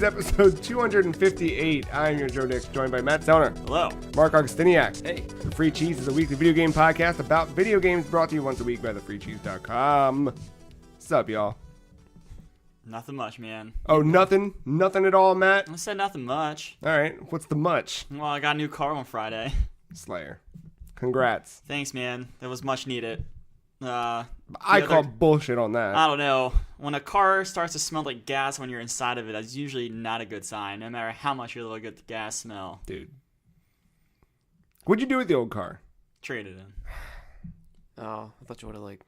Episode 258. I'm your Joe Dick, joined by Matt Zoner. Hello. Mark Augustiniak. Hey. The Free Cheese is a weekly video game podcast about video games brought to you once a week by thefreecheese.com. What's up, y'all? Nothing much, man. Oh, nothing? Nothing at all, Matt? I said nothing much. All right. What's the much? Well, I got a new car on Friday. Slayer. Congrats. Thanks, man. That was much needed. I call bullshit on that. I don't know. When a car starts to smell like gas when you're inside of it, that's usually not a good sign, no matter how much you look at the gas smell. Dude. What'd you do with the old car? Traded in. Oh, I thought you would have, like,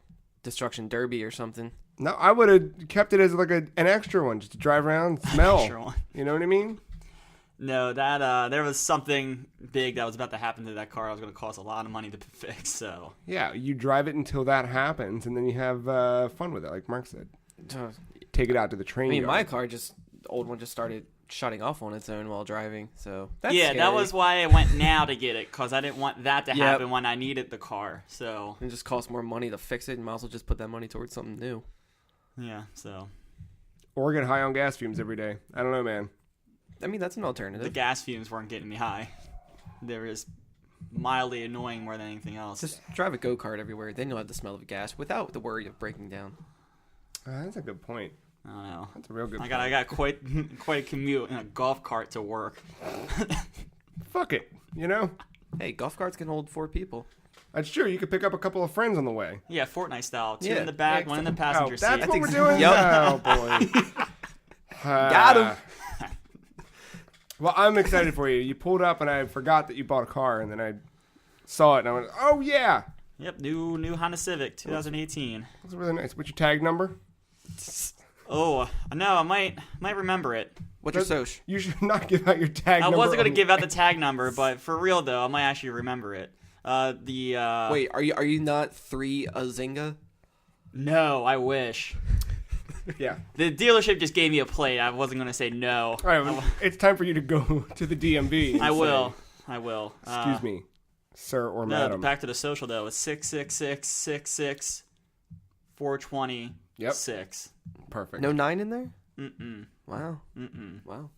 Destruction Derby or something. No, I would have kept it as like an extra one, just to drive around and smell. Extra one. You know what I mean? No, that there was something big that was about to happen to that car. I was going to cost a lot of money to fix, so. Yeah, you drive it until that happens, and then you have fun with it, like Mark said. Take it out to the train yard. My car the old one just started shutting off on its own while driving, so that's yeah, scary. that was why I went now to get it, because I didn't want that to happen when I needed the car, so. It just costs more money to fix it, and might as well just put that money towards something new. Yeah, so. Or get high on gas fumes every day. I don't know, man. I mean, that's an alternative. The gas fumes weren't getting me high. They were just mildly annoying more than anything else. Just drive a go-kart everywhere. Then you'll have the smell of gas without the worry of breaking down. That's a good point. I don't know. That's a real good point. I got quite a commute in a golf cart to work. Fuck it, you know? Hey, golf carts can hold 4 people. That's true. You could pick up a couple of friends on the way. Yeah, Fortnite style. 2 Yeah. in the back, 1 in the passenger seat. That's what we're doing? Yep. Oh, boy. Got him. Well, I'm excited for you. You pulled up, and I forgot that you bought a car, and then I saw it, and I went, oh, yeah. Yep, new Honda Civic, 2018. That's really nice. What's your tag number? Oh, no, I might remember it. What's your soch? You should not give out your tag number. I wasn't going to give out the tag number, but for real, though, I might actually remember it. Wait, are you not 3 Azinga? No, I wish. Yeah. The dealership just gave me a plate. I wasn't going to say no. All right, well, it's time for you to go to the DMV. I will. Excuse me, sir or No, madam. back to the social, though. It's 666-66-420-6. Yep. Perfect. No 9 in there? Mm-mm. Wow. Mm-mm. Wow.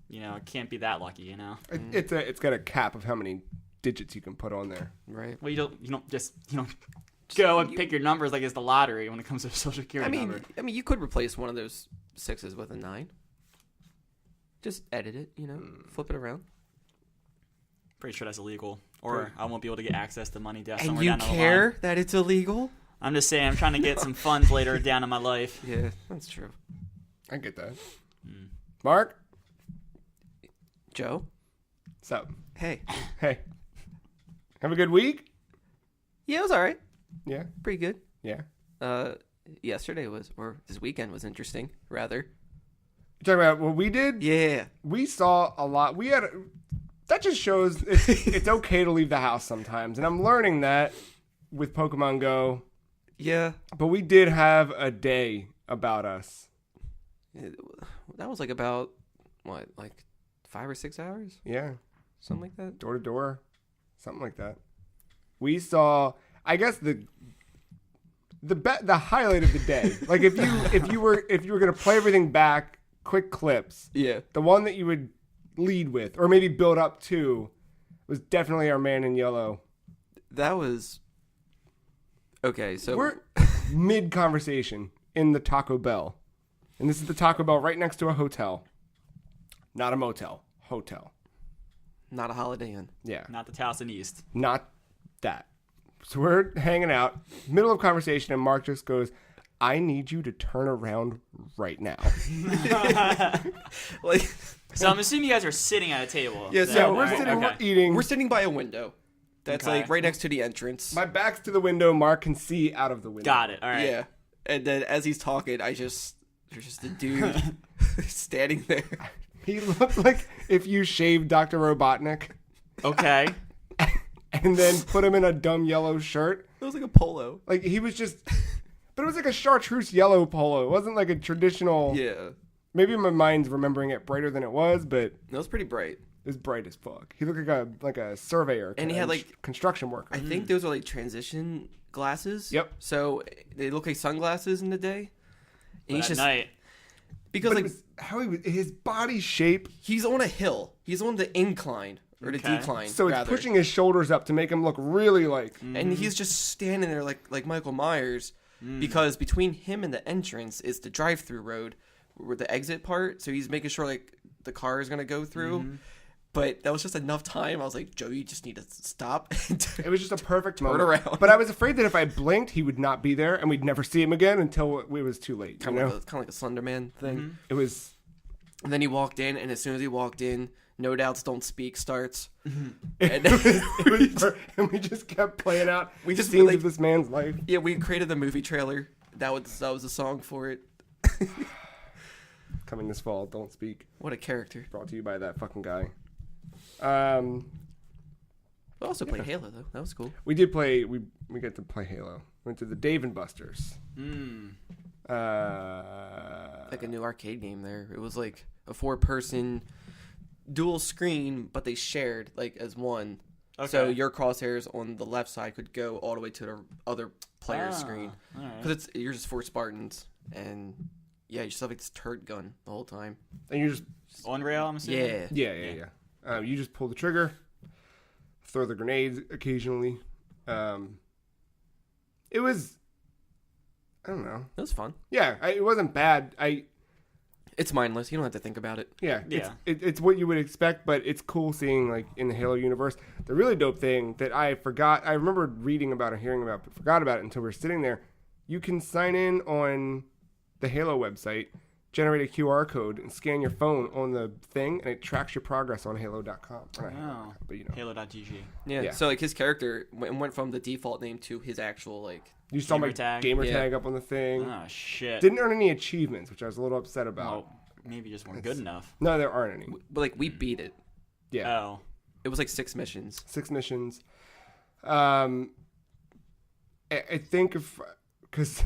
You know, it can't be that lucky, you know? It's got a cap of how many digits you can put on there. Right. Well, you don't go and pick your numbers like it's the lottery when it comes to a social security number. I mean, you could replace one of those 6s with a 9. Just edit it, flip it around. Pretty sure that's illegal. Or I won't be able to get access to money down And somewhere you down the line. care that it's illegal? I'm just saying, I'm trying to get some funds later down in my life. Yeah, that's true. I get that. Mark? Joe? What's up? Hey. Hey. Have a good week? Yeah, it was all right. Yeah? Pretty good. Yeah. Yesterday this weekend was interesting, rather. You talking about what we did? Yeah. We saw a lot. That just shows it's okay to leave the house sometimes. And I'm learning that with Pokemon Go. Yeah. But we did have a day about us. That was like about, 5 or 6 hours? Yeah. Something like that? Door to door. Something like that. We saw, I guess the highlight of the day. Like if you were gonna play everything back, quick clips. Yeah. The one that you would lead with, or maybe build up to, was definitely our man in yellow. That was okay. So we're mid conversation in the Taco Bell, and this is the Taco Bell right next to a hotel, not a motel, hotel. Not a Holiday Inn. Yeah. Not the Towson East. Not that. So we're hanging out, middle of conversation, and Mark just goes, I need you to turn around right now. So I'm assuming you guys are sitting at a table. Yeah, Yeah, so we're sitting, we're eating. We're sitting by a window. That's Okay. like right next to the entrance. My back's to the window. Mark can see out of the window. Got it. All right. Yeah. And then as he's talking, there's just a dude standing there. He looked like if you shaved Dr. Robotnik Okay. and then put him in a dumb yellow shirt. It was like a polo. Like he was just, but it was like a chartreuse yellow polo. It wasn't like a traditional. Yeah. Maybe my mind's remembering it brighter than it was, but It was pretty bright. it was bright as fuck. He looked like a surveyor. And he had, construction worker. I think those are like transition glasses. Yep. So they look like sunglasses in the day. And But at night, because But like it was his body shape, he's on a hill. He's on the incline or the Okay. decline. so it's rather. pushing his shoulders up to make him look really like. And he's just standing there like Michael Myers, because between him and the entrance is the drive-through road, where the exit part. So he's making sure like the car is gonna go through. But that was just enough time. I was like, Joe, you just need to stop. It was just a perfect Turn moment. around. But I was afraid that if I blinked, he would not be there, and we'd never see him again until it was too late. kind of like a Slender Man thing. It was. And then he walked in, and as soon as he walked in, No Doubts Don't Speak starts. And we just kept playing out. We just scenes like- of this man's life. Yeah, we created the movie trailer. That was a song for it. Coming this fall, Don't Speak. What a character. Brought to you by that fucking guy. We also played Halo though. That was cool. We did play. We got to play Halo. Went to the Dave and Buster's. Like a new arcade game there. It was like a 4-person dual screen, but they shared like as one. Okay. So your crosshairs on the left side could go all the way to the other player's screen. Alright. Because you're just 4 Spartans, and yeah, you just have like this turret gun the whole time. And you just On rail, I'm assuming. Yeah. yeah. You just pull the trigger, throw the grenades occasionally. It was. I don't know. It was fun. Yeah, it wasn't bad. It's mindless. You don't have to think about it. Yeah. Yeah. It's what you would expect, but it's cool seeing like in the Halo universe. The really dope thing that I forgot, I remember reading about or hearing about, but forgot about it until we were sitting there. You can sign in on the Halo website, generate a QR code, and scan your phone on the thing, and it tracks your progress on Halo.com. Oh. But you know, Halo.gg. Yeah. So like his character went from the default name to his actual like. you saw my Gamertag. gamer Yeah. tag up on the thing. Oh shit. Didn't earn any achievements, which I was a little upset about. Oh, maybe just weren't good enough. No, there aren't any. But like we beat it. Yeah. Oh. It was like 6 missions. 6 missions. I think because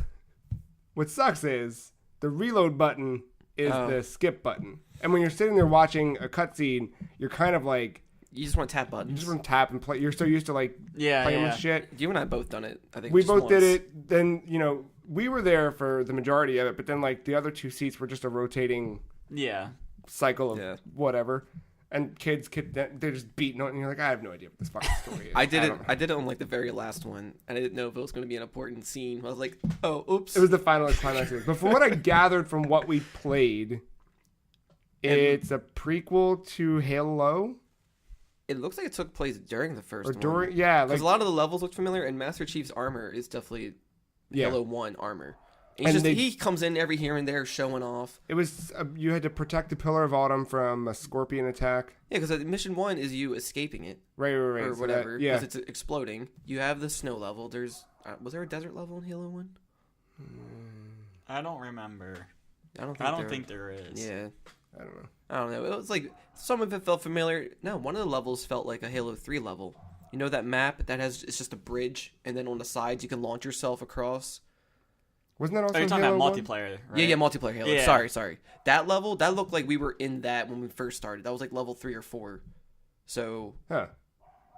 what sucks is the reload button is the skip button, and when you're sitting there watching a cutscene, you're kind of like You just want to tap you buttons. just want to tap and play. You're so used to like playing with shit. You and I both done it. I think We just both did once. it. Then we were there for the majority of it, but then like the other 2 seats were just a rotating Yeah. cycle of Yeah. whatever. And kids, they're just beating on it, and you're like, I have no idea what this fucking story is. I did it. don't know. I did it on like the very last one, and I didn't know if it was going to be an important scene. I was like, "Oh, oops!" It was the final climax. But from what I gathered from what we played, it's a prequel to Halo It looks like it took place during the first or one. during. Yeah, Because like a lot of the levels look familiar, and Master Chief's armor is definitely yeah. Halo 1 armor. And And they- he comes in every here and there showing off. It was you had to protect the Pillar of Autumn from a scorpion attack. Yeah, because mission 1 is you escaping it Right. or So that- whatever. yeah. Because it's exploding. You have the snow level. There's was there a desert level in Halo 1? I don't remember. I don't think there is. Yeah. I don't know. I don't know. It was like some of it felt familiar. No, one of the levels felt like a Halo 3 level. You know that map that has it's just a bridge, and then on the sides you can launch yourself across. Wasn't that also Oh, you're talking Halo about 1? multiplayer, right? Yeah, multiplayer Halo. Yeah. Sorry. That level that looked like we were in that when we first started. That was like level 3 or 4. So Huh.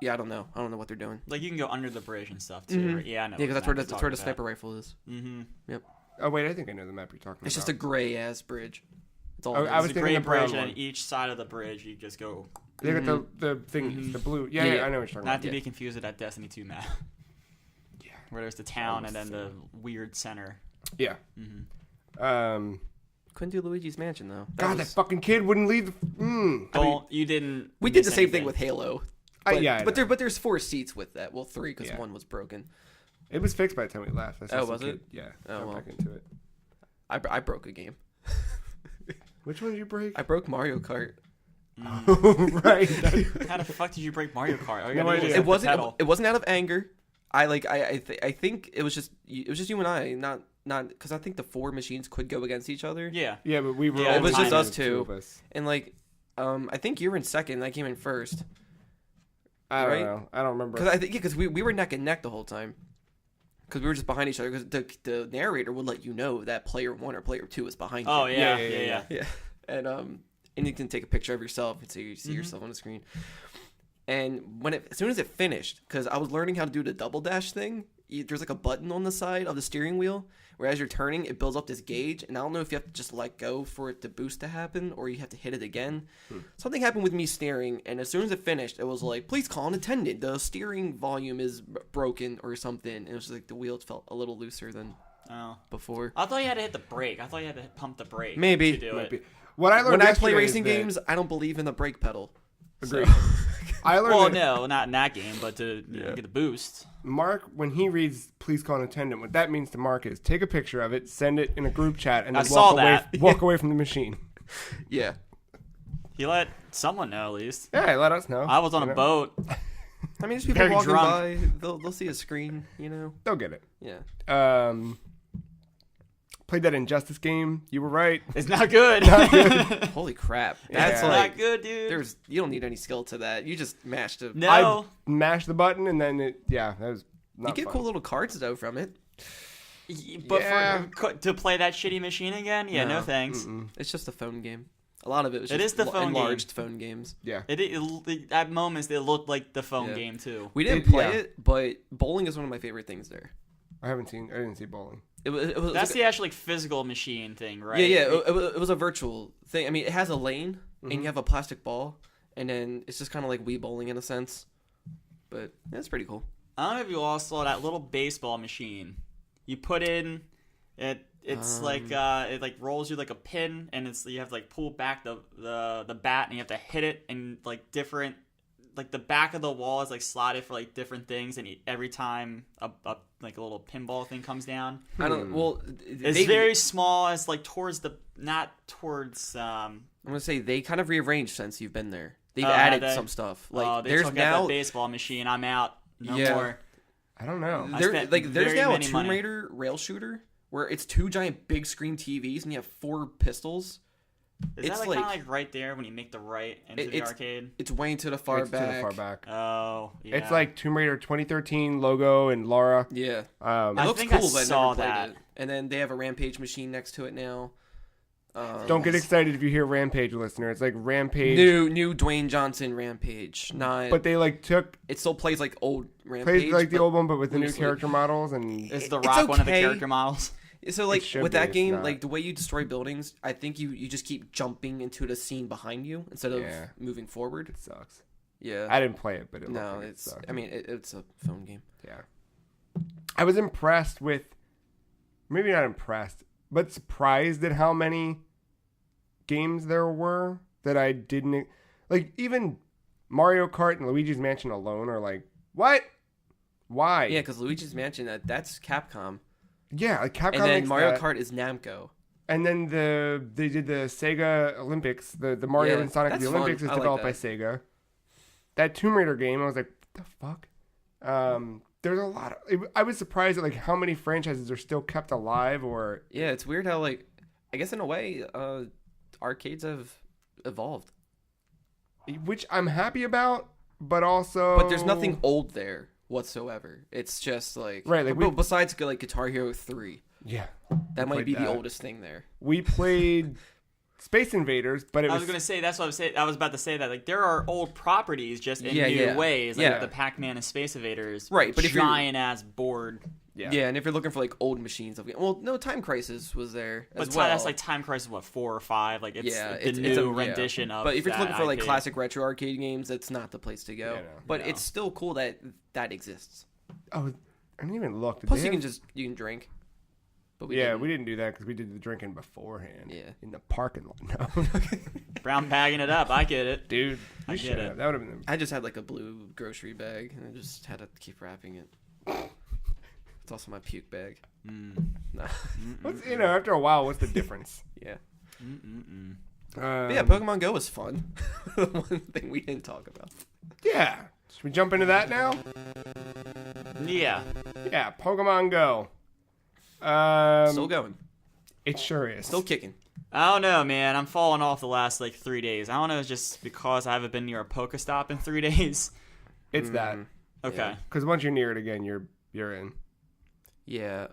yeah, I don't know what they're doing. Like you can go under the bridge and stuff too. Right? Yeah, I know. Yeah, because that's where the sniper rifle is. Mm-hmm. Yep. Oh wait, I think I know the map you're talking It's about. just a gray ass bridge. It's all. Oh, it I is. was It's a thinking gray the brown bridge, one. and each side of the bridge you just go. They got the thingies, the blue. Yeah, Yeah. I know what you're talking Not about. to be confused with that Destiny 2 map. Yeah. Where there's the town and Almost then the weird center. Yeah. Mm-hmm. Couldn't do Luigi's Mansion though. God, that fucking kid wouldn't leave. You didn't. We did the miss same thing anything. with Halo. Yeah, But, I know. but there's 4 seats with that. Well, 3 because Yeah. 1 was broken. It was fixed by the time we left. Oh, was it? Yeah. Oh, Got well. back into it. I broke a game. Which one did you break? I broke Mario Kart. Right. How the fuck did you break Mario Kart? All you No gotta do idea. is hit It the wasn't. pedal. It wasn't out of anger. I think it was just you and I. Not because I think the 4 machines could go against each other. Yeah. Yeah, but we were. Yeah, it only was just the us two two. of us. And like, I think you were in second. And I came in first. I don't Right? know. I don't remember. Because I think because we were neck and neck the whole time. Because we were just behind each other. Because the narrator would let you know that player 1 or player 2 is behind you. Oh Yeah, yeah, yeah, yeah. Yeah. and you can take a picture of yourself and so you see yourself on the screen. And as soon as it finished, because I was learning how to do the double dash thing, there's like a button on the side of the steering wheel where as you're turning, it builds up this gauge. And I don't know if you have to just let go for it to boost to happen or you have to hit it again. Something happened with me steering, and as soon as it finished, it was like, please call an attendant. The steering volume is broken or something. And it was like the wheels felt a little looser than before. I thought you had to hit the brake. I thought you had to pump the brake. Maybe. To do it. What I learned when I play yesterday racing is that- games, I don't believe in the brake pedal. Agreed. I learned Well, that no, not in that game, but to get the boost. Mark, when he reads "please call an attendant," what that means to Mark is take a picture of it, send it in a group chat, and then walk away from the machine. Yeah. He let someone know at least. Yeah, let us know. I was on a boat. I mean, there's people Very walking drunk. by. They'll see a screen, you know. They'll get it. Yeah. Played that Injustice game. You were right. It's not good. Holy crap. That's Yeah. like Not good, dude. you don't need any skill to that. You just mashed a No. I mashed the button and then that was not You get fun. cool little cards though from it. But Yeah. to play that shitty machine again? Yeah, no No. thanks. It's just a phone game. A lot of it was It just is the phone enlarged phone games. Yeah. It at moments it looked like the phone Yeah. game too. We didn't It- play yeah. it, but bowling is one of my favorite things there. I didn't see bowling. It was That's like the actual like physical machine thing, right? Yeah. It was a virtual thing. I mean, it has a lane, and you have a plastic ball, and then it's just kind of like Wii bowling in a sense. But that's pretty cool. I don't know if you all saw that little baseball machine. You put in it. It's like it like rolls you like a pin, and you have to like pull back the bat, and you have to hit it, and like different. Like the back of the wall is like slotted for like different things, and every time a like a little pinball thing comes down, I don't. Well, it's very small. It's like towards not towards. I'm gonna say they kind of rearranged since you've been there. They've Oh, added have they? some stuff. Like They there's took out now that baseball machine. I'm out. No Yeah. more. I don't know. I there's spent very now a many Tomb money. Raider rail shooter where it's two giant big screen TVs and you have 4 pistols. Is It's that like like- kind of like right there when you make the right into the It's- arcade? It's way to the far It's back. to the far back. Oh, yeah. It's like Tomb Raider 2013 logo and Laura. Yeah, it I looks think I cool, but I saw never played that. it. And then they have a Rampage machine next to it now. Don't get excited if you hear Rampage, listener. It's like Rampage, New Dwayne Johnson Rampage. Not, but they like took it still plays like old Rampage. plays like the but old one, but with the new loosely. character models and Is The it's Rock one of the okay. character models? So like should with be, that it's game, not. like the way you destroy buildings, I think you just keep jumping into the scene behind you instead of Yeah. moving forward. it sucks. Yeah. I didn't play it, but it No, looked like it's. it sucked. I mean, it's a phone game. Yeah. I was impressed with, maybe not impressed, but surprised at how many games there were that I didn't, like even Mario Kart and Luigi's Mansion alone are like, what? Why? Yeah, because Luigi's Mansion, that's Capcom, Yeah, like Capcom and then makes Mario that. Kart is Namco. And then they did the Sega Olympics, the Mario Yeah, and Sonic that's the fun. Olympics is I like developed by that. Sega. That Tomb Raider game, I was like, what the fuck? There's a lot of, I was surprised at like how many franchises are still kept alive or Yeah, it's weird how like, I guess in a way, arcades have evolved, which I'm happy about, but also but there's nothing old there whatsoever. It's just like Right, like but we- besides like Guitar Hero 3, Yeah. that might played be the that. oldest thing there. We played Space Invaders, but it I was, was gonna say that's what I was saying. I was about to say that like there are old properties just in Yeah, new yeah. ways, like Yeah. the Pac-Man and Space Invaders, Right, but if you're- giant ass board. Yeah, and if you're looking for like old machines, well, no, Time Crisis was there But as well. that's like Time Crisis, what 4 or 5? Like it's Yeah, the it's new a- rendition yeah. of. But if you're that looking for like IP. classic retro arcade games, that's not the place to go. Yeah, no. But No. it's still cool that exists. oh, I didn't even look. Did Plus, they you have- can drink. But we didn't do that because we did the drinking beforehand. Yeah. In the parking lot. No. Brown bagging it up, I get it. Dude, I you get should it. have. That would have been I just had like a blue grocery bag, and I just had to keep wrapping it. It's also my puke bag. Nah. what's, after a while, what's the difference? Yeah. But Yeah, Pokemon Go was fun. The one thing we didn't talk about. Yeah. Should we jump into that now? Yeah. Yeah, Pokemon Go. Still going. It sure is. Still kicking. I don't know, man. I'm falling off the last like 3 days. I don't know, it's just because I haven't been near a Pokestop in 3 days. It's that. Okay. Yeah. Because once you're near it again, you're in. Yeah.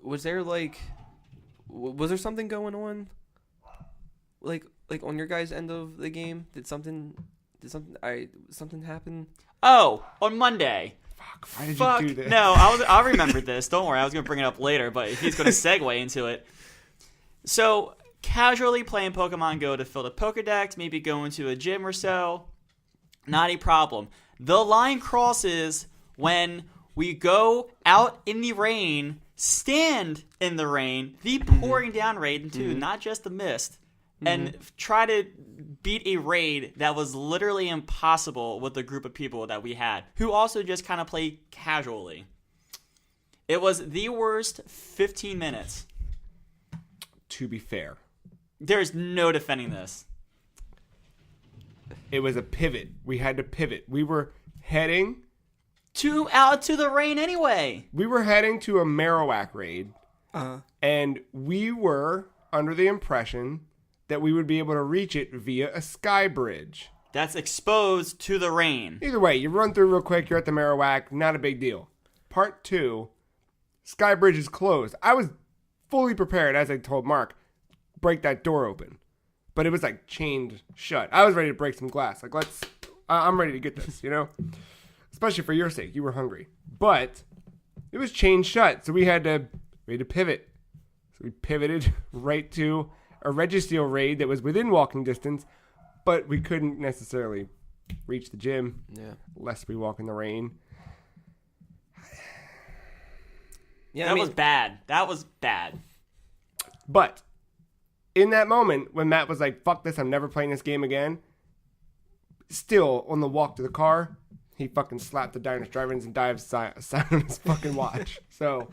Was there like, was there something going on like on your guys' end of the game? Did something happen? Oh, on Monday. Why did you do this? No, I'll remember this. Don't worry, I was gonna bring it up later, but he's gonna segue into it. So casually playing Pokemon Go to fill the Pokedex, maybe going to a gym or so. Not a problem. The line crosses when we go out in the rain, stand in the rain, the pouring down rain too, not just the mist, and try to beat a raid that was literally impossible with the group of people that we had, who also just kind of played casually. It was the worst 15 minutes. To be fair, There's no defending this. it was a pivot. We had to pivot. We were heading Out to the rain anyway. to a Marowak raid, and we were under the impression that we would be able to reach it via a sky bridge. That's exposed to the rain. Either way, you run through real quick, you're at the Marowak, not a big deal. Part 2, sky bridge is closed. I was fully prepared, as I told Mark, break that door open. But it was like chained shut. I was ready to break some glass. Like, I'm ready to get this, you know? Especially for your sake, you were hungry. But it was chained shut, so we had to pivot. So we pivoted right to a Registeel raid that was within walking distance, but we couldn't necessarily reach the gym lest we walk in the rain. Yeah, That was bad. That was bad. But in that moment, when Matt was like, fuck this, I'm never playing this game again, still, on the walk to the car, he fucking slapped the Diners, Drive-Ins, and Dives sign on his fucking watch. So,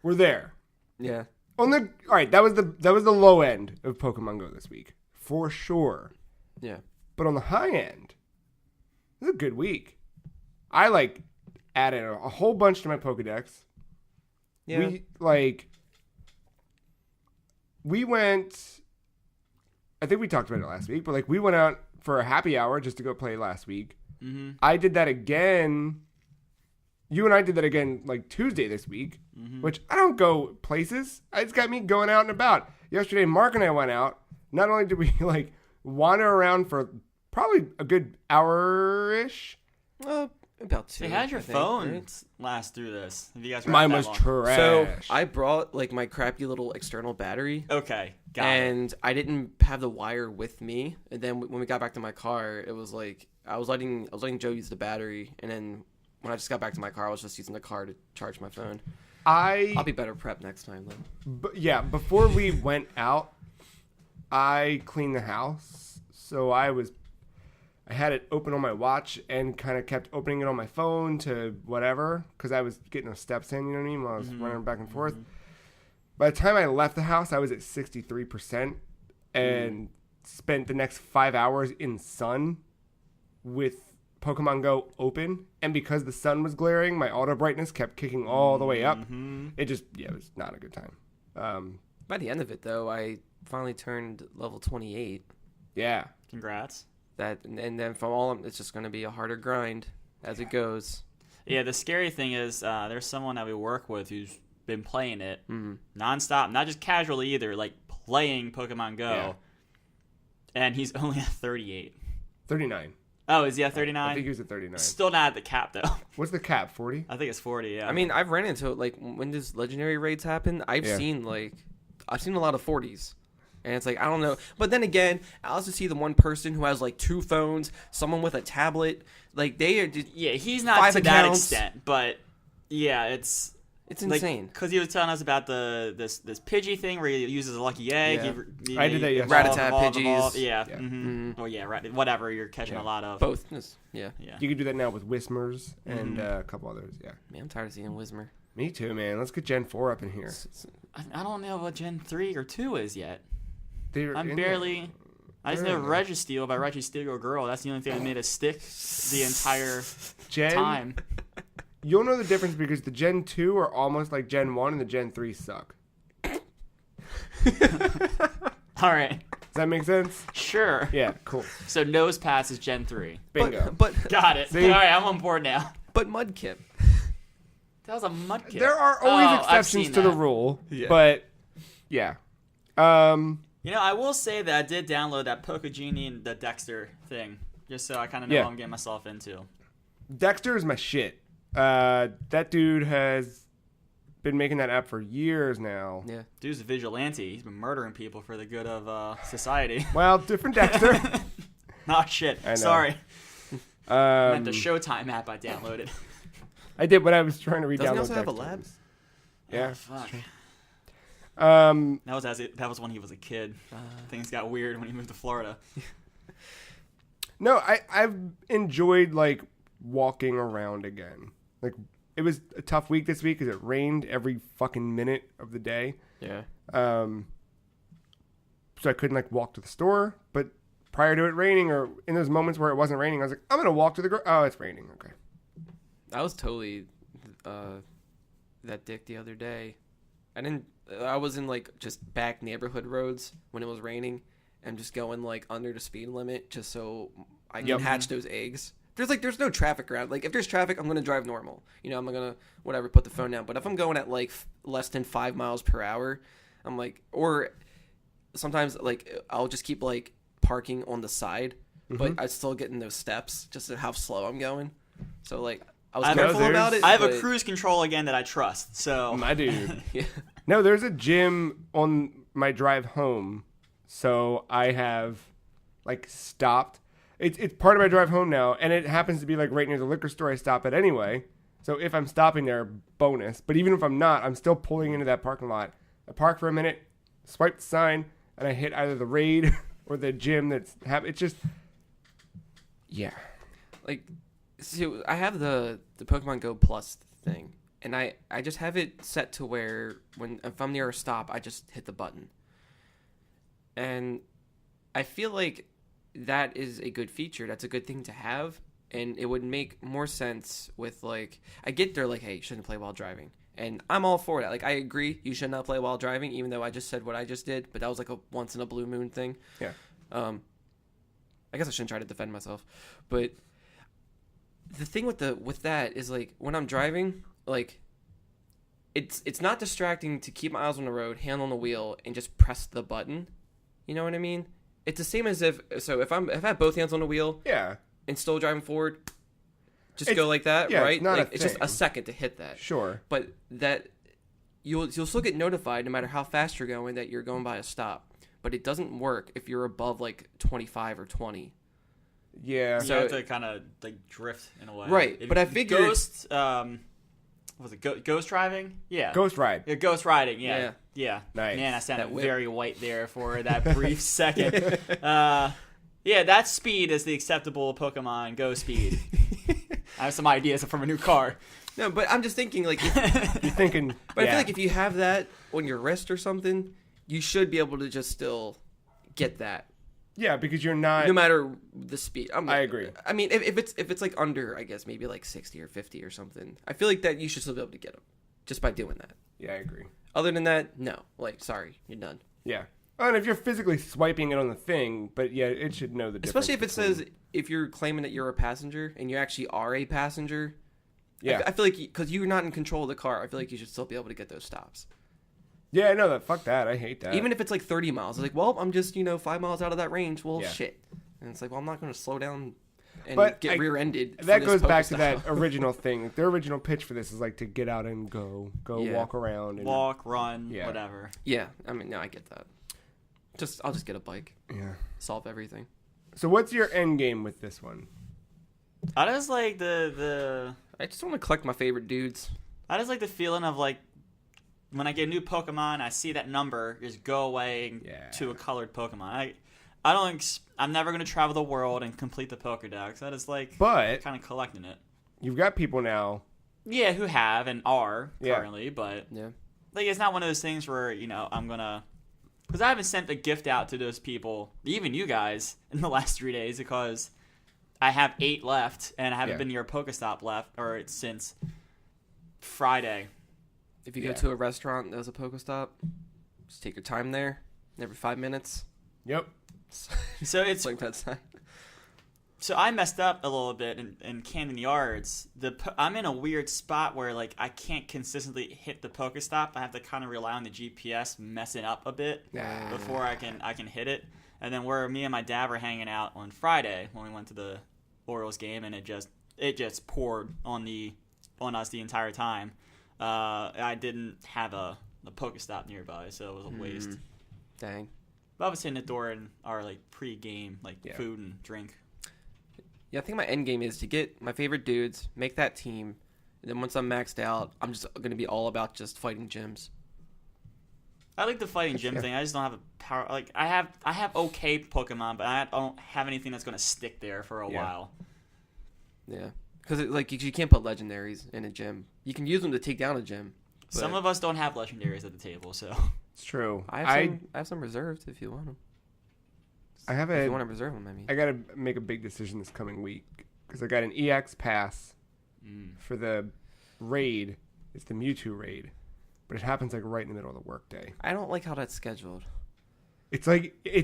we're there. Yeah. All right, that was the low end of Pokemon Go this week, for sure. Yeah. But on the high end, it was a good week. I added a whole bunch to my Pokedex. Yeah. We went, I think we talked about it last week, but we went out for a happy hour just to go play last week. Mm-hmm. I did that again. You and I did that again Tuesday this week, which I don't go places. It's got me going out and about. Yesterday, Mark and I went out. Not only did we wander around for probably a good hour-ish. About 2. Hey, how'd your I think, phone right? last through this? Have you guys Mine that was long? trash. So I brought my crappy little external battery. Okay, got it. And I didn't have the wire with me. And then when we got back to my car, it was I was letting Joe use the battery, and then when I just got back to my car, I was just using the car to charge my phone. I'll be better prepped next time though. Yeah, before we went out, I cleaned the house. So I had it open on my watch and kind of kept opening it on my phone to whatever, because I was getting those steps in, you know what I mean, while I was running back and forth. By the time I left the house, I was at 63% and spent the next 5 hours in sun with Pokemon Go open. And because the sun was glaring, my auto brightness kept kicking all the way up. It was not a good time. By the end of it though, I finally turned level 28. Yeah. Congrats. And then from all of it's just going to be a harder grind as it goes. Yeah, the scary thing is there's someone that we work with who's been playing it nonstop, not just casually either, playing Pokemon Go. Yeah. And he's only at 38. 39. Oh, is he at 39? I think he was at 39. Still not at the cap, though. What's the cap, 40? I think it's 40, yeah. I mean, I've ran into it when these legendary raids happen. I've seen a lot of 40s. And it's I don't know. But then again, I also see the one person who has 2 phones, someone with a tablet. They are just yeah, he's not 5 to that accounts. extent, but yeah, it's insane. Because he was telling us about this Pidgey thing where he uses a lucky egg. I did that yesterday. Rattata Pidgeys. Yeah. Yeah. Mm-hmm. Oh yeah, whatever. You're catching a lot of Both. Yeah. You can do that now with Whismers and a couple others. Yeah. Man, I'm tired of seeing Whismer. Me too, man. Let's get Gen 4 up in here. I don't know what Gen 3 or 2 is yet. I'm barely. I just know Registeel by Registeel Girl. That's the only thing that made us stick the entire time. You'll know the difference because the Gen 2 are almost like Gen 1 and the Gen 3 suck. All right. Does that make sense? Sure. Yeah, cool. So Nose Pass is Gen 3. Bingo. But Got it. See? All right, I'm on board now. But Mudkip. That was a Mudkip. There are always I've exceptions seen to the that. rule, Yeah. but yeah. Yeah, You know, I will say that I did download that Pokegenie and the Dexter thing, just so I kind of know what I'm getting myself into. Dexter is my shit. That dude has been making that app for years now. Yeah. Dude's a vigilante. He's been murdering people for the good of society. Well, different Dexter. Oh, shit. I know. Sorry. I meant the Showtime app I downloaded. I did when I was trying to read. Doesn't he download also have a Dexter. lab? Yeah. Oh, fuck. That was when he was a kid. Things got weird when he moved to Florida. No, I've enjoyed like walking around again. Like it was a tough week this week because it rained every fucking minute of the day. Yeah. So I couldn't like walk to the store. But prior to it raining, or in those moments where it wasn't raining, I was like, I'm gonna walk to the oh, it's raining. Okay. I was totally that dick the other day. I was in like just back neighborhood roads when it was raining and just going like under the speed limit just so I can hatch those eggs. There's no traffic around. Like if there's traffic, I'm going to drive normal. You know, I'm going to put the phone down. But if I'm going at like less than 5 miles per hour, I'm like, or sometimes like I'll just keep like parking on the side, but I still get in those steps just to how slow I'm going. So like I was careful about it. I have a cruise control again that I trust. So My dude. Yeah. No, there's a gym on my drive home, so I have like stopped. It's part of my drive home now, and it happens to be like right near the liquor store I stop at anyway. So if I'm stopping there, bonus. But even if I'm not, I'm still pulling into that parking lot. I park for a minute, swipe the sign, and I hit either the raid or the gym that's it's just yeah. Like, so I have the Pokemon Go Plus thing. And I just have it set to where if I'm near a stop, I just hit the button. And I feel like that is a good feature. That's a good thing to have. And it would make more sense with like, I get they're like, hey, you shouldn't play while driving. And I'm all for that. Like, I agree you should not play while driving, even though I just said what I just did. But that was like a once in a blue moon thing. Yeah. I guess I shouldn't try to defend myself. But the thing with that is like when I'm driving, like it's not distracting to keep my eyes on the road, hand on the wheel, and just press the button. You know what I mean? It's the same as if I have both hands on the wheel, and still driving forward, just go like that, right? It's just a second to hit that. Sure. But that you'll still get notified no matter how fast you're going that you're going by a stop. But it doesn't work if you're above like 25 or 20. Yeah. So you have to kind of like drift in a way, right? But I figured Ghost, was it Ghost driving? Yeah, Ghost Ride. Yeah, Ghost riding. Yeah. Nice. Man, I sounded very white there for that brief second. Yeah, that speed is the acceptable Pokemon Go speed. I have some ideas from a new car. No, but I'm just thinking like you're thinking. But I feel like if you have that on your wrist or something, you should be able to just still get that. Yeah, because you're not. No matter the speed. I agree. I mean, if it's like under, I guess maybe like 60 or 50 or something, I feel like that you should still be able to get them just by doing that. Yeah, I agree. Other than that, no. Like, sorry, you're done. Yeah. Oh, and if you're physically swiping it on the thing, but yeah, it should know the difference. Especially if it says if you're claiming that you're a passenger and you actually are a passenger. Yeah. I feel like because you're not in control of the car, I feel like you should still be able to get those stops. Yeah, I know that. Fuck that. I hate that. Even if it's like 30 miles. It's like, well, I'm just, 5 miles out of that range. Well, shit. And it's like, well, I'm not going to slow down and get rear-ended. That goes back to that original thing. The original pitch for this is like to get out and go walk around. And, walk, run, whatever. Yeah. I mean, no, I get that. I'll just get a bike. Yeah. Solve everything. So what's your end game with this one? I just like the I just want to collect my favorite dudes. I just like the feeling of like when I get a new Pokemon, I see that number just go away to a colored Pokemon. I'm never going to travel the world and complete the Pokedex. I just like kind of collecting it. You've got people now. Yeah, who have and are currently, but yeah, like it's not one of those things where, I'm going to... Because I haven't sent a gift out to those people, even you guys, in the last 3 days because I have 8 left and I haven't been near a Pokestop since Friday. If you go to a restaurant that has a Pokestop, just take your time there. Every 5 minutes. Yep. So it's like that sign. So I messed up a little bit in Camden Yards. I'm in a weird spot where like I can't consistently hit the Pokestop. I have to kind of rely on the GPS messing up a bit before I can hit it. And then where me and my dad were hanging out on Friday when we went to the Orioles game, and it just poured on us the entire time. I didn't have a Pokestop nearby, so it was a waste. Dang. But I was hitting the door in our like pre-game food and drink. Yeah, I think my end game is to get my favorite dudes, make that team, and then once I'm maxed out, I'm just going to be all about just fighting gyms. I like the fighting gym thing. I just don't have a power. Like I have okay Pokemon, but I don't have anything that's going to stick there for a while. Yeah, because like you can't put legendaries in a gym. You can use them to take down a gym. Some of us don't have legendaries at the table, so It's true. I have some reserved if you want them. If you want to reserve them, I mean. I got to make a big decision this coming week because I got an EX pass for the raid. It's the Mewtwo raid, but it happens like right in the middle of the workday. I don't like how that's scheduled. It's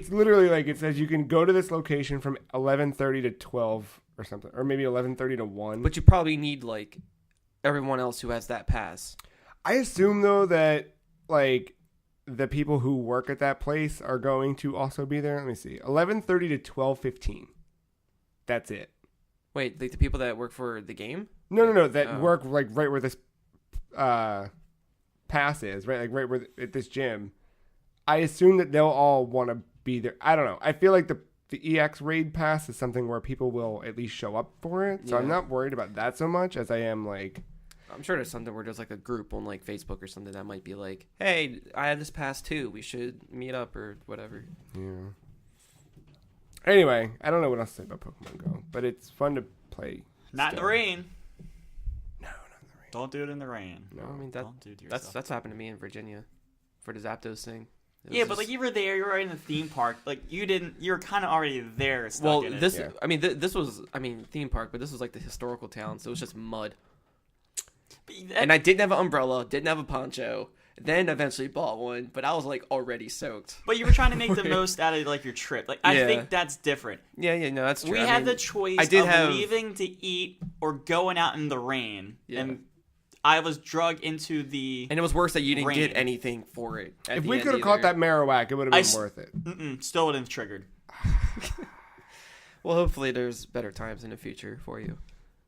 literally like it says you can go to this location from 11:30 to 12 or something, or maybe 11:30 to 1. But you probably need like everyone else who has that pass. I assume though that like the people who work at that place are going to also be there. Let me see. 11:30 to 12:15. That's it. Wait, like the people that work for the game? No. That work like right where this pass is, right? Like right where at this gym. I assume that they'll all want to be there. I don't know. I feel like the EX raid pass is something where people will at least show up for it. So I'm not worried about that so much as I am like. I'm sure there's something where there's like a group on like Facebook or something that might be like, hey, I have this pass too. We should meet up or whatever. Yeah. Anyway, I don't know what else to say about Pokemon Go, but it's fun to play. Not in the rain. No, not in the rain. Don't do it in the rain. No, I mean Don't do it to yourself. that's happened to me in Virginia for the Zapdos thing. Yeah, but like you were there, you were already in the theme park. Like you were kind of already there. Stuck in it. This was theme park, but this was like the historical town, so it was just mud. And I didn't have an umbrella, didn't have a poncho. Then eventually bought one, but I was like already soaked. But you were trying to make the most out of like your trip. Like I think that's different. Yeah, no, that's true. We had the choice of leaving to eat or going out in the rain, and I was drugged into the. And it was worse that you didn't get anything for it. If we could have caught that Marowak, it would have been worth it. Still wouldn't have triggered. Well, hopefully there's better times in the future for you.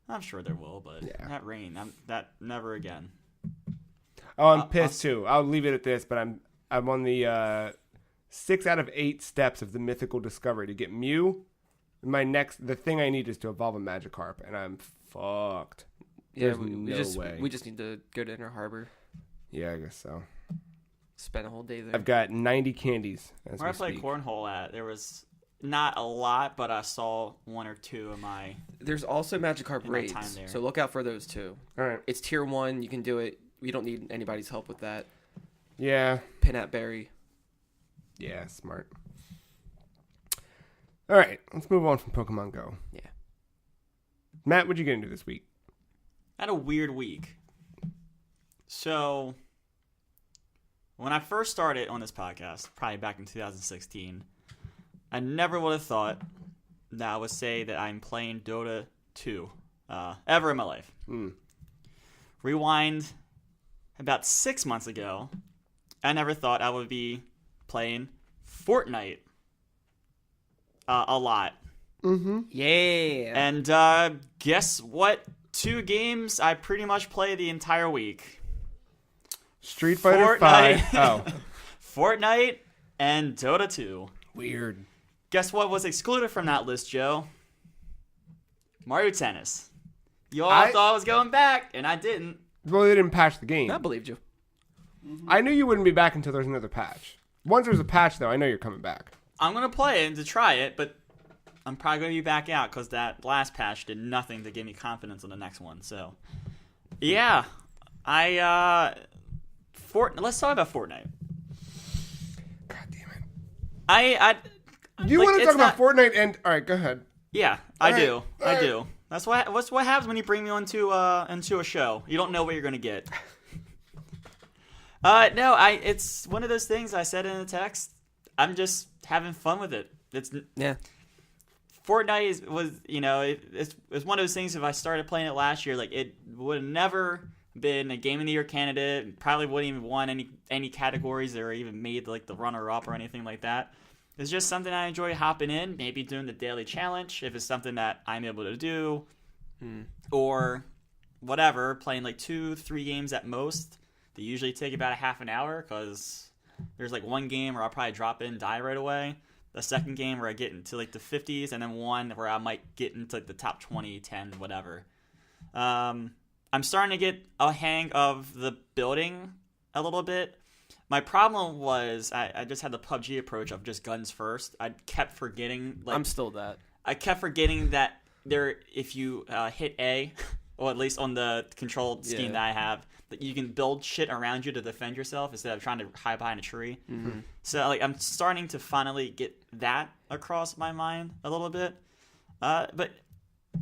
I'm sure there will, but that rain, that never again. Oh, I'm pissed too. I'll leave it at this, but I'm on the 6 out of 8 steps of the mythical discovery to get Mew. The thing I need is to evolve a Magikarp, and I'm fucked. Yeah, we just need to go to Inner Harbor. Yeah, I guess so. Spend a whole day there. I've got 90 candies. Where I played cornhole at, there was not a lot, but I saw 1 or 2 of my. There's also Magikarp raids, so look out for those too. All right, it's tier 1. You can do it. We don't need anybody's help with that. Yeah. Pinat Berry. Yeah, smart. All right, let's move on from Pokemon Go. Yeah. Matt, what'd you get into this week? I had a weird week. So, when I first started on this podcast, probably back in 2016, I never would have thought that I would say that I'm playing Dota 2 ever in my life. Rewind about 6 months ago, I never thought I would be playing Fortnite a lot. Mm-hmm. Yeah. And guess what? 2 games I pretty much play the entire week. Street Fighter 5. Oh. Fortnite and Dota 2. Weird. Guess what was excluded from that list, Joe? Mario Tennis. You all thought I was going back, and I didn't. Well, they didn't patch the game. I believed you. Mm-hmm. I knew you wouldn't be back until there's another patch. Once there's a patch, though, I know you're coming back. I'm going to play it to try it, but I'm probably going to be back out because that last patch did nothing to give me confidence on the next one. So, yeah. Let's talk about Fortnite. God damn it. You want to talk about Fortnite and... All right, go ahead. Yeah, I do. That's what happens when you bring me into a show. You don't know what you're going to get. It's one of those things I said in the text. I'm just having fun with it. Fortnite was, it's one of those things. If I started playing it last year, like it would have never been a Game of the Year candidate. Probably wouldn't even won any categories or even made like the runner up or anything like that. It's just something I enjoy hopping in, maybe doing the daily challenge if it's something that I'm able to do, or whatever. Playing like 2-3 games at most. They usually take about a half an hour because there's like one game where I'll probably drop in and die right away. The second game where I get into like the 50s, and then one where I might get into like the top 20, 10, whatever. I'm starting to get a hang of the building a little bit. My problem was I just had the PUBG approach of just guns first. I kept forgetting. Like, I'm still that. I kept forgetting that if you hit A, or at least on the control scheme that I have, that you can build shit around you to defend yourself instead of trying to hide behind a tree. Mm-hmm. So like I'm starting to finally get that across my mind a little bit. But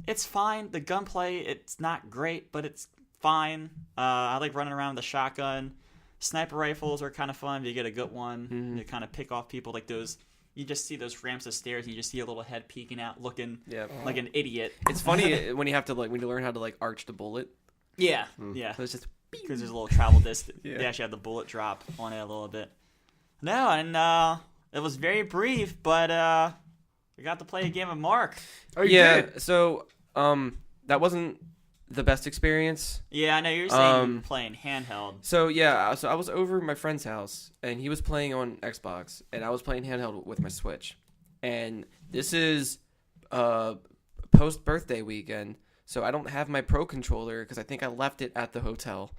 it's fine. The gunplay, it's not great, but it's fine. I like running around with a shotgun. Sniper rifles are kind of fun if you get a good one. Mm-hmm. You kind of pick off people like those. You just see those ramps of stairs, and you just see a little head peeking out, looking like an idiot. It's funny when you have to when you learn how to arch the bullet. Yeah. So it's just because there's a little travel distance. They actually have the bullet drop on it a little bit. No, and it was very brief, but we got to play a game of Mark. Oh, you did? So that wasn't the best experience. Yeah, I know you're saying you were playing handheld. So I was over at my friend's house, and he was playing on Xbox, and I was playing handheld with my Switch. And this is post-birthday weekend, so I don't have my Pro Controller because I think I left it at the hotel.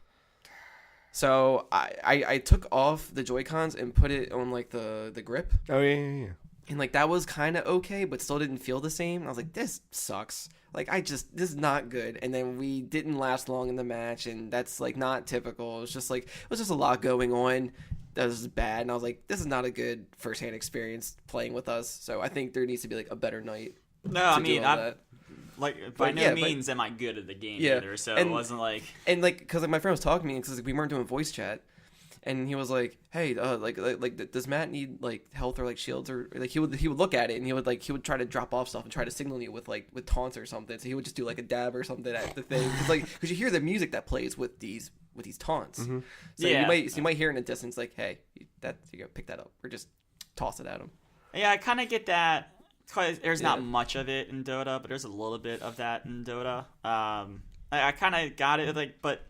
So I took off the Joy-Cons and put it on the grip. Oh yeah. And that was kind of okay, but still didn't feel the same. I was like, this sucks. This is not good. And then we didn't last long in the match, and that's not typical. It was just a lot going on. That was bad, and I was like, this is not a good first-hand experience playing with us. So I think there needs to be a better night. No, I mean, by no means am I good at the game either. So it wasn't because my friend was talking to me because we weren't doing voice chat. And he was like, "Hey, does Matt need health or shields or he would look at it and he would try to drop off stuff and try to signal you with taunts or something. So he would just do a dab or something at the thing because you hear the music that plays with these taunts. Mm-hmm. So you might hear in the distance hey, you go pick that up or just toss it at him. Yeah, I kind of get that. Cause there's not much of it in Dota, but there's a little bit of that in Dota. I kind of got it but.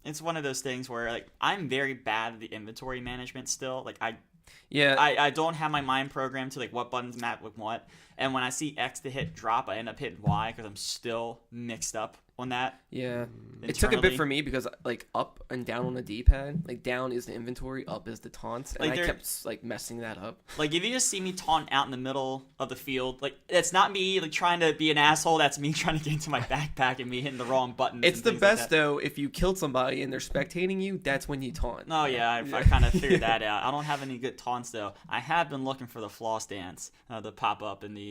It's one of those things where I'm very bad at the inventory management still. I don't have my mind programmed to what buttons map with what. And when I see X to hit drop, I end up hitting Y because I'm still mixed up on that. Yeah. It took a bit for me because up and down on the D-pad, down is the inventory, up is the taunts, and I kept messing that up. If you just see me taunt out in the middle of the field, it's not me trying to be an asshole. That's me trying to get into my backpack and me hitting the wrong buttons. It's the best though if you killed somebody and they're spectating you. That's when you taunt. Oh yeah, I kind of figured that out. I don't have any good taunts though. I have been looking for the floss dance to pop up in the.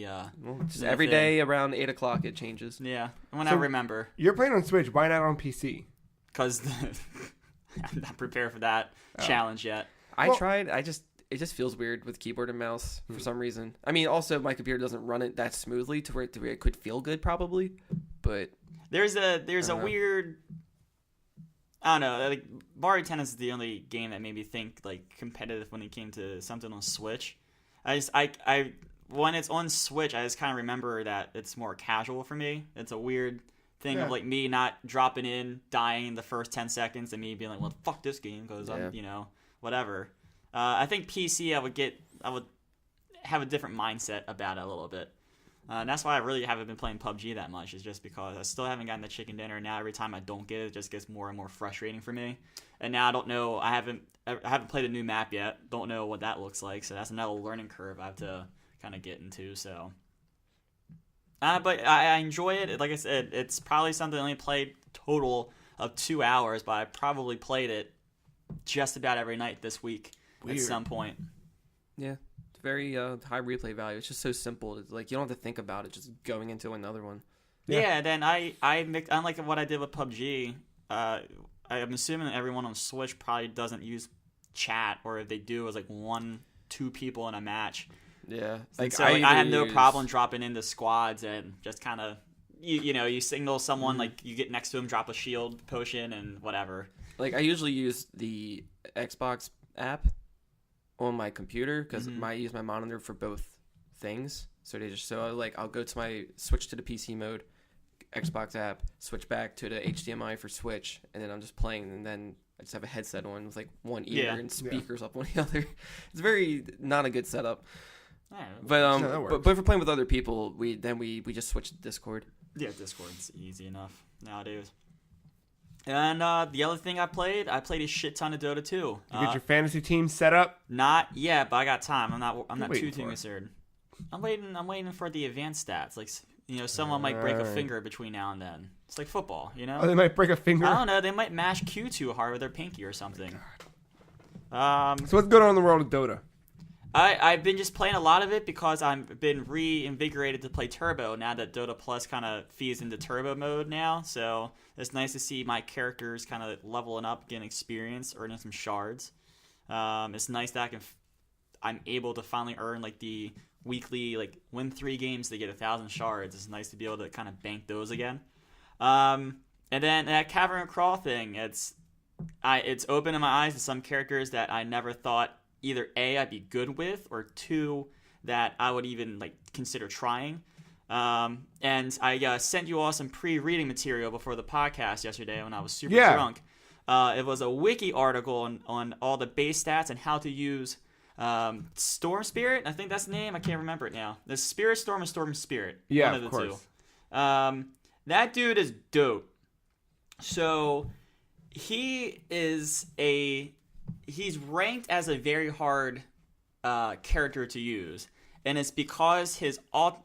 Just every day around 8:00 it changes. Yeah, when I remember. You're playing on Switch. Why not on PC? Because I'm not prepared for that challenge yet. I tried. It just feels weird with keyboard and mouse for some reason. I mean, also my computer doesn't run it that smoothly to where it could feel good probably. But there's a weird. I don't know. Mario Tennis is the only game that made me think competitive when it came to something on Switch. I when it's on Switch, I just kind of remember that it's more casual for me. It's a weird thing of me not dropping in, dying in the first 10 seconds, and me being well, fuck this game because I'm, whatever. I think PC, I would have a different mindset about it a little bit. And that's why I really haven't been playing PUBG that much, is just because I still haven't gotten the chicken dinner. Now every time I don't get it, it just gets more and more frustrating for me. And now I don't know, I haven't played a new map yet. Don't know what that looks like. So that's another learning curve I have to kind of get into. So, but I enjoy it. Like I said, it's probably something I only played total of 2 hours, but I probably played it just about every night this week at some point. Yeah. Very high replay value. It's just so simple. It's you don't have to think about it. Just going into another one. Yeah. Then I mixed, unlike what I did with PUBG. I'm assuming that everyone on Switch probably doesn't use chat, or if they do, it's 1-2 people in a match. Yeah. So I had no problem dropping into squads and just kind of, you signal someone, like you get next to him, drop a shield potion and whatever. Like I usually use the Xbox app on my computer because I use my monitor for both things. I'll go to my switch to the PC mode, Xbox app, switch back to the HDMI for Switch, and then I'm just playing, and then I just have a headset on with like one ear and speakers up on the other. It's very not a good setup. But if we're playing with other people, we just switch to Discord. Yeah, Discord's easy enough nowadays. And the other thing I played a shit ton of Dota 2. You get your fantasy team set up? Not yet, but I got time. I'm not too concerned. I'm waiting for the advanced stats. Like, someone might break a finger between now and then. It's like football, Oh, they might break a finger? I don't know. They might mash Q too hard with their pinky or something. So what's going on in the world of Dota? I've been just playing a lot of it because I've been reinvigorated to play Turbo now that Dota Plus kind of feeds into Turbo mode now. So it's nice to see my characters kind of leveling up, getting experience, earning some shards. It's nice that I'm able to finally earn like the weekly, like win 3 games to get 1,000 shards. It's nice to be able to kind of bank those again. And then that Cavern and Crawl thing, it's opened my eyes to some characters that I never thought either A, I'd be good with, or 2, that I would even like consider trying. And I sent you all some pre-reading material before the podcast yesterday when I was super drunk. It was a wiki article on all the base stats and how to use Storm Spirit. I think that's the name. I can't remember it now. The Spirit Storm and Storm Spirit. Yeah, one of the course. two. That dude is dope. So he's ranked as a very hard character to use, and it's because his ultimate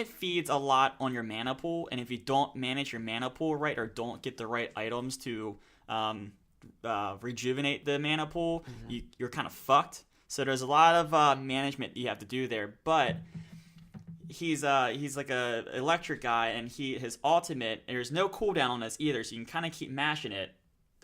feeds a lot on your mana pool, and if you don't manage your mana pool right or don't get the right items to rejuvenate the mana pool, you're kind of fucked. So there's a lot of management you have to do there, but he's like a electric guy, and his ultimate, there's no cooldown on this either, so you can kind of keep mashing it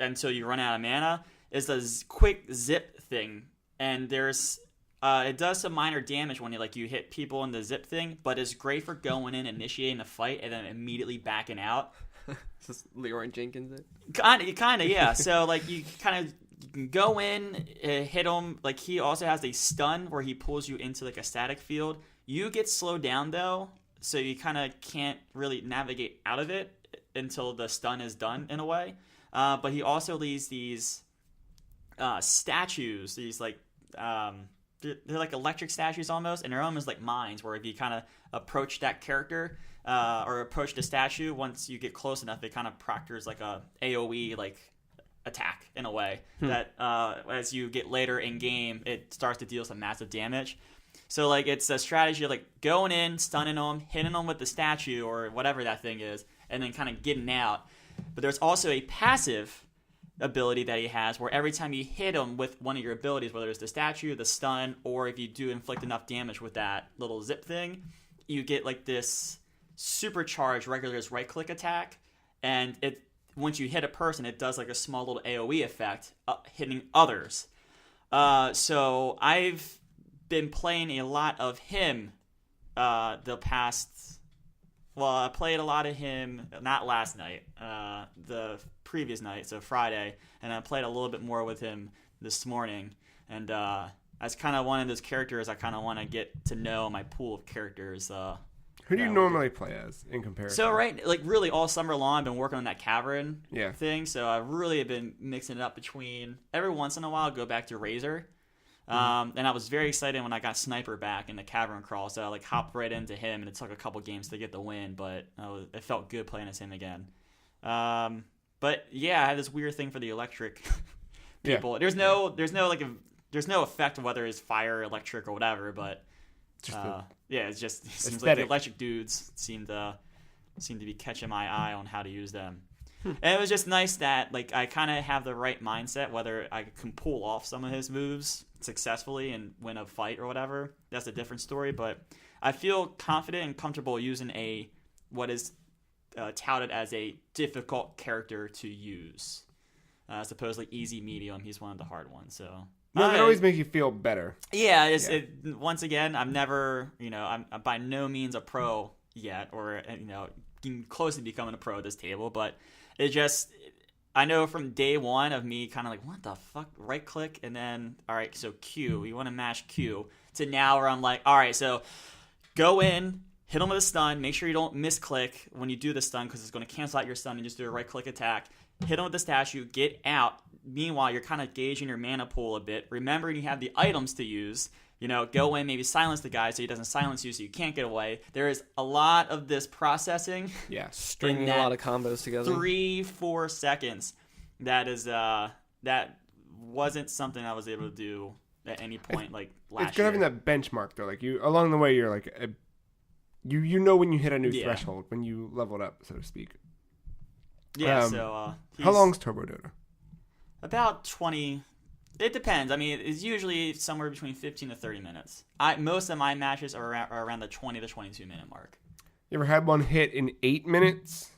until you run out of mana, is a quick zip thing. And there's it does some minor damage when you hit people in the zip thing, but it's great for going in, initiating a fight, and then immediately backing out. Is this Leroy Jenkins? Kind of, yeah. So you can go in, hit him. Like, he also has a stun where he pulls you into a static field. You get slowed down though, so you kind of can't really navigate out of it until the stun is done in a way. But he also leaves these statues, these they're like electric statues almost, and they're almost like mines, where if you kind of approach that character or approach the statue, once you get close enough, it kind of proctors like a AoE attack in a way that as you get later in game, it starts to deal some massive damage. So it's a strategy of going in, stunning them, hitting them with the statue or whatever that thing is, and then kind of getting out. But there's also a passive ability that he has where every time you hit him with one of your abilities, whether it's the statue, the stun, or if you do inflict enough damage with that little zip thing, you get this supercharged regular right click attack, and once you hit a person, it does a small little AoE effect hitting others. So I've been playing a lot of him the past. Well, I played a lot of him, not last night, the previous night, so Friday, and I played a little bit more with him this morning. And as kind of one of those characters, I kind of want to get to know my pool of characters. Who do you normally play as in comparison? So really all summer long, I've been working on that Cavern thing. So I really have been mixing it up between every once in a while, go back to Razor. And I was very excited when I got Sniper back in the Cavern Crawl, so I hopped right into him, and it took a couple games to get the win, but it felt good playing as him again. But yeah, I had this weird thing for the electric people. There's no effect whether it's fire, electric, or whatever, but it seems like the electric dudes seem to be catching my eye on how to use them. And it was just nice that I kind of have the right mindset, whether I can pull off some of his moves successfully and win a fight or whatever. That's a different story, but I feel confident and comfortable using what is touted as a difficult character to use. Supposedly easy, medium. He's one of the hard ones, so No, it always makes you feel better. Yeah, once again, I'm never, I'm by no means a pro yet, or getting close to becoming a pro at this table, but it just, I know from day one of me kind of like, what the fuck, right click, and then, all right, so Q, you want to mash Q, to now where I'm like, all right, so go in, hit them with a stun, make sure you don't misclick when you do the stun, because it's going to cancel out your stun and just do a right click attack, hit them with the statue, get out. Meanwhile, you're kind of gauging your mana pool a bit, remembering you have the items to use. Go in, maybe silence the guy so he doesn't silence you so you can't get away. There is a lot of this processing. Yeah, stringing a lot of combos together. 3-4 seconds. That wasn't something I was able to do at any point last year. It's good having that benchmark though. Like you along the way, you're like, you know when you hit a new threshold, when you leveled up, so to speak. Yeah. How long's Turbo Dota? About 20. It depends. I mean, it's usually somewhere between 15 to 30 minutes. Most of my matches are around the 20 to 22 minute mark. You ever had one hit in 8 minutes?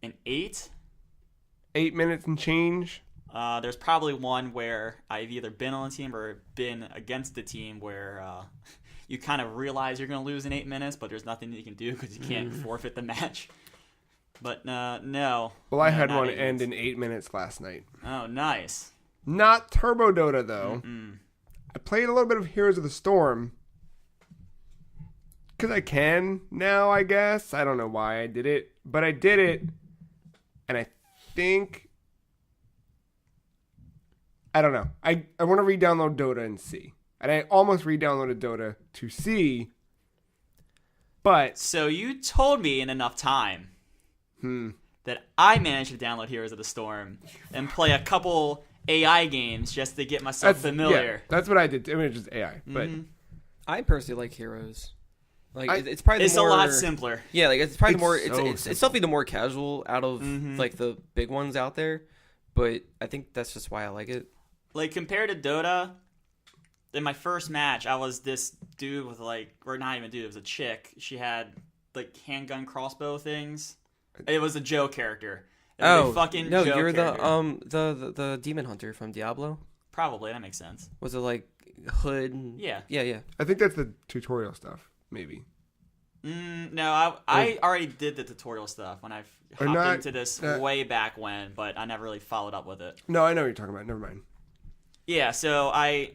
In 8? 8 minutes and change? There's probably one where I've either been on a team or been against the team where you kind of realize you're going to lose in 8 minutes, but there's nothing that you can do because you can't forfeit the match. But no. Well, I had one end in 8 minutes last night. Oh, nice. Not Turbo Dota, though. I played a little bit of Heroes of the Storm. Because I can now, I guess. I don't know why I did it. But I did it. And I think... I don't know. I want to re-download Dota and see. And I almost re-downloaded Dota to see. But... So you told me in enough time that I managed to download Heroes of the Storm and play a couple AI games just to get myself familiar. Yeah, that's what I did. I mean, it's just AI. But I personally like Heroes. It's probably a lot simpler. Yeah, it's probably more. It's definitely the more casual out of the big ones out there. But I think that's just why I like it. Like compared to Dota, in my first match, I was this dude with or not even dude, it was a chick. She had handgun crossbow things. It was a Joe character. Fucking no, Joe you're character. the demon hunter from Diablo. Probably, that makes sense. Was it hood? Yeah. I think that's the tutorial stuff, maybe. No, I already did the tutorial stuff when I hopped into this way back when, but I never really followed up with it. No, I know what you're talking about. Never mind. Yeah, so I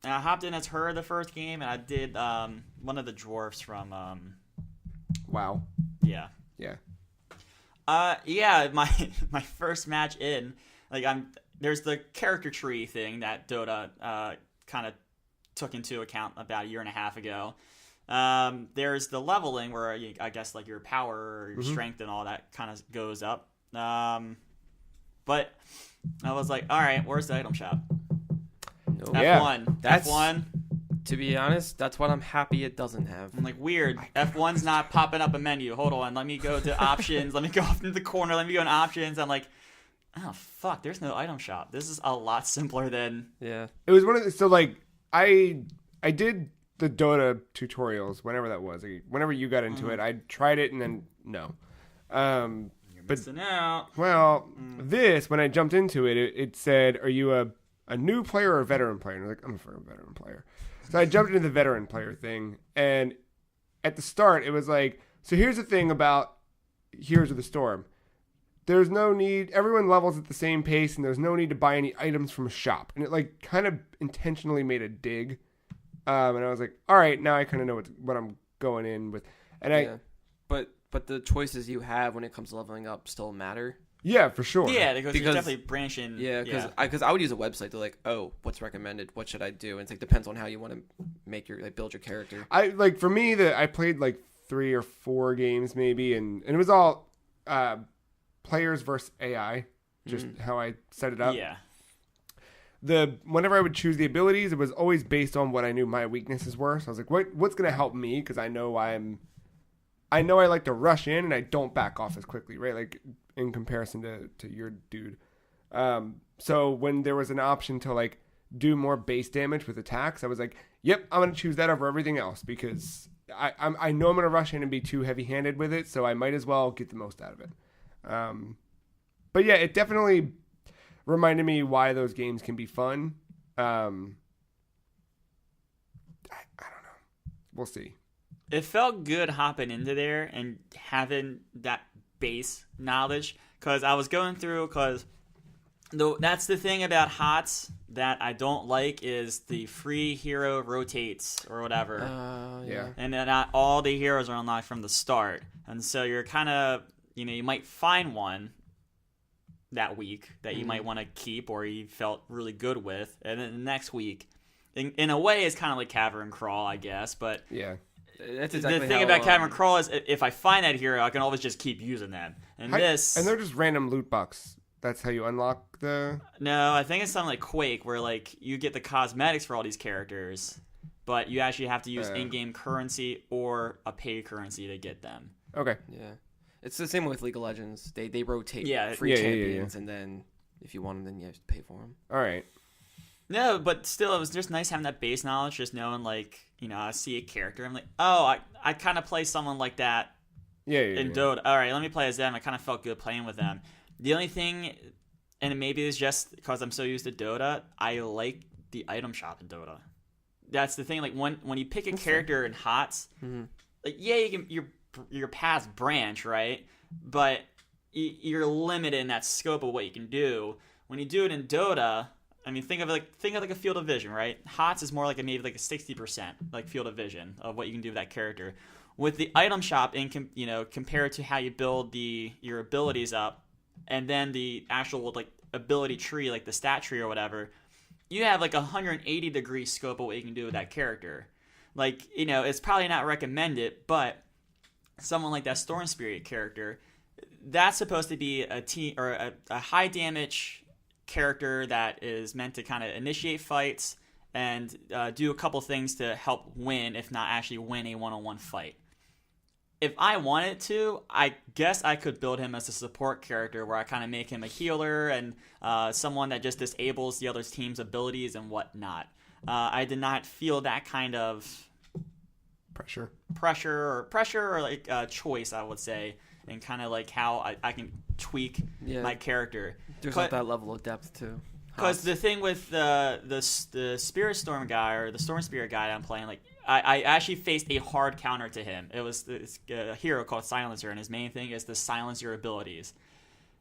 hopped in as her the first game, and I did one of the dwarfs from WoW. Yeah. Yeah. My first match in, there's the character tree thing that Dota kind of took into account about a year and a half ago. There's the leveling where I guess your power or your strength and all that kind of goes up. But I was like, all right, where's the item shop? Nope. F1. That's F1. To be honest, that's what I'm happy it doesn't have. I'm like, weird. F1's not popping up a menu. Hold on. Let me go to options. Let me go off into the corner. Let me go in options. I'm like, oh, fuck. There's no item shop. This is a lot simpler than... Yeah. It was one of the... So, I did the Dota tutorials, whenever that was. Whenever you got into it, I tried it and then no. You're missing out. Well, this, when I jumped into it, it said, are you a new player or a veteran player? And I was like, I'm a veteran player. So I jumped into the veteran player thing, and at the start, it was like, so here's the thing about Heroes of the Storm. There's no need, everyone levels at the same pace, and there's no need to buy any items from a shop. And it kind of intentionally made a dig. And I was like, all right, now I kind of know what I'm going in with. And But the choices you have when it comes to leveling up still matter. Yeah, for sure. Yeah, because you're definitely branching. Yeah, because I would use a website to what's recommended, what should I do, and it's depends on how you want to make your build your character. For me, I played 3 or 4 games maybe, and it was all players versus AI, just how I set it up. Yeah. Whenever I would choose the abilities, it was always based on what I knew my weaknesses were. So I was like, what's going to help me? Because I know I like to rush in and I don't back off as quickly, right? In comparison to your dude. So when there was an option to do more base damage with attacks, I was like, yep, I'm going to choose that over everything else because I know I'm going to rush in and be too heavy-handed with it, so I might as well get the most out of it. But yeah, it definitely reminded me why those games can be fun. I don't know. We'll see. It felt good hopping into there and having that base knowledge, because I was going through, that's the thing about HOTS that I don't like, is the free hero rotates or whatever. Yeah. And then not all the heroes are unlocked from the start. And so you're kind of, you might find one that week that you might want to keep or you felt really good with. And then the next week, in a way, it's kind of like Cavern Crawl, I guess. But yeah. That's exactly the thing about Cavern Crawl is if I find that hero, I can always just keep using them. And they're just random loot box. That's how you unlock the... No, I think it's something like Quake, where like you get the cosmetics for all these characters, but you actually have to use in-game currency or a paid currency to get them. Okay. Yeah. It's the same with League of Legends. They rotate free champions, and then if you want them, then you have to pay for them. All right. No, but still, it was just nice having that base knowledge, just knowing, like, I see a character, I'm like, oh, I kind of play someone like that in Dota. All right, let me play as them. I kind of felt good playing with them. The only thing, and maybe it's just because I'm so used to Dota, I like the item shop in Dota. That's the thing. Like, when you pick a character in HOTS, like, yeah, your paths branch, right? But you're limited in that scope of what you can do. When you do it in Dota, I mean, think of like a field of vision, right? HOTS is more like maybe like a 60% like field of vision of what you can do with that character. With the item shop, compared to how you build your abilities up, and then the actual like ability tree, like the stat tree or whatever, you have like a 180-degree scope of what you can do with that character. Like, it's probably not recommended, but someone like that Storm Spirit character, that's supposed to be a high damage character that is meant to kind of initiate fights and do a couple things to help win, if not actually win a one-on-one fight. If I wanted to, I guess I could build him as a support character where I kind of make him a healer and someone that just disables the other team's abilities and whatnot. I did not feel that kind of pressure or like choice, I would say, and kind of like how I can tweak my character. There's not that level of depth too. Because the thing with the Spirit Storm guy or the Storm Spirit guy that I'm playing, like I actually faced a hard counter to him. It was a hero called Silencer, and his main thing is to silence your abilities.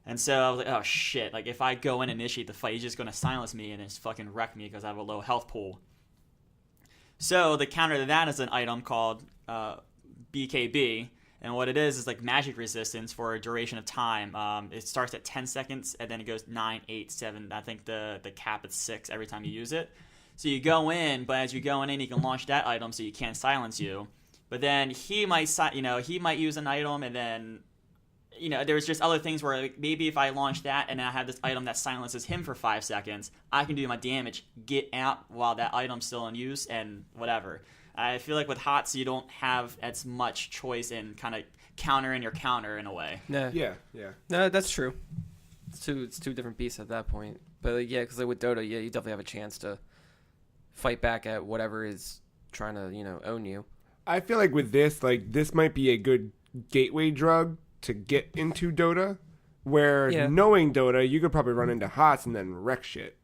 And so I was like, oh shit, like if I go in and initiate the fight, he's just going to silence me and just fucking wreck me because I have a low health pool. So the counter to that is an item called BKB. And what it is like magic resistance for a duration of time. It starts at 10 seconds, and then it goes 9, 8, 7. I think the cap is 6 every time you use it. So you go in, but as you're going in, you can launch that item so you can't silence you. But then he might use an item, and then, there's just other things where like, maybe if I launch that and I have this item that silences him for 5 seconds, I can do my damage, get out while that item's still in use, and whatever. I feel like with HOTS, you don't have as much choice in kind of countering your counter in a way. Nah. Yeah. No, that's true. It's two different beasts at that point. But because with Dota, you definitely have a chance to fight back at whatever is trying to, own you. I feel like with this, this might be a good gateway drug to get into Dota, where knowing Dota, you could probably run into HOTS and then wreck shit.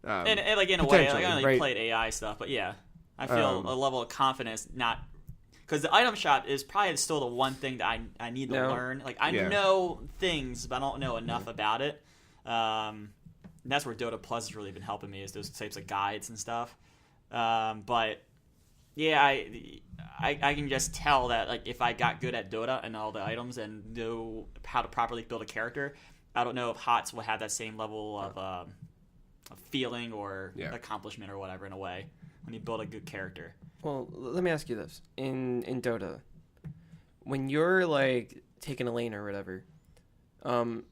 And like in a way, like, I only played AI stuff, but yeah. I feel a level of confidence, because the item shop is probably still the one thing that I need to learn. Like, I know things, but I don't know enough about it. And that's where Dota Plus has really been helping me, is those types of guides and stuff. But yeah, I can just tell that like if I got good at Dota and all the items and know how to properly build a character, I don't know if HOTS will have that same level of feeling or accomplishment or whatever in a way. When you build a good character. Well, let me ask you this. In Dota, when you're like taking a lane or whatever,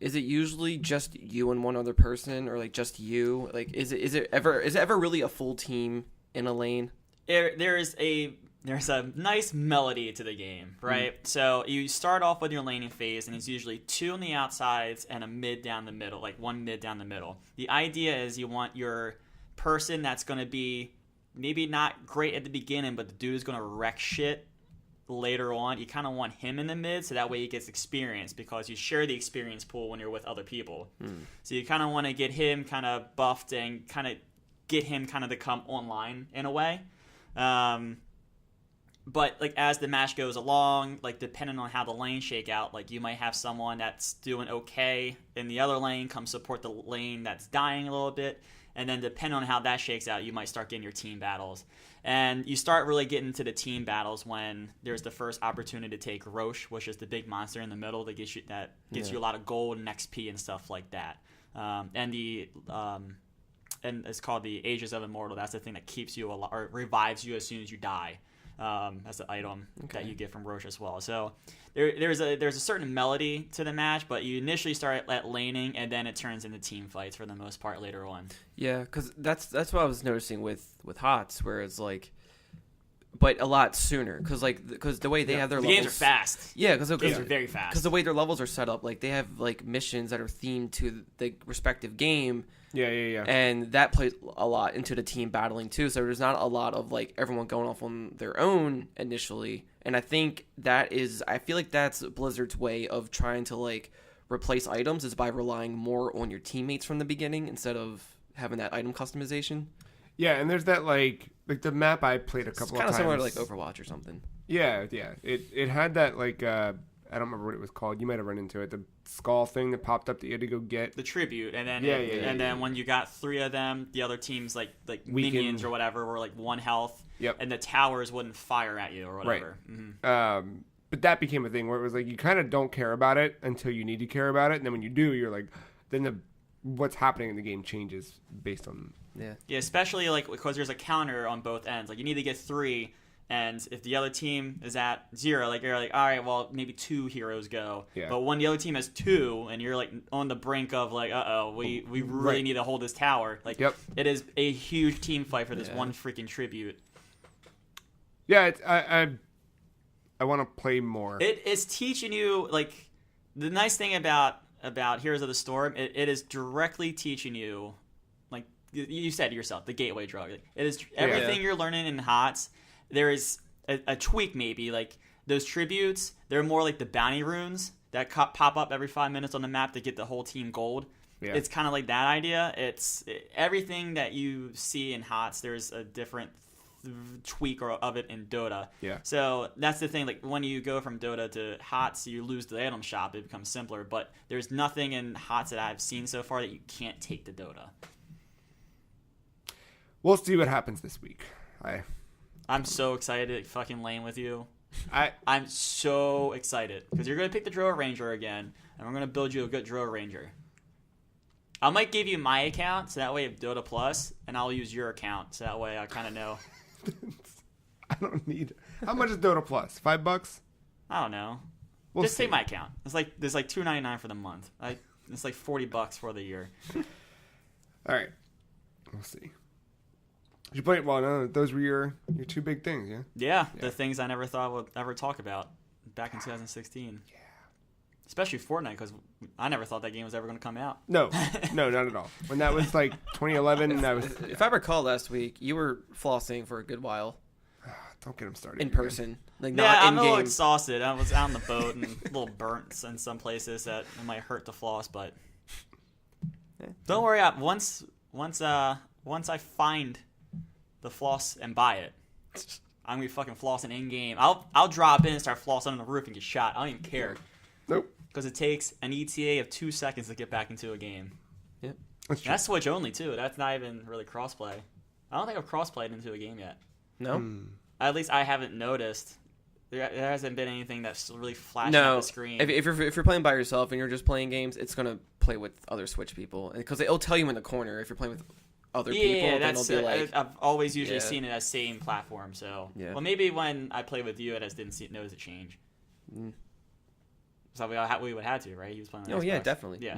is it usually just you and one other person, or like just you? Like is it ever really a full team in a lane? There's a nice melody to the game, right? So you start off with your laning phase, and it's usually 2 on the outsides and a mid down the middle, like 1 mid down the middle. The idea is you want your person that's going to be maybe not great at the beginning, but the dude is going to wreck shit later on. You kind of want him in the mid, so that way he gets experience, because you share the experience pool when you're with other people. So you kind of want to get him kind of buffed and kind of get him kind of to come online in a way. But like as the match goes along, like depending on how the lanes shake out, like you might have someone that's doing okay in the other lane come support the lane that's dying a little bit, and then depending on how that shakes out, you might start getting your team battles. And you start really getting to the team battles when there's the first opportunity to take Roche, which is the big monster in the middle that gets you a lot of gold and XP and stuff like that. And it's called the Ages of Immortal. That's the thing that keeps you alive or revives you as soon as you die. That's the item that you get from Roche as well. So there's a certain melody to the match, but you initially start at laning, and then it turns into team fights for the most part later on. Yeah, because that's what I was noticing with HOTS, where it's like, but a lot sooner, because the way they have their levels, games are fast. Yeah, because games are very fast. Because the way their levels are set up, like they have like missions that are themed to the respective game. Yeah. And that plays a lot into the team battling too. So there's not a lot of like everyone going off on their own initially. And I think I feel like that's Blizzard's way of trying to like replace items is by relying more on your teammates from the beginning instead of having that item customization. Yeah, and there's that like the map I played a couple of times. It's kind of similar to like Overwatch or something. Yeah. It had that like I don't remember what it was called. You might have run into it. The skull thing that popped up that you had to go get. The tribute, and then then when you got 3 of them, the other teams like Weakened. minions or whatever were like 1 health. Yep. And the towers wouldn't fire at you or whatever. Right. Mm-hmm. But that became a thing where it was like you kind of don't care about it until you need to care about it, and then when you do, you're like, then what's happening in the game changes based on. Yeah, especially like because there's a counter on both ends. Like you need to get 3. And if the other team is at 0, like you're like, all right, well, maybe 2 heroes go. Yeah. But when the other team has 2, and you're like on the brink of like, we really need to hold this tower. Like, It is a huge team fight for this one freaking tribute. Yeah, I want to play more. It's teaching you like the nice thing about Heroes of the Storm. It is directly teaching you, like you said to yourself, the gateway drug. It is everything you're learning in HOTS. There is a tweak maybe, like those tributes, they're more like the bounty runes that pop up every 5 minutes on the map to get the whole team gold. Yeah. It's kind of like that idea. Everything that you see in HOTS, there's a different tweak of it in Dota. Yeah. So that's the thing, like when you go from Dota to HOTS, you lose the item shop, it becomes simpler, but there's nothing in HOTS that I've seen so far that you can't take to Dota. We'll see what happens this week. I'm so excited to fucking lane with you. I'm so excited because you're going to pick the Drow Ranger again, and we're going to build you a good Drow Ranger. I might give you my account, so that way of Dota Plus, and I'll use your account, so that way I kind of know. I don't need. How much is Dota Plus? $5? I don't know. Just take my account. There's like $2.99 for the month. It's like $40 for the year. All right, we'll see. You play it well. No, those were your 2 big things, yeah. Yeah, the things I never thought I would ever talk about back in 2016. Yeah. Especially Fortnite, because I never thought that game was ever going to come out. No, not at all. When that was like 2011, that was. If I recall last week, you were flossing for a good while. Don't get him started. In person, like not not I'm in a little game. exhausted. I was out on the boat and a little burnt in some places that it might hurt to floss, but don't worry. Once I find the floss and buy it, I'm gonna be fucking flossing in game. I'll drop in and start flossing on the roof and get shot. I don't even care. Nope. Because it takes an ETA of 2 seconds to get back into a game. Yep. That's Switch only too. That's not even really crossplay. I don't think I've crossplayed into a game yet. No. At least I haven't noticed. There hasn't been anything that's really flashing on the screen. If you're playing by yourself and you're just playing games, it's gonna play with other Switch people because it'll tell you in the corner if you're playing with other people. Yeah, that's be like, I've always usually seen it as same platform. So, well, maybe when I play with you, I just didn't notice a change. So we would have to, right? He was playing. On Xbox. Yeah, definitely. Yeah.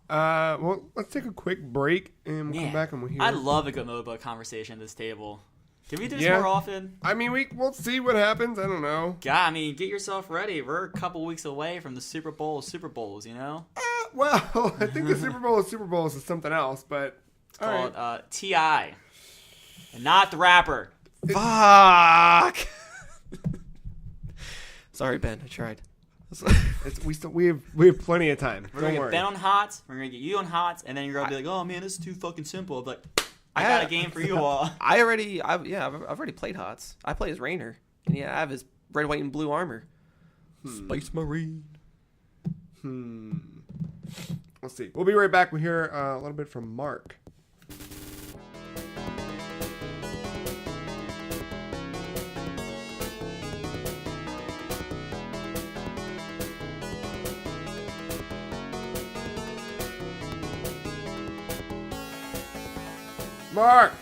Well, let's take a quick break and we'll come back and we'll hear. I love a good MOBA conversation at this table. Can we do this more often? I mean, we'll see what happens. I don't know. God, I mean, get yourself ready. We're a couple weeks away from the Super Bowl of Super Bowls, you know? Well, I think the Super Bowl of Super Bowls is something else, but it's called T.I. and not the rapper. Fuck. Sorry, Ben. I tried. We have plenty of time. We're Don't gonna get worry. Ben on HOTS. We're gonna get you on HOTS, and then you're gonna be like, "Oh man, this is too fucking simple." I'm like, I got a game for you all. I've already played HOTS. I play as Rainer, and I have his red, white, and blue armor. Space Marine. Let's see. We'll be right back. We'll hear a little bit from Mark. Mark,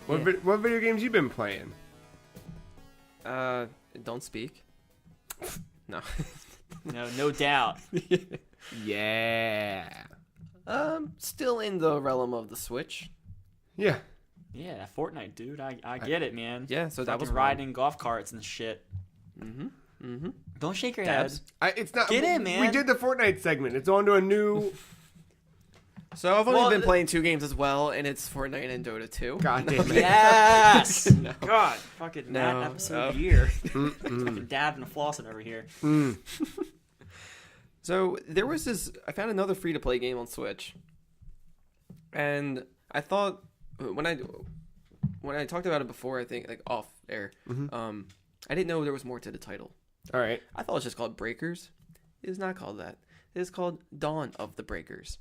what video games you been playing? Don't speak. No. No doubt. Yeah. Still in the realm of the Switch. Yeah. Yeah, that Fortnite, dude. I get it, man. Yeah, so that was riding golf carts and shit. Don't shake your head. It's not. Get in, man. We did the Fortnite segment. It's on to a new. So I've only been playing 2 games as well, and it's Fortnite and Dota 2. God damn it. Yes. No. God, fucking that episode of the year. Fucking dabbing and flossing over here. So there was this. I found another free-to-play game on Switch, and I thought when I talked about it before, I think like off air, I didn't know there was more to the title. All right. I thought it was just called Breakers. It is not called that. It is called Dawn of the Breakers.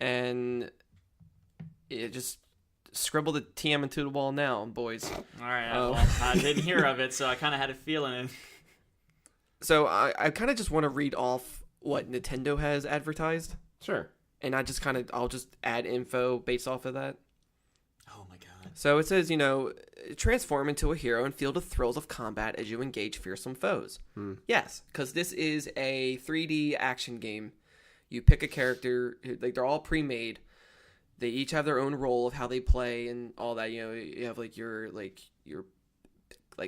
And it just scribbled a TM into the wall now, boys. All right. Well, I didn't hear of it, so I kind of had a feeling. So I kind of just want to read off what Nintendo has advertised. Sure. And I'll just add info based off of that. Oh my god. So it says, transform into a hero and feel the thrills of combat as you engage fearsome foes. Yes, because this is a 3D action game. You pick a character, like they're all pre-made. They each have their own role of how they play and all that. You have like your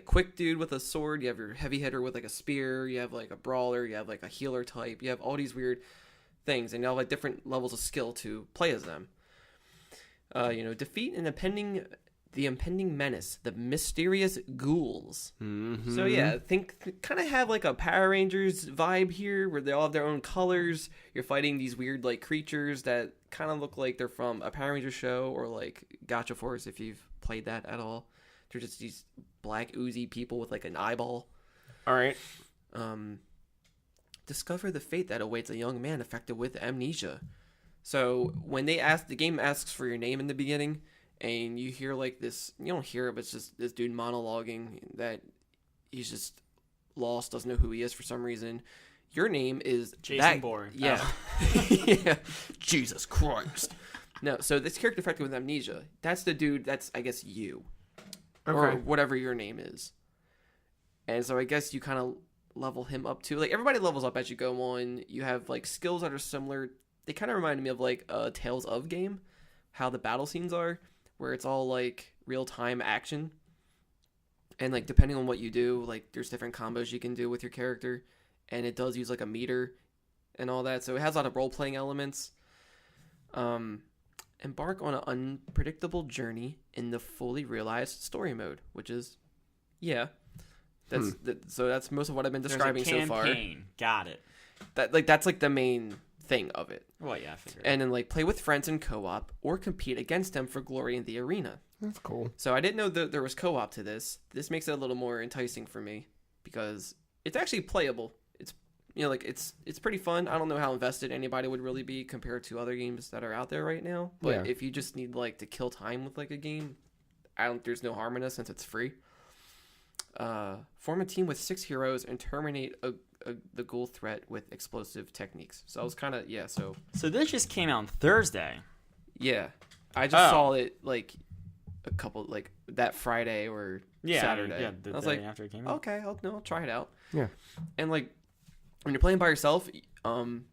quick dude with a sword. You have your heavy hitter with like a spear. You have like a brawler. You have like a healer type. You have all these weird things, and you have like different levels of skill to play as them. Defeat the impending menace, the mysterious ghouls. So yeah, kind of have like a Power Rangers vibe here, where they all have their own colors. You're fighting these weird like creatures that kind of look like they're from a Power Rangers show or like Gotcha Force, if you've played that at all. They're just these black oozy people with like an eyeball. All right. Discover the fate that awaits a young man affected with amnesia. So when the game asks for your name in the beginning, and you hear like this, you don't hear it, but it's just this dude monologuing that he's just lost, doesn't know who he is for some reason. Your name is Jason Bourne. Yeah. Oh. Yeah. Jesus Christ. No, so this character affected with amnesia, that's the dude, that's, I guess, you. Okay. Or whatever your name is. And so I guess you kind of level him up too. Like, everybody levels up as you go on. You have, like, skills that are similar. They kind of remind me of, like, a Tales of game, how the battle scenes are, where it's all, like, real-time action. And, like, depending on what you do, like, there's different combos you can do with your character. And it does use, like, a meter and all that. So it has a lot of role-playing elements. Embark on an unpredictable journey in the fully realized story mode, which is, yeah. So that's most of what I've been describing so far. Got it. That's like the main thing of it. Well, yeah, I figured. And then like play with friends in co-op or compete against them for glory in the arena. That's cool. So I didn't know that there was co-op to this. This makes it a little more enticing for me because it's actually playable. It's it's pretty fun. I don't know how invested anybody would really be compared to other games that are out there right now. But if you just need like to kill time with like a game, there's no harm in it since it's free. Form a team with 6 heroes and terminate the ghoul threat with explosive techniques. So I was kind of So this just came out on Thursday. Yeah, I just saw it like a couple like that Friday or Saturday. Yeah, I was like, after it came out. Okay, I'll try it out. Yeah, and like when you're playing by yourself, I'm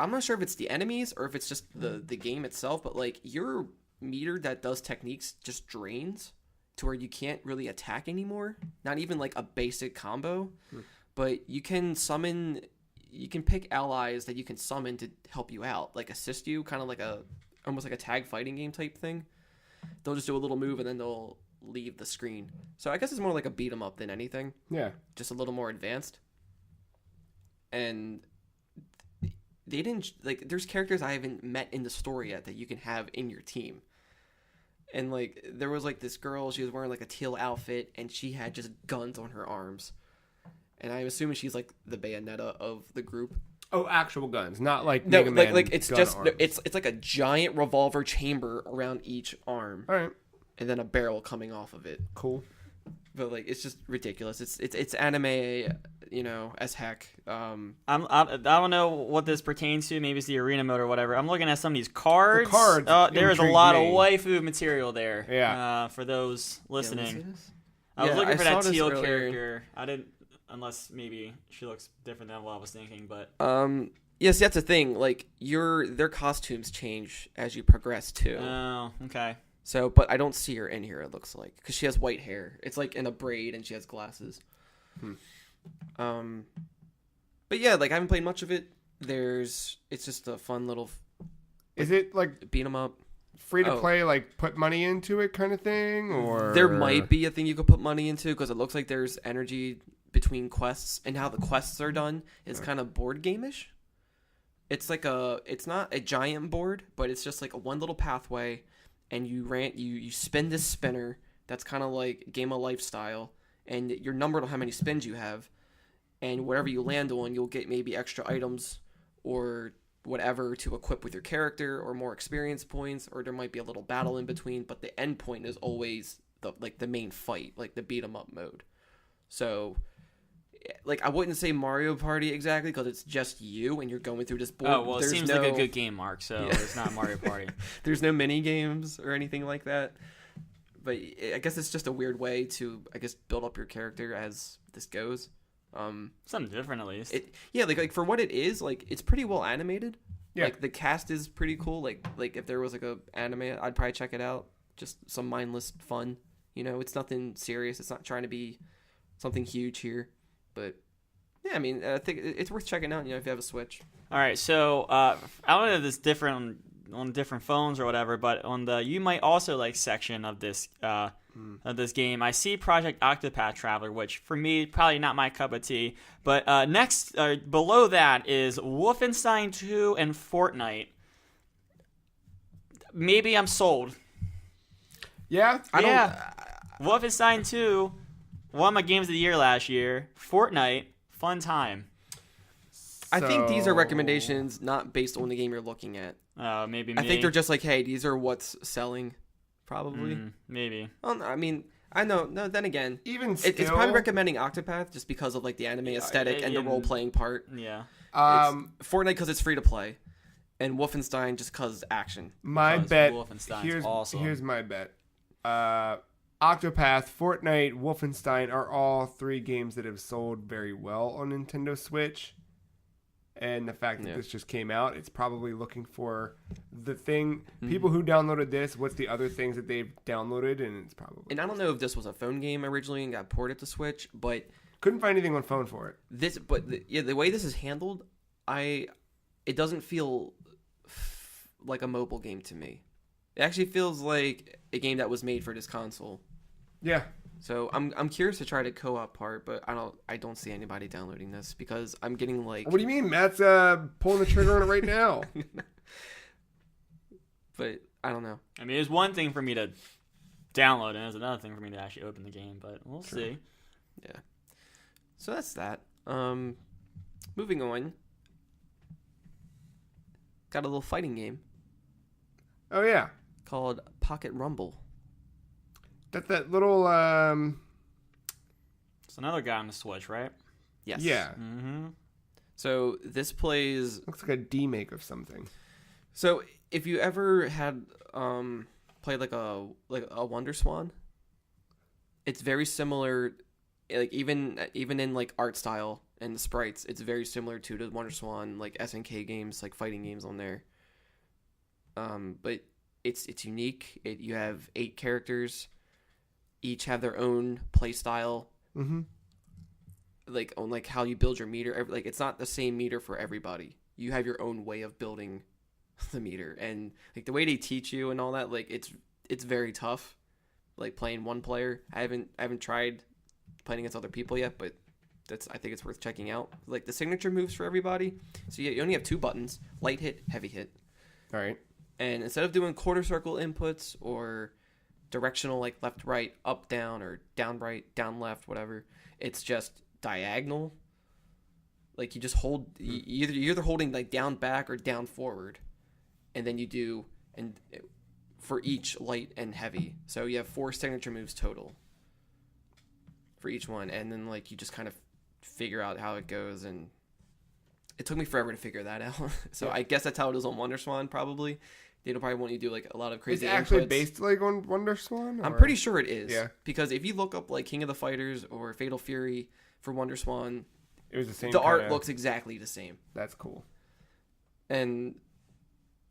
not sure if it's the enemies or if it's just the game itself, but like your meter that does techniques just drains to where you can't really attack anymore. Not even like a basic combo, but you can pick allies that you can summon to help you out, like assist you, kind of like almost like a tag fighting game type thing. They'll just do a little move and then they'll leave the screen. So I guess it's more like a beat 'em up than anything. Yeah. Just a little more advanced. And they didn't like. There's characters I haven't met in the story yet that you can have in your team. And like there was like this girl, she was wearing like a teal outfit, and she had just guns on her arms. And I'm assuming she's like the Bayonetta of the group. Oh, actual guns, not like No, Mega Man like it's gun just arms. it's like a giant revolver chamber around each arm, All right. and then a barrel coming off of it. Cool. But like it's just ridiculous. It's anime, as heck. I don't know what this pertains to. Maybe it's the arena mode or whatever. I'm looking at some of these cards. The cards There is a intrigue lot me. of waifu material there. Yeah. For those listening, Yeah, let's see this. I was Yeah, looking I for saw that this teal earlier. character. I didn't, unless maybe she looks different than what I was thinking. But Yes, that's the thing. Like their costumes change as you progress too. oh, okay. So, but I don't see her in here. It looks like because she has white hair. It's like in a braid, and she has glasses. But yeah, like I haven't played much of it. It's just a fun little Is it like beat 'em up. free to play, like put money into it kind of thing, or There might be a thing you could put money into because it looks like there's energy between quests, and how the quests are done is kind of board game-ish. It's like it's not a giant board, but it's just like a one little pathway, and you spin this spinner that's kind of like Game of Life style, and you're numbered on how many spins you have, and whatever you land on, you'll get maybe extra items or whatever to equip with your character, or more experience points, or there might be a little battle in between, but the end point is always the main fight, like the beat 'em up mode. So like I wouldn't say Mario Party exactly because it's just you and you're going through this board. Oh well, it seems like a good game, Mark. So it's not Mario Party. There's no mini games or anything like that. But I guess it's just a weird way to build up your character as this goes. Something different at least. Like for what it is, like it's pretty well animated. Yeah. Like the cast is pretty cool. Like if there was like a anime, I'd probably check it out. Just some mindless fun. It's nothing serious. It's not trying to be something huge here. But yeah, I mean, I think it's worth checking out. If you have a Switch. All right, so I don't know if it's different on different phones or whatever, but on the you might also like section of this game, I see Project Octopath Traveler, which for me probably not my cup of tea. But next, below that is Wolfenstein 2 and Fortnite. Maybe I'm sold. Yeah. Wolfenstein 2. One of my games of the year last year. Fortnite, fun time. I think these are recommendations not based on the game you're looking at. Maybe me. I think they're just like, hey, these are what's selling, probably. Maybe. Well, I mean, I know. No, then again, Even still, it's probably recommending Octopath just because of like the anime aesthetic and the role playing part. Yeah. Fortnite because it's free to play, and Wolfenstein just because action. My Because bet. Wolfenstein's awesome. Here's my bet. Octopath, Fortnite, Wolfenstein are all three games that have sold very well on Nintendo Switch. And the fact that this just came out, it's probably looking for the thing. People who downloaded this, what's the other things that they've downloaded? And it's probably. And I don't know if this was a phone game originally and got ported to Switch, but Couldn't find anything on phone for it. the way this is handled, it doesn't feel like a mobile game to me. It actually feels like a game that was made for this console. Yeah. So I'm curious to try the co-op part, but I don't see anybody downloading this because I'm getting like. What do you mean? Matt's pulling the trigger on it right now. But I don't know. I mean, it's one thing for me to download, and it's another thing for me to actually open the game, but we'll see. Yeah. So that's that. Moving on. Got a little fighting game Oh yeah. called Pocket Rumble. That little It's another guy on the Switch, right? Yes. Yeah. Mm-hmm. So this plays. Looks like a demake of something. So if you ever had played like a Wonder Swan, it's very similar. Like even in like art style and the sprites, it's very similar to the Wonder Swan like SNK games, like fighting games on there. But it's unique. You have 8 characters, each have their own play style. Mm-hmm. Like on like how you build your meter. Like it's not the same meter for everybody. You have your own way of building the meter, and like the way they teach you and all that. Like it's very tough, like playing one player. I haven't tried playing against other people yet, but I think it's worth checking out. Like the signature moves for everybody. So you only have 2 buttons: light hit, heavy hit. All right. And instead of doing quarter circle inputs or directional like left, right, up, down, or down, right, down, left, whatever, it's just diagonal. Like you just hold you're either holding like down, back, or down, forward, and then you do for each light and heavy. So you have 4 signature moves total for each one, and then like you just kind of figure out how it goes, and it took me forever to figure that out. So I guess that's how it is on WonderSwan. Probably they don't probably want you to do like a lot of crazy. It's actually inputs. based like on WonderSwan. I'm pretty sure it is. Yeah. Because if you look up like King of the Fighters or Fatal Fury for WonderSwan, it was the same. The art looks exactly the same. That's cool. And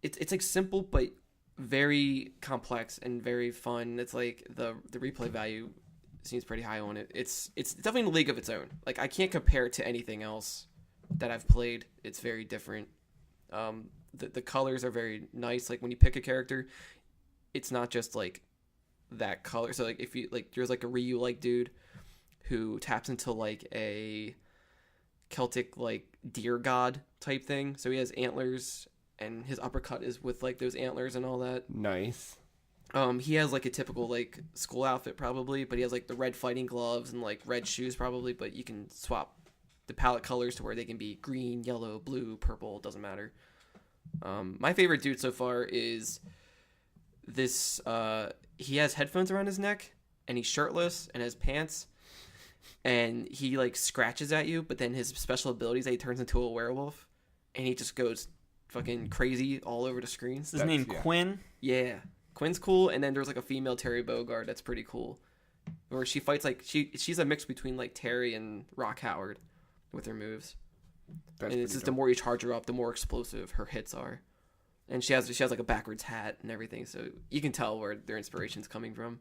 it's like simple but very complex and very fun. It's like the replay value seems pretty high on it. It's definitely in a league of its own. Like I can't compare it to anything else that I've played. It's very different. The colors are very nice. Like when you pick a character, it's not just like that color. So like if you like, there's like a Ryu like dude who taps into like a Celtic like deer god type thing. So he has antlers, and his uppercut is with like those antlers and all that. Nice. He has like a typical like school outfit probably, but he has like the red fighting gloves and like red shoes probably, but you can swap the palette colors to where they can be green, yellow, blue, purple, doesn't matter. My favorite dude so far is this, he has headphones around his neck, and he's shirtless and has pants, and he like scratches at you, but then his special abilities, he turns into a werewolf, and he just goes fucking crazy all over the screen. Is his name Quinn? Yeah. Quinn's cool, and then there's like a female Terry Bogard that's pretty cool, where she fights like she's a mix between like Terry and Rock Howard with her moves. And it's just the more you charge her up, the more explosive her hits are, and she has like a backwards hat and everything, so you can tell where their inspiration's coming from.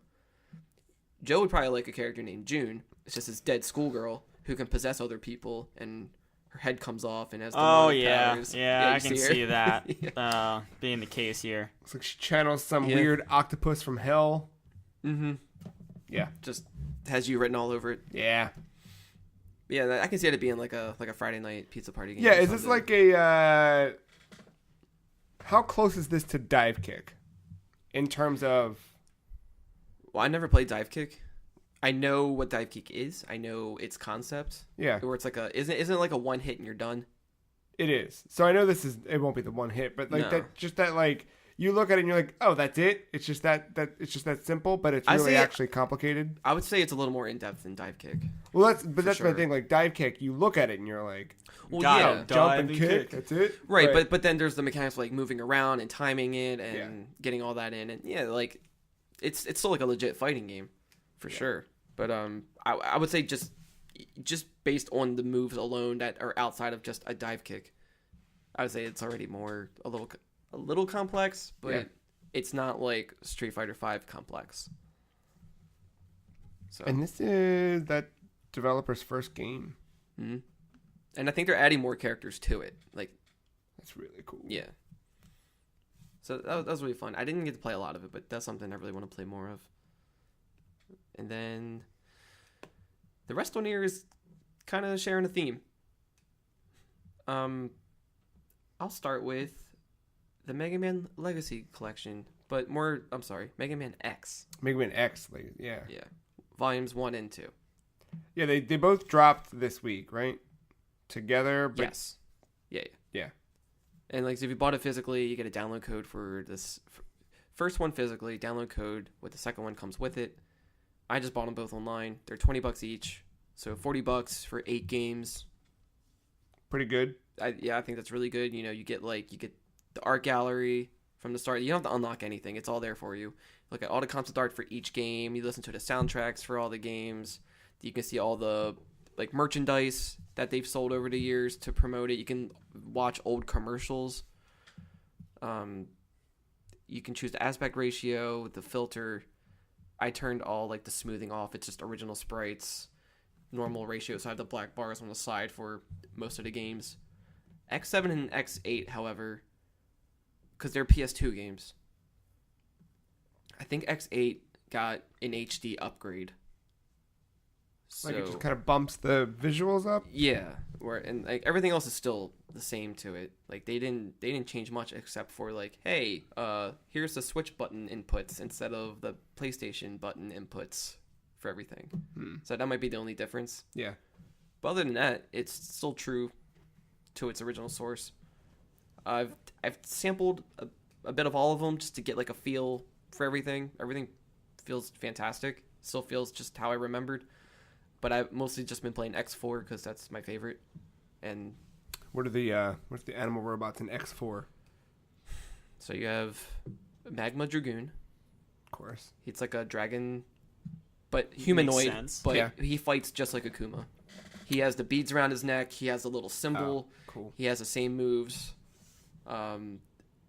Joe would probably like a character named June. It's just this dead schoolgirl who can possess other people, and her head comes off and has powers. Yeah, I can see that being the case here. Looks like she channels some weird octopus from hell. Mm-hmm. Yeah, just has you written all over it. Yeah. Yeah, I can see it being like a Friday night pizza party game. Yeah, is this like a... how close is this to Dive Kick in terms of... Well, I never played Dive Kick. I know what Dive Kick is. I know its concept. Yeah. Where it's like isn't it like a one hit and you're done? It is. So I know it won't be the one hit, but like that like... You look at it and you're like, oh, that's it. It's just that it's just that simple, but it's really actually complicated. I would say it's a little more in depth than Dive Kick. Well, that's my thing. Like Dive Kick, you look at it and you're like, jump and kick. That's it. Right, but then there's the mechanics of like moving around and timing it and getting all that in, and like it's still like a legit fighting game for sure. But I would say just based on the moves alone that are outside of just a Dive Kick, I would say it's already more a little complex, but it's not like Street Fighter V complex. So. And this is that developer's first game. Mm-hmm. And I think they're adding more characters to it. Like, that's really cool. Yeah. So that was really fun. I didn't get to play a lot of it, but that's something I really want to play more of. And then the rest on here is kind of sharing a theme. I'll start with the Mega Man Legacy Collection, but Mega Man X. Mega Man X, yeah. Yeah. Volumes 1 and 2. Yeah, they both dropped this week, right? Together, but... Yes. Yeah. And like, so if you bought it physically, you get a download code for this first one physically, download code, with the second one comes with it. I just bought them both online. They're $20 each, so $40 for 8 games. Pretty good. I think that's really good. You know, you get the art gallery from the start. You don't have to unlock anything. It's all there for you. Look at all the concept art for each game. You listen to the soundtracks for all the games. You can see all the like merchandise that they've sold over the years to promote it. You can watch old commercials. You can choose the aspect ratio, the filter. I turned all like the smoothing off. It's just original sprites, normal ratio. So I have the black bars on the side for most of the games. X7 and X8, however, because they're PS2 games, I think X8 got an HD upgrade. So, Like it just kind of bumps the visuals up. yeah, and like everything else is still the same to it. Like they didn't change much except for like, hey, here's the Switch button inputs instead of the PlayStation button inputs for everything. So that might be the only difference. Yeah. But other than that, it's still true to its original source. I've sampled a bit of all of them just to get like a feel for everything. Everything feels fantastic. Still feels just how I remembered. But I've mostly just been playing X4 because that's my favorite. And What are the what's the animal robots in X4? so you have Magma Dragoon. Of course. It's like a dragon, but humanoid. sense. But Yeah. he fights just like Akuma. He has the beads around his neck. He has a little symbol. Oh, cool. He has the same moves.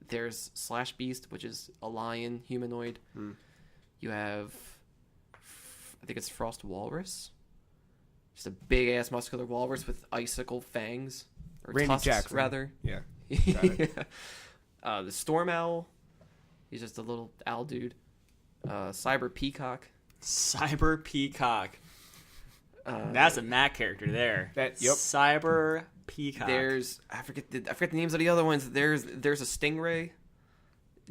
There's Slash Beast, which is a lion humanoid. You have, I think it's Frost Walrus. Just a big ass muscular walrus with icicle fangs, or Randy tusks Jackson. rather. Yeah. Got it. The Storm Owl. He's just a little owl dude. Cyber Peacock. Cyber Peacock. That's a Mac character there. Yep. Cyber Peacock. There's I forget the names of the other ones. There's a Stingray.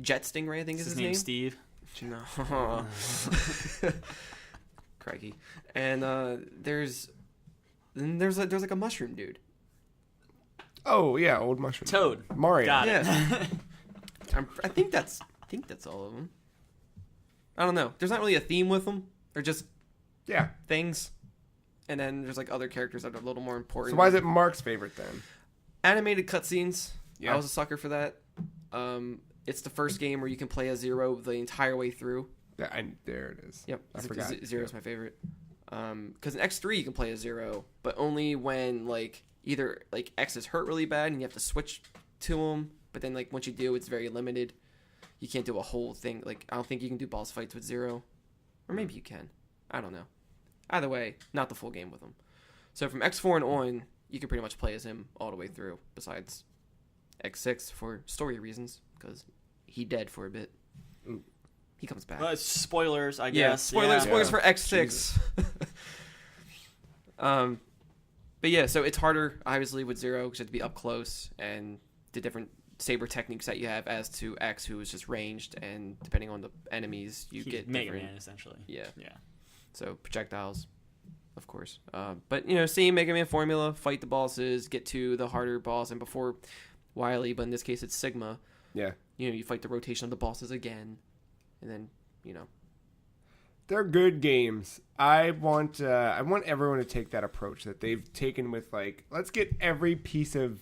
Jet Stingray, I think is his his name. name. Steve. No. Crikey. And there's like a mushroom dude. Oh yeah, old mushroom. Toad. Mario. Got it. Yeah. I think that's all of them. I don't know. There's not really a theme with them. They're just Yeah. things. And then there's like other characters that are a little more important. So why is it Mark's favorite then? Animated cutscenes? Yeah. I was a sucker for that. It's the first game where you can play as Zero the entire way through. There it is. Yep, I forgot. Zero's my favorite. Because in X3 you can play as Zero, but only when like either like X is hurt really bad and you have to switch to him. But then like once you do, it's very limited. You can't do a whole thing. Like I don't think you can do boss fights with Zero, or maybe you can. I don't know. Either way, not the full game with him. So from X4 and on, you can pretty much play as him all the way through. Besides X6 for story reasons, because he dead for a bit. Ooh. He comes back. Well, spoilers, I Yeah, guess. spoilers Yeah. for X6. But yeah, so it's harder, obviously, with Zero, because you have to be up close, and the different saber techniques that you have as to X, who is just ranged, and depending on the enemies, you He's get Mega different... Man, essentially. Yeah. Yeah. So projectiles, of course. But, you know, same Mega Man formula, fight the bosses, get to the harder boss, and before Wily, but in this case it's Sigma, Yeah. you know, you fight the rotation of the bosses again, and then, you know... They're good games. I want everyone to take that approach that they've taken with, like, let's get every piece of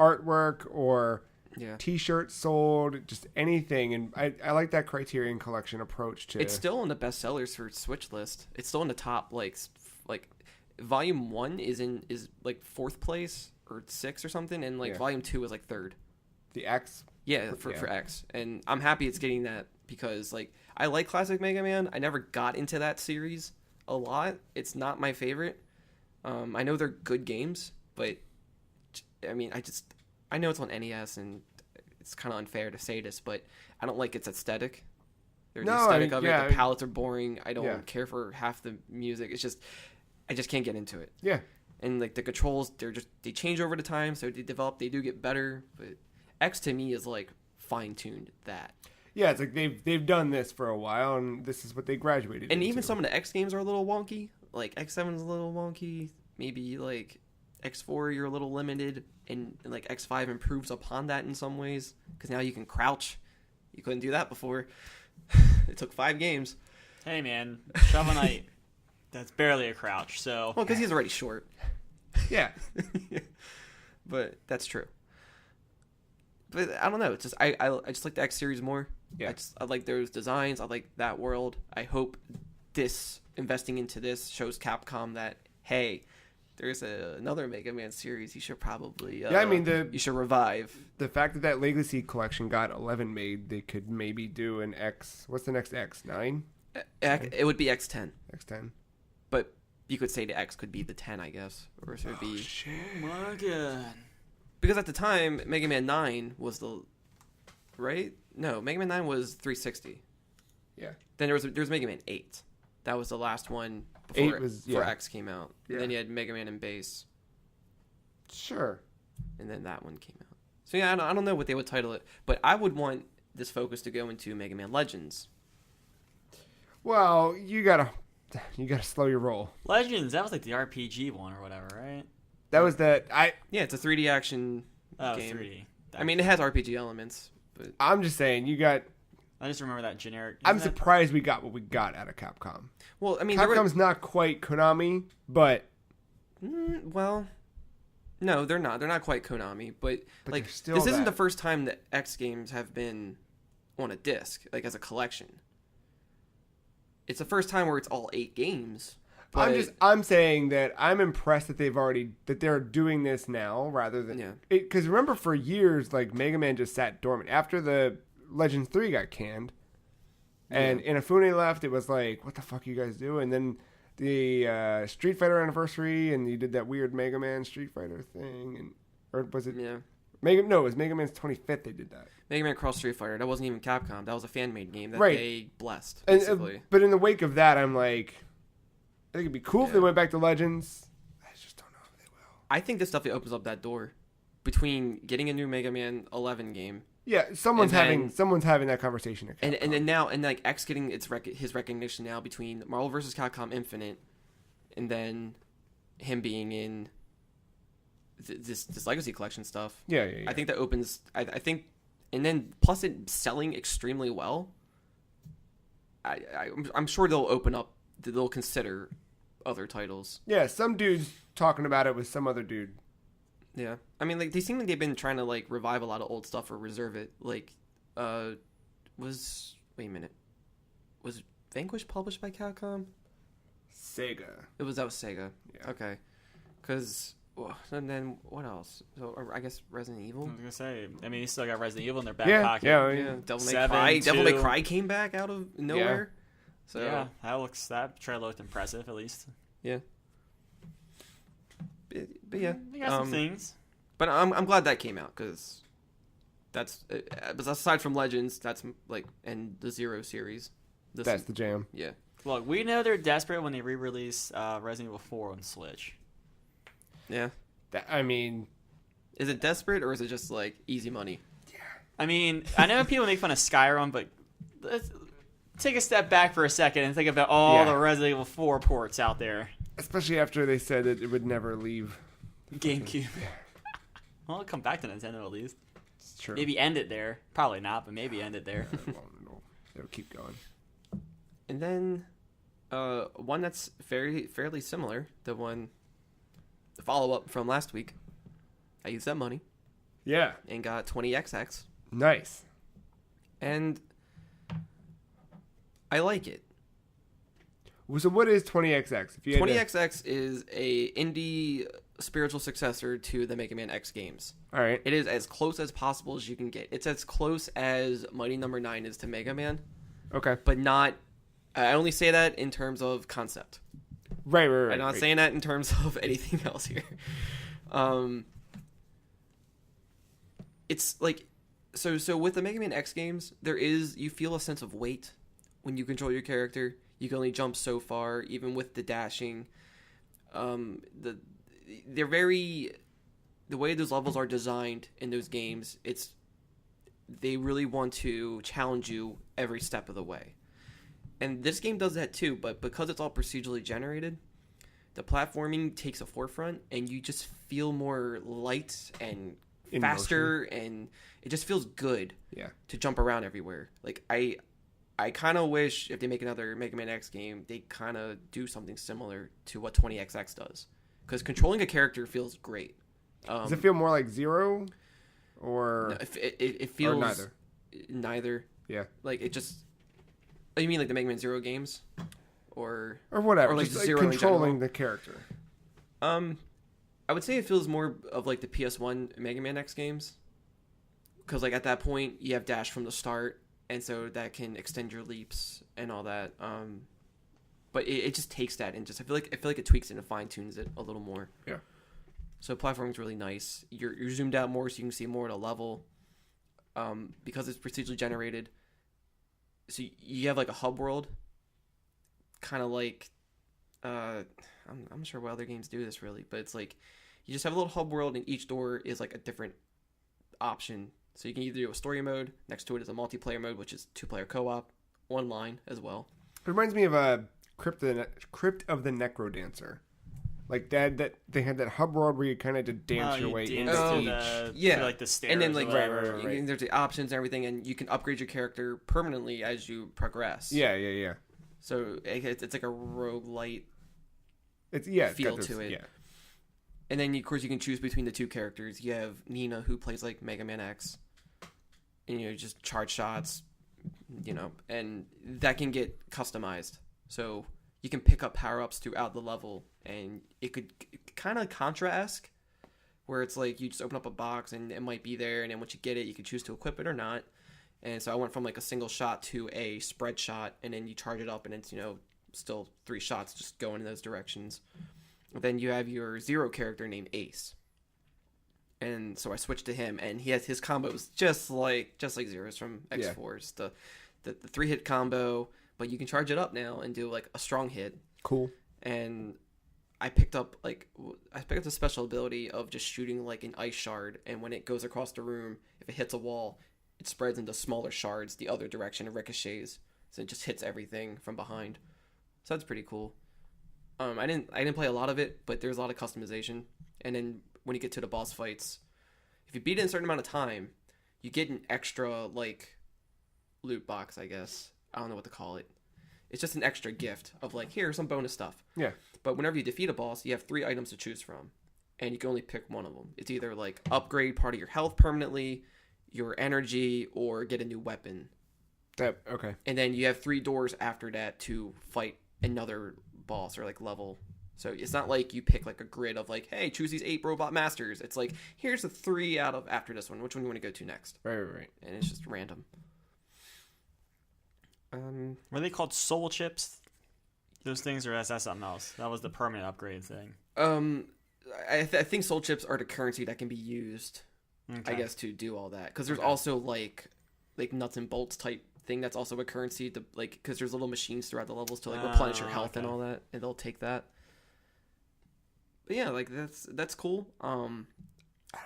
artwork or Yeah. T-shirt sold, just anything. And I like that Criterion Collection approach to. It's still on the best sellers for Switch list. It's still in the top like Volume 1 is like 4th place or 6th or something, and like Yeah. Volume 2 is like 3rd. the X. Yeah, for X, and I'm happy it's getting that because like I like classic Mega Man. I never got into that series a lot. It's not my favorite. I know they're good games, but I mean, I know it's on NES, and it's kind of unfair to say this, but I don't like its aesthetic. The aesthetic of it, the palettes are boring. I don't care for half the music. It's just, I just can't get into it. Yeah. And like the controls, they change over the time, so they do get better. But X to me is like fine tuned that. Yeah, it's like they've done this for a while, and this is what they graduated. And into. even some of the X games are a little wonky. Like X7's a little wonky. Maybe like X4 you're a little limited, and like X5 improves upon that in some ways because now you can crouch. You couldn't do that before. It took 5 games. Hey man, Shovel Knight, that's barely a crouch. So Well, because he's already short. Yeah. But that's true. But I don't know. It's just I just like the X series more. Yeah. I like those designs. I like that world. I hope this investing into this shows Capcom that hey, there's another Mega Man series you should probably Yeah, I mean, you should revive. The fact that Legacy Collection got 11 made, they could maybe do an X. What's the next X? 9? It would be X10, X10. but you could say the X could be the 10, I guess, or it would be oh my god. because at the time Mega Man 9 was the right. No, Mega Man 9 was 360. Yeah. Then there was Mega Man 8. That was the last one before X came out. Yeah. And then you had Mega Man and Base. Sure. And then that one came out. So yeah, I don't know what they would title it, but I would want this focus to go into Mega Man Legends. Well, you gotta slow your roll. Legends, that was like the RPG one or whatever, right? That was Yeah, it's a 3D action game. 3D. I mean, it has RPG elements, but I'm just saying I just remember that generic. I'm surprised we got what we got out of Capcom. well, I mean, Capcom's not quite Konami, but well, no, they're not. They're not quite Konami, but like they're still this isn't that. the first time that X games have been on a disc, like as a collection. It's the first time where it's all 8 games. But I'm saying that I'm impressed that they're doing this now rather than because remember for years like Mega Man just sat dormant after the Legends 3 got canned, and Inafune left. It was like, what the fuck you guys do? And then the Street Fighter anniversary, and you did that weird Mega Man Street Fighter thing, or was it? Yeah. No, it was Mega Man's 25th. They did that. Mega Man Cross Street Fighter. That wasn't even Capcom. That was a fan-made game that Right. they blessed, And, basically. but in the wake of that, I'm like, I think it'd be cool if they went back to Legends. I just don't know if they will. I think this definitely opens up that door between getting a new Mega Man 11 game. Yeah, someone's having that conversation. At And then now, and like X getting his recognition now between Marvel vs. Capcom Infinite, and then him being in this Legacy Collection stuff. Yeah. I think that opens. I think, and then plus it selling extremely well. I'm sure they'll open up. They'll consider other titles. Yeah, some dude's talking about it with some other dude. Yeah, I mean, like they seem like they've been trying to like revive a lot of old stuff or reserve it. Like, wait a minute, was Vanquish published by Capcom? Sega. That was Sega. Yeah. Okay, because and then what else? So I guess Resident Evil. I was gonna say. I mean, you still got Resident Evil in their back pocket. Yeah, Devil May Cry. Devil May Cry came back out of nowhere. So yeah, that trailer looked impressive at least. Yeah. But yeah, They got some things. But I'm glad that came out because that's aside from Legends, that's like and the Zero series. That's the jam. Yeah. Look, we know they're desperate when they re-release Resident Evil 4 on Switch. Yeah. I mean, is it desperate or is it just like easy money? Yeah. I mean, I know people make fun of Skyrim, but let's take a step back for a second and think about all the Resident Evil 4 ports out there. Especially after they said that it would never leave GameCube. Well, it'll come back to Nintendo at least. It's true. Maybe end it there. Probably not, but maybe end it there. It'll keep going. And then one that's fairly similar, the follow-up from last week. I used that money. Yeah. And got 20XX. Nice. And I like it. So what is 20XX? 20XX is a indie spiritual successor to the Mega Man X games. All right. It is as close as possible as you can get. It's as close as Mighty Number 9 is to Mega Man. Okay. But not... I only say that in terms of concept. Right. I'm not saying that in terms of anything else here. It's like... So with the Mega Man X games, you feel a sense of weight when you control your character. You can only jump so far, even with the dashing. They're very... The way those levels are designed in those games, they really want to challenge you every step of the way. And this game does that too, but because it's all procedurally generated, the platforming takes a forefront, and you just feel more light and faster, and it just feels good to jump around everywhere. Like, I kind of wish if they make another Mega Man X game, they kind of do something similar to what 20XX does. Because controlling a character feels great. Does it feel more like Zero? Or... No, it feels... Or neither? Neither. Yeah. Like, it just... Oh, you mean like the Mega Man Zero games? Or whatever. Or like just Zero controlling the character. I would say it feels more of like the PS1 Mega Man X games. Because like at that point, you have dash from the start, and so that can extend your leaps and all that. But it just takes that and just I feel like it tweaks it and fine tunes it a little more. Yeah. So platforming's really nice. You're zoomed out more so you can see more at a level. Because it's procedurally generated. so you have like a hub world, kind of like, I'm not sure what other games do this really, but it's like you just have a little hub world, and each door is like a different option. So you can either do a story mode. Next to it is a multiplayer mode, which is 2-player co-op, online as well. It reminds me of a Crypt of the Necrodancer. Like that they had that hub world where you kind of had to dance your way into yeah, like the stairs, and then like right. there's the options and everything, and you can upgrade your character permanently as you progress. Yeah. So it's like a roguelite It's feel to it. Yeah. And then of course you can choose between the two characters. You have Nina, who plays like Mega Man X, and just charge shots, and that can get customized. So you can pick up power-ups throughout the level, and it could kind of Contra-esque, where it's like you just open up a box and it might be there, and then once you get it, you can choose to equip it or not. And so I went from like a single shot to a spread shot, and then you charge it up, and it's still 3 shots just going in those directions. Then you have your Zero character named Ace, and so I switched to him, and he has his combos just like Zero's from X-Force, the 3-hit combo. But you can charge it up now and do like a strong hit. Cool. And I picked up the special ability of just shooting like an ice shard, and when it goes across the room, if it hits a wall, it spreads into smaller shards the other direction and ricochets, so it just hits everything from behind. So that's pretty cool. I didn't play a lot of it, but there's a lot of customization. And then when you get to the boss fights, if you beat it in a certain amount of time, you get an extra like loot box, I guess. I don't know what to call it. It's just an extra gift of like, here's some bonus stuff. Yeah. But whenever you defeat a boss, you have 3 items to choose from, and you can only pick one of them. It's either like upgrade part of your health permanently, your energy, or get a new weapon. Okay. And then you have 3 doors after that to fight another boss or like level. So it's not like you pick like a grid of like, hey, choose these 8 robot masters. It's like, here's the 3 out of after this one. Which one do you want to go to next? Right. And it's just random. Were they called soul chips? Those things, or is that something else? That was the permanent upgrade thing. I think soul chips are the currency that can be used, I guess, to do all that. Because there's also like nuts and bolts type thing that's also a currency to like, because there's little machines throughout the levels to like replenish your health and all that, and they'll take that. But yeah, like that's cool. I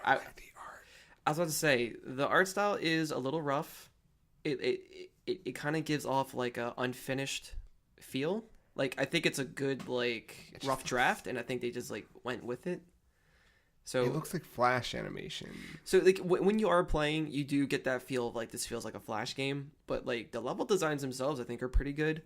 like the art. I was about to say the art style is a little rough. It kind of gives off like a unfinished feel. Like I think it's a good like rough draft, and I think they just like went with it. So it looks like Flash animation. So like when you are playing, you do get that feel of like this feels like a Flash game. But like the level designs themselves, I think are pretty good.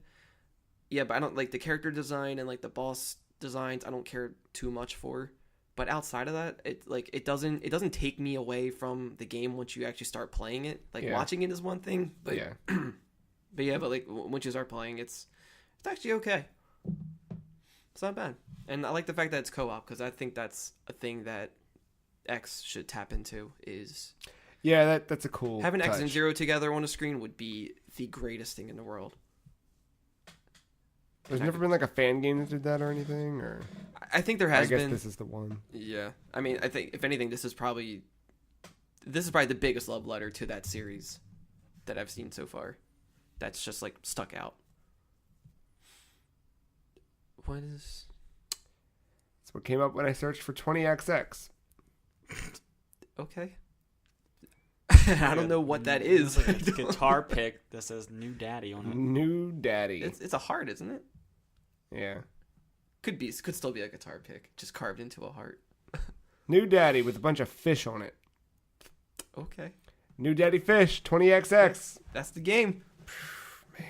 Yeah, but I don't like the character design and like the boss designs. I don't care too much for. But outside of that, it doesn't take me away from the game once you actually start playing it. Like watching it is one thing, but but like once you start playing, it's actually okay. It's not bad, and I like the fact that it's co-op because I think that's a thing that X should tap into. Is that's a cool having touch. X and Zero together on a screen would be the greatest thing in the world. There's never been like a fan game that did that or anything, or I think there has been. I guess this is the one. Yeah, I mean, I think if anything, this is probably the biggest love letter to that series that I've seen so far. That's just like stuck out. What is? That's what came up when I searched for 20XX. Okay. I don't know what that is. It's like a guitar pick that says "New Daddy" on it. New Daddy. It's a heart, isn't it? Yeah. Could still be a guitar pick, just carved into a heart. New Daddy with a bunch of fish on it. Okay. New Daddy Fish 20XX. That's the game. Man.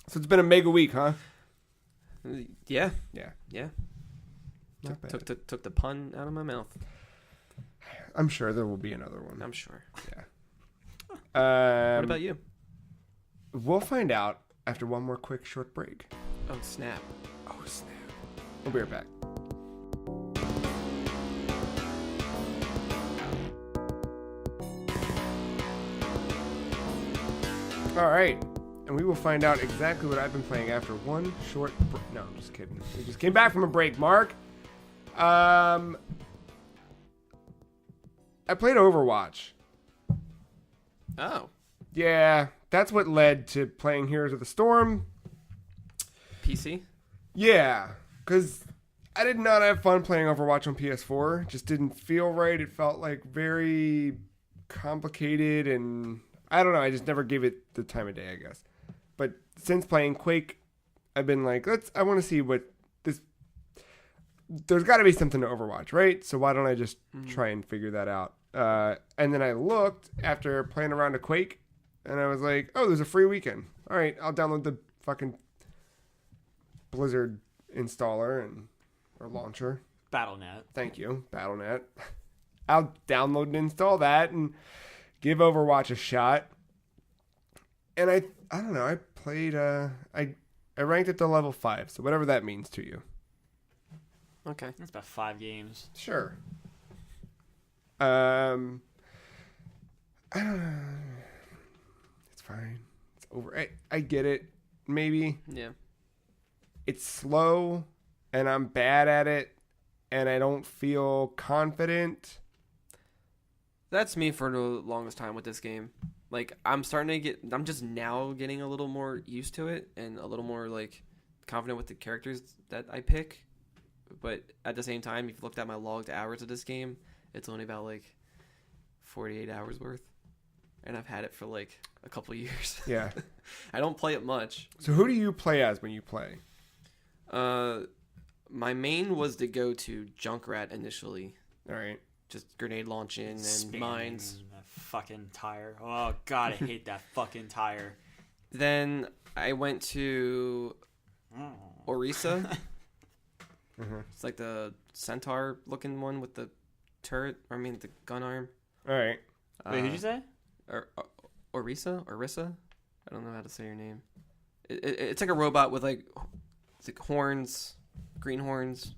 So it's been a mega week, huh? Yeah. Yeah. Not bad. Took the pun out of my mouth. I'm sure there will be another one. I'm sure. Yeah. What about you? We'll find out after one more quick short break. Oh, snap. We'll be right back. All right. And we will find out exactly what I've been playing after one short break. No, I'm just kidding. We just came back from a break, Mark. I played Overwatch. Oh. Yeah, that's what led to playing Heroes of the Storm. PC? Yeah, because I did not have fun playing Overwatch on PS4. Just didn't feel right. It felt like very complicated, and I don't know. I just never gave it the time of day, I guess. But since playing Quake, I've been like, I want to see what this. There's got to be something to Overwatch, right? So why don't I just try and figure that out? And then I looked after playing around a Quake, and I was like, oh, there's a free weekend. All right, I'll download the fucking Blizzard installer or launcher. Battle.net. Thank you, Battle.net. I'll download and install that and give Overwatch a shot. And I don't know, I played, I ranked it to level 5, so whatever that means to you. Okay. That's about 5 games. Sure. I don't know. It's fine. It's over. I get it. Maybe. Yeah. It's slow, and I'm bad at it, and I don't feel confident. That's me for the longest time with this game. Like, I'm just now getting a little more used to it and a little more, like, confident with the characters that I pick. But at the same time, if you looked at my logged hours of this game, it's only about, like, 48 hours worth. And I've had it for, like, a couple years. Yeah. I don't play it much. So who do you play as when you play? My main was to go to Junkrat initially. All right. Just grenade launching and Spamming mines. That fucking tire. Oh, God, I hate that fucking tire. Then I went to Orisa. Mm-hmm. It's like the centaur looking one with the turret. I mean, the gun arm. All right. Wait, who'd you say? Orisa? I don't know how to say your name. It's like a robot with like horns, green horns.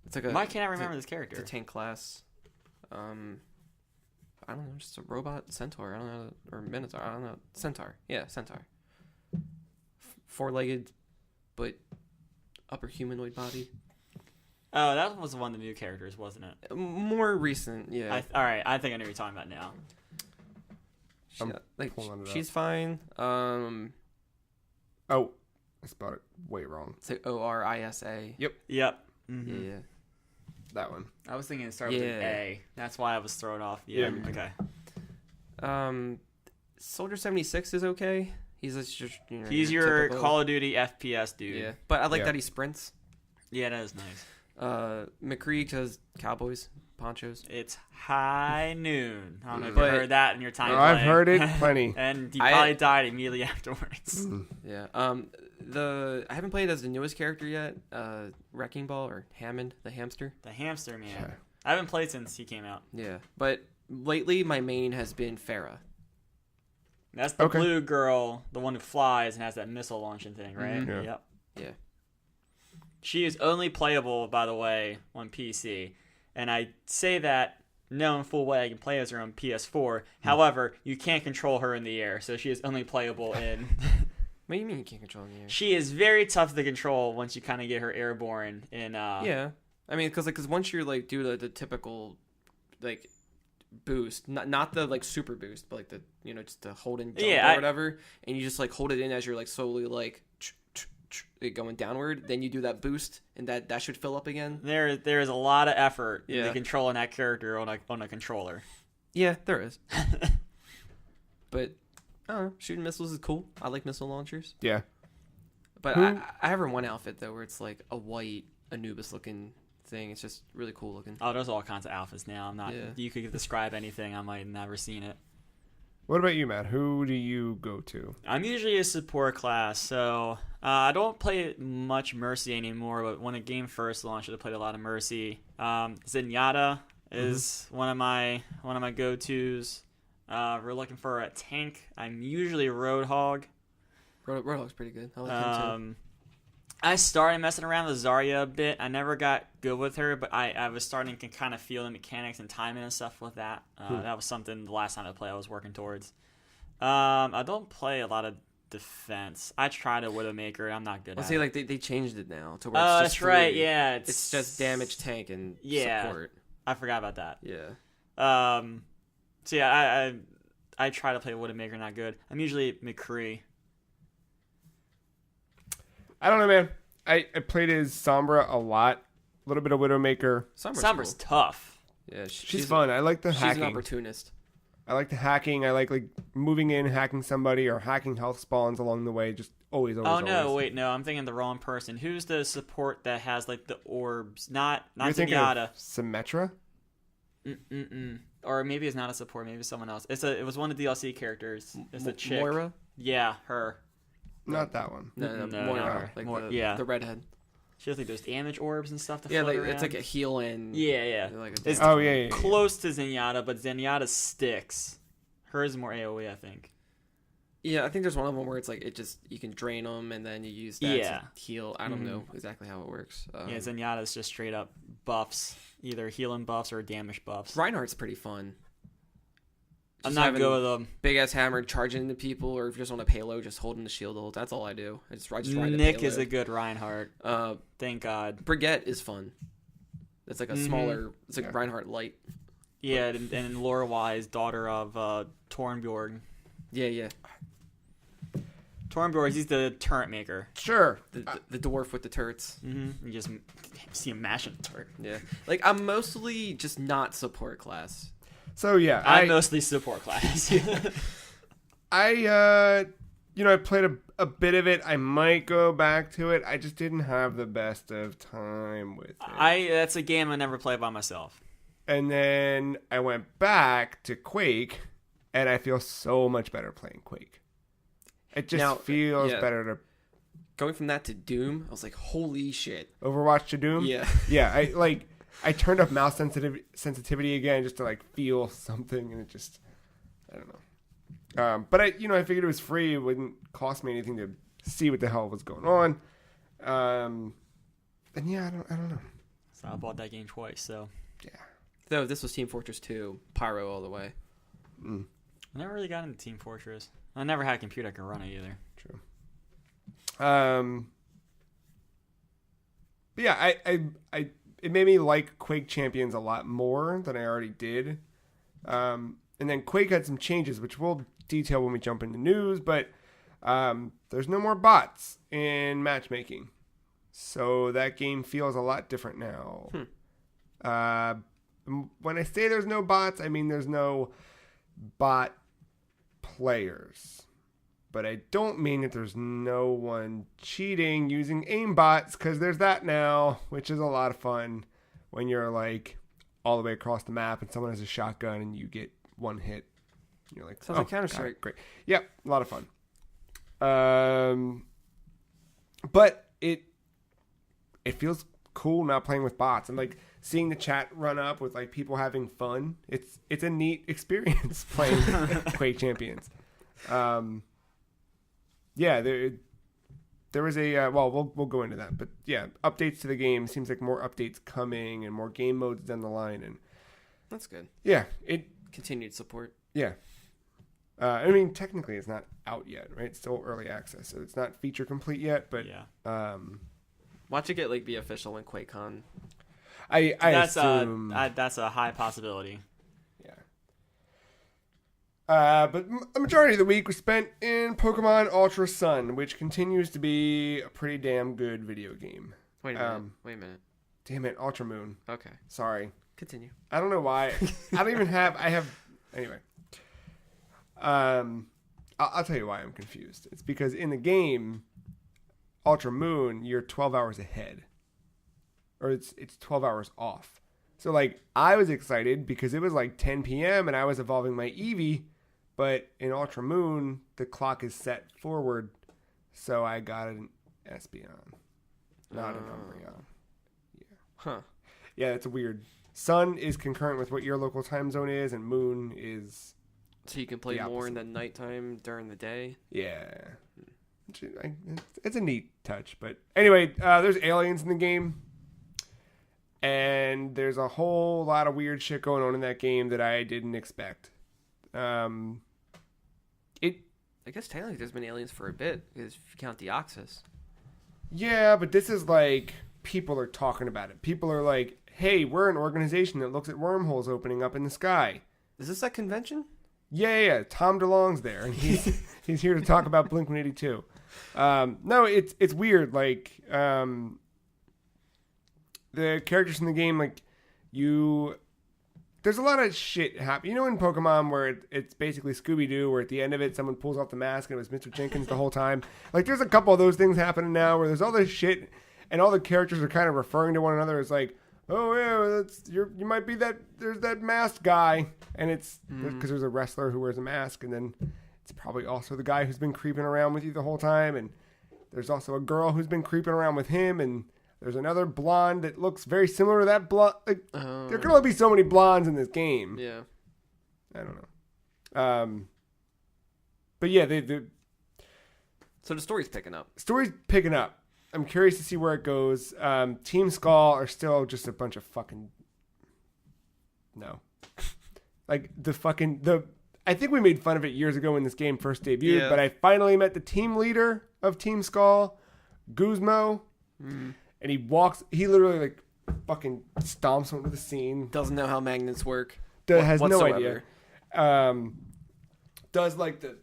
It's like Why can't I remember this character? It's a tank class. I don't know, just a robot centaur. I don't know, or minotaur. I don't know, centaur. Yeah, centaur. Four-legged, but upper humanoid body. Oh, that was one of the new characters, wasn't it? More recent, yeah. All right, I think I know what you're talking about now. She's fine. Oh, I spelled it way wrong. It's like Orisa. Yep. Mm-hmm. Yeah. That one. I was thinking it started with an A. That's why I was thrown off. Yeah. Okay. Soldier 76 is okay. He's just he's your typical Call of Duty FPS dude. Yeah, but I like that he sprints. Yeah, that is nice. McCree does cowboys, ponchos. It's high noon. I don't know if you heard that in your time. I've heard it plenty. And you probably died immediately afterwards. Yeah. I haven't played as the newest character yet. Wrecking Ball or Hammond, the hamster. The hamster man. Yeah. I haven't played since he came out. Yeah, but lately my main has been Farah. That's the blue girl, the one who flies and has that missile launching thing, right? Mm-hmm. Yeah. Yep. Yeah. She is only playable, by the way, on PC. And I say that knowing full well I can play as her on PS4. However, you can't control her in the air, so she is only playable in... What do you mean you can't control in the air? She is very tough to control once you kind of get her airborne in... Yeah. I mean, because once you're, like, do the typical, like... boost, not the like super boost, but like the just the hold and jump or whatever, and you just like hold it in as you're like slowly like going downward, then you do that boost and that should fill up again. There is a lot of effort in controlling that character on a controller. Yeah, there is. But I don't know, shooting missiles is cool. I like missile launchers. Yeah. But I have her one outfit though where it's like a white Anubis looking thing. It's just really cool looking. Oh, there's all kinds of outfits now. I'm not. Yeah. You could describe anything. I might have never seen it. What about you, Matt? Who do you go to? I'm usually a support class, so I don't play much Mercy anymore. But when the game first launched, I played a lot of Mercy. Zenyatta is one of my go-tos. We're looking for a tank. I'm usually Roadhog. Roadhog's pretty good. I like him too. I started messing around with Zarya a bit. I never got good with her, but I was starting to kind of feel the mechanics and timing and stuff with that. That was something the last time I played I was working towards. I don't play a lot of defense. I tried a Widowmaker. I'm not good at it. See, like they changed it now to where it's just that's right. Yeah, it's just damage, tank, and support. I forgot about that. Yeah. So yeah, I try to play Widowmaker, not good. I'm usually McCree. I don't know, man. I played as Sombra a lot. A little bit of Widowmaker. Sombra's tough. Yeah, She's fun. I like the she's hacking. an opportunist. I like the hacking. I like moving in, hacking somebody, or hacking health spawns along the way. Just always. Oh no, wait, no, I'm thinking the wrong person. Who's the support that has like the orbs? Not You're thinking Zenyatta. of Symmetra? Or maybe it's not a support. Maybe it's someone else. It was one of the DLC characters. It's a chick. Moira? Yeah, her. Not that one. No, No, Moira. no. Like Yeah. the redhead. She has like those damage orbs and stuff. To Yeah, float like around. it's like a heal and Yeah. Like It's yeah. close to Zenyatta, but Zenyatta sticks. Hers is more AoE, I think. Yeah, I think there's one of them where it's like you can drain them and then you use that to heal. I don't know exactly how it works. Yeah, Zenyatta's just straight up buffs, either healing buffs or damage buffs. Reinhardt's pretty fun. I'm not good with them. Big ass hammer charging into people, or if you're just on a payload, just holding the shield hold. That's all I do. I just ride the Nick payload. is a good Reinhardt. Thank God. Brigitte is fun. It's like a smaller. It's like Reinhardt light. Yeah, and lore-wise, daughter of Torbjorn. Yeah. Torbjorn, he's the turret maker. Sure. The dwarf with the turrets. Mm-hmm. You just see him mashing the turret. Yeah. Like I'm mostly just not support class. So yeah, I'm mostly support class. I played a bit of it. I might go back to it. I just didn't have the best of time with it. That's a game I never play by myself. And then I went back to Quake, and I feel so much better playing Quake. It just feels better to... Going from that to Doom, I was like, holy shit. Overwatch to Doom? Yeah. Yeah, I turned up mouse sensitivity again just to like feel something, and it just... I don't know. But I figured it was free. It wouldn't cost me anything to see what the hell was going on. And yeah, I don't know. So I bought that game twice, so... Yeah. Though this was Team Fortress 2, Pyro all the way. I never really got into Team Fortress. I never had a computer that could run it either. True. But yeah, I it made me like Quake Champions a lot more than I already did. And then Quake had some changes, which we'll detail when we jump into news, but there's no more bots in matchmaking. So that game feels a lot different now. When I say there's no bots, I mean there's no bot players. But I don't mean that there's no one cheating using aimbots, because there's that now, which is a lot of fun when you're like all the way across the map and someone has a shotgun and you get one hit. You're like, sounds like Counter-Strike. Great. Yep, a lot of fun. But it feels cool not playing with bots and like seeing the chat run up with like people having fun. It's a neat experience playing Quake Champions. Yeah, there was a we'll go into that, but yeah, updates to the game. Seems like more updates coming and more game modes down the line, and that's good. Yeah, continued support. Yeah, I mean technically it's not out yet, right? It's still early access, so it's not feature complete yet. But yeah, watch it get be official in QuakeCon. I assume that's a high possibility. But the majority of the week was spent in Pokemon Ultra Sun, which continues to be a pretty damn good video game. Wait a minute. Damn it, Ultra Moon. Okay. Sorry. Continue. I don't know why. Anyway. I'll tell you why I'm confused. It's because in the game, Ultra Moon, you're 12 hours ahead. Or it's 12 hours off. So, like, I was excited because it was like 10 p.m. and I was evolving my Eevee. But in Ultra Moon, the clock is set forward, so I got an Espeon, not an Umbreon. Yeah. Huh. Yeah, it's weird. Sun is concurrent with what your local time zone is, and Moon is... So you can play more in the nighttime during the day? Yeah. It's a neat touch. But anyway, there's aliens in the game. And there's a whole lot of weird shit going on in that game that I didn't expect. I guess technically there's been aliens for a bit, because if you count the Oxus. Yeah, but this is like, people are talking about it. People are like, hey, we're an organization that looks at wormholes opening up in the sky. Is this that convention? Yeah. Tom DeLonge's there, and he's here to talk about Blink-182. No, it's weird. Like, the characters in the game, like, there's a lot of shit happen. You know, in Pokemon where it's basically Scooby-Doo, where at the end of it, someone pulls off the mask and it was Mr. Jenkins the whole time. Like, there's a couple of those things happening now where there's all this shit, and all the characters are kind of referring to one another as like, oh yeah, you might be there's that masked guy, and it's because there's a wrestler who wears a mask, and then it's probably also the guy who's been creeping around with you the whole time, and there's also a girl who's been creeping around with him, and there's another blonde that looks very similar to that blonde. Like, there can only be so many blondes in this game. Yeah. I don't know. But yeah, So the story's picking up. Story's picking up. I'm curious to see where it goes. Team Skull are still just a bunch of fucking... No. Like, I think we made fun of it years ago when this game first debuted, but I finally met the team leader of Team Skull, Guzmo. And he literally like fucking stomps onto the scene. Doesn't know how magnets work. Has no idea. Does like the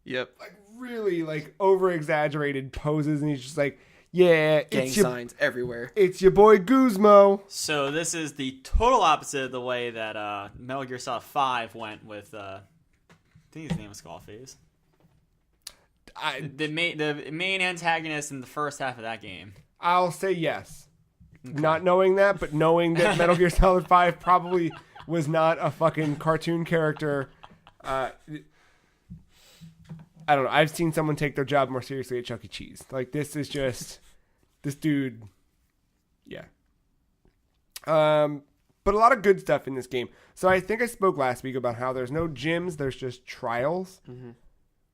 like really like over exaggerated poses, and he's just like, yeah, gang signs everywhere. It's your boy Guzmo. So this is the total opposite of the way that Metal Gear Solid 5 went with I think his name was Skullface. The main antagonist in the first half of that game. I'll say yes. Okay. Not knowing that, but knowing that Metal Gear Solid 5 probably was not a fucking cartoon character. I don't know. I've seen someone take their job more seriously at Chuck E. Cheese. Like, this is just... this dude... Yeah. But a lot of good stuff in this game. So I think I spoke last week about how there's no gyms, there's just trials. Mm-hmm.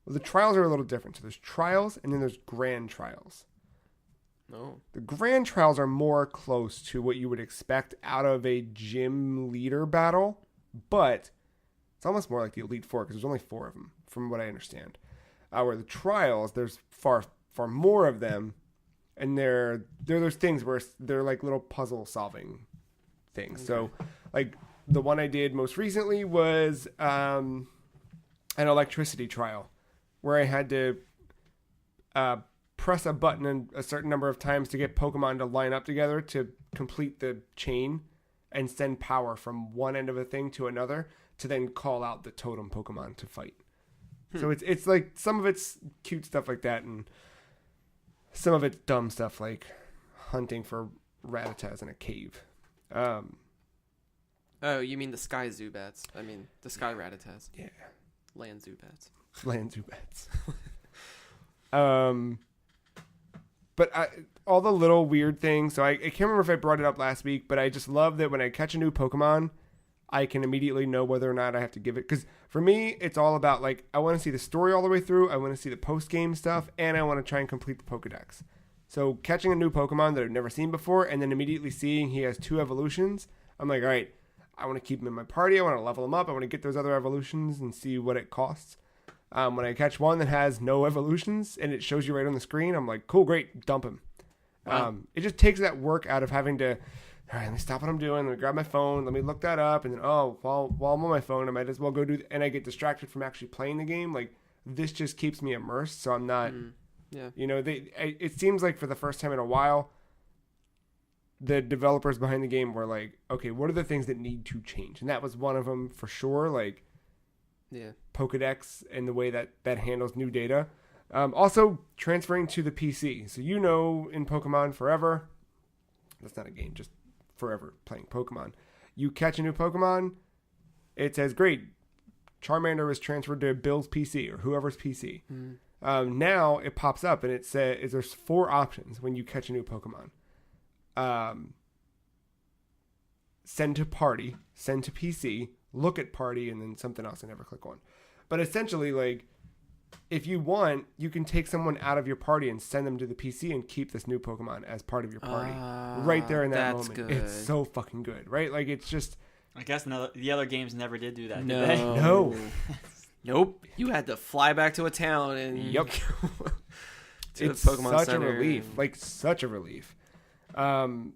Well, the trials are a little different. So there's trials, and then there's grand trials. Oh. The grand trials are more close to what you would expect out of a gym leader battle, but it's almost more like the Elite Four because there's only 4 of them, from what I understand. Where the trials, there's far more of them, and they're those things where they're like little puzzle solving things. Okay. So, like the one I did most recently was an electricity trial, where I had to press a button a certain number of times to get Pokemon to line up together to complete the chain and send power from one end of a thing to another to then call out the totem Pokemon to fight. So it's like some of it's cute stuff like that, and some of it's dumb stuff like hunting for Rattatas in a cave. Oh, you mean the Sky Zubats? I mean the Sky Rattatas. Yeah. Land Zubats. Land Zubats. But all the little weird things. So I can't remember if I brought it up last week, but I just love that when I catch a new Pokemon, I can immediately know whether or not I have to give it. Because for me, it's all about, like, I want to see the story all the way through. I want to see the post-game stuff. And I want to try and complete the Pokedex. So catching a new Pokemon that I've never seen before and then immediately seeing he has 2 evolutions, I'm like, all right, I want to keep him in my party. I want to level him up. I want to get those other evolutions and see what it costs. When I catch one that has no evolutions and it shows you right on the screen, I'm like, cool, great, dump him. Wow. It just takes that work out of having to, all right, let me stop what I'm doing, let me grab my phone, let me look that up, and then, while I'm on my phone, I might as well go and I get distracted from actually playing the game. Like, this just keeps me immersed, so I'm not, you know, it seems like for the first time in a while, the developers behind the game were like, okay, what are the things that need to change? And that was one of them for sure, like, Pokedex and the way that handles new data. Also, transferring to the PC. So, you know, in Pokemon Forever, that's not a game, just forever playing Pokemon. You catch a new Pokemon, it says, great, Charmander was transferred to Bill's PC or whoever's PC. Now it pops up and it says there's 4 options when you catch a new Pokemon. Send to party, send to PC, look at party, and then something else I never click on. But essentially, like, if you want, you can take someone out of your party and send them to the PC and keep this new Pokemon as part of your party. Right there in that moment. Good. It's so fucking good, right? Like, it's just... I guess the other games never did do that, no. did they? No. Nope. You had to fly back to a town and... Yep. to it's the Pokemon such Center a relief. Like, such a relief. Can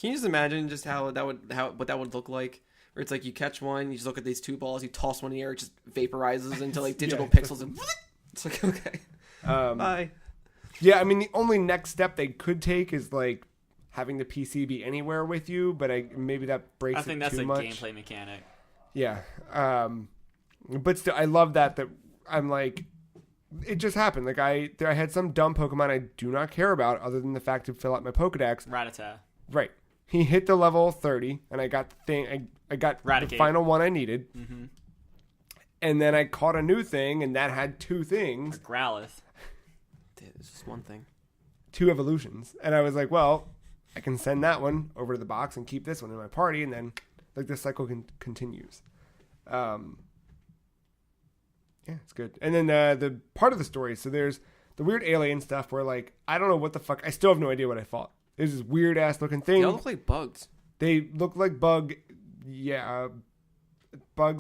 you just imagine just what that would look like Where it's like you catch one, you just look at these 2 balls, you toss one in the air, it just vaporizes into like digital Yeah. pixels, and it's like, okay, Um, bye. Yeah, I mean, the only next step they could take is like having the PC be anywhere with you, but maybe that breaks I think it that's too a much. gameplay mechanic. Yeah. But still, I love that I'm like, it just happened. Like I had some dumb Pokemon I do not care about other than the fact to fill out my Pokedex. Rattata. Right. He hit the level 30, and I got the thing. I got the Raticate. final one I needed. Mm-hmm. And then I caught a new thing, and that had 2 things, Growlithe. Dude, it's just one thing. 2 evolutions. And I was like, well, I can send that one over to the box and keep this one in my party, and then like this cycle continues. Yeah, it's good. And then the part of the story, so there's the weird alien stuff where like I don't know what the fuck. I still have no idea what I fought. There's this weird ass looking thing. They all look like bugs. They look like bugs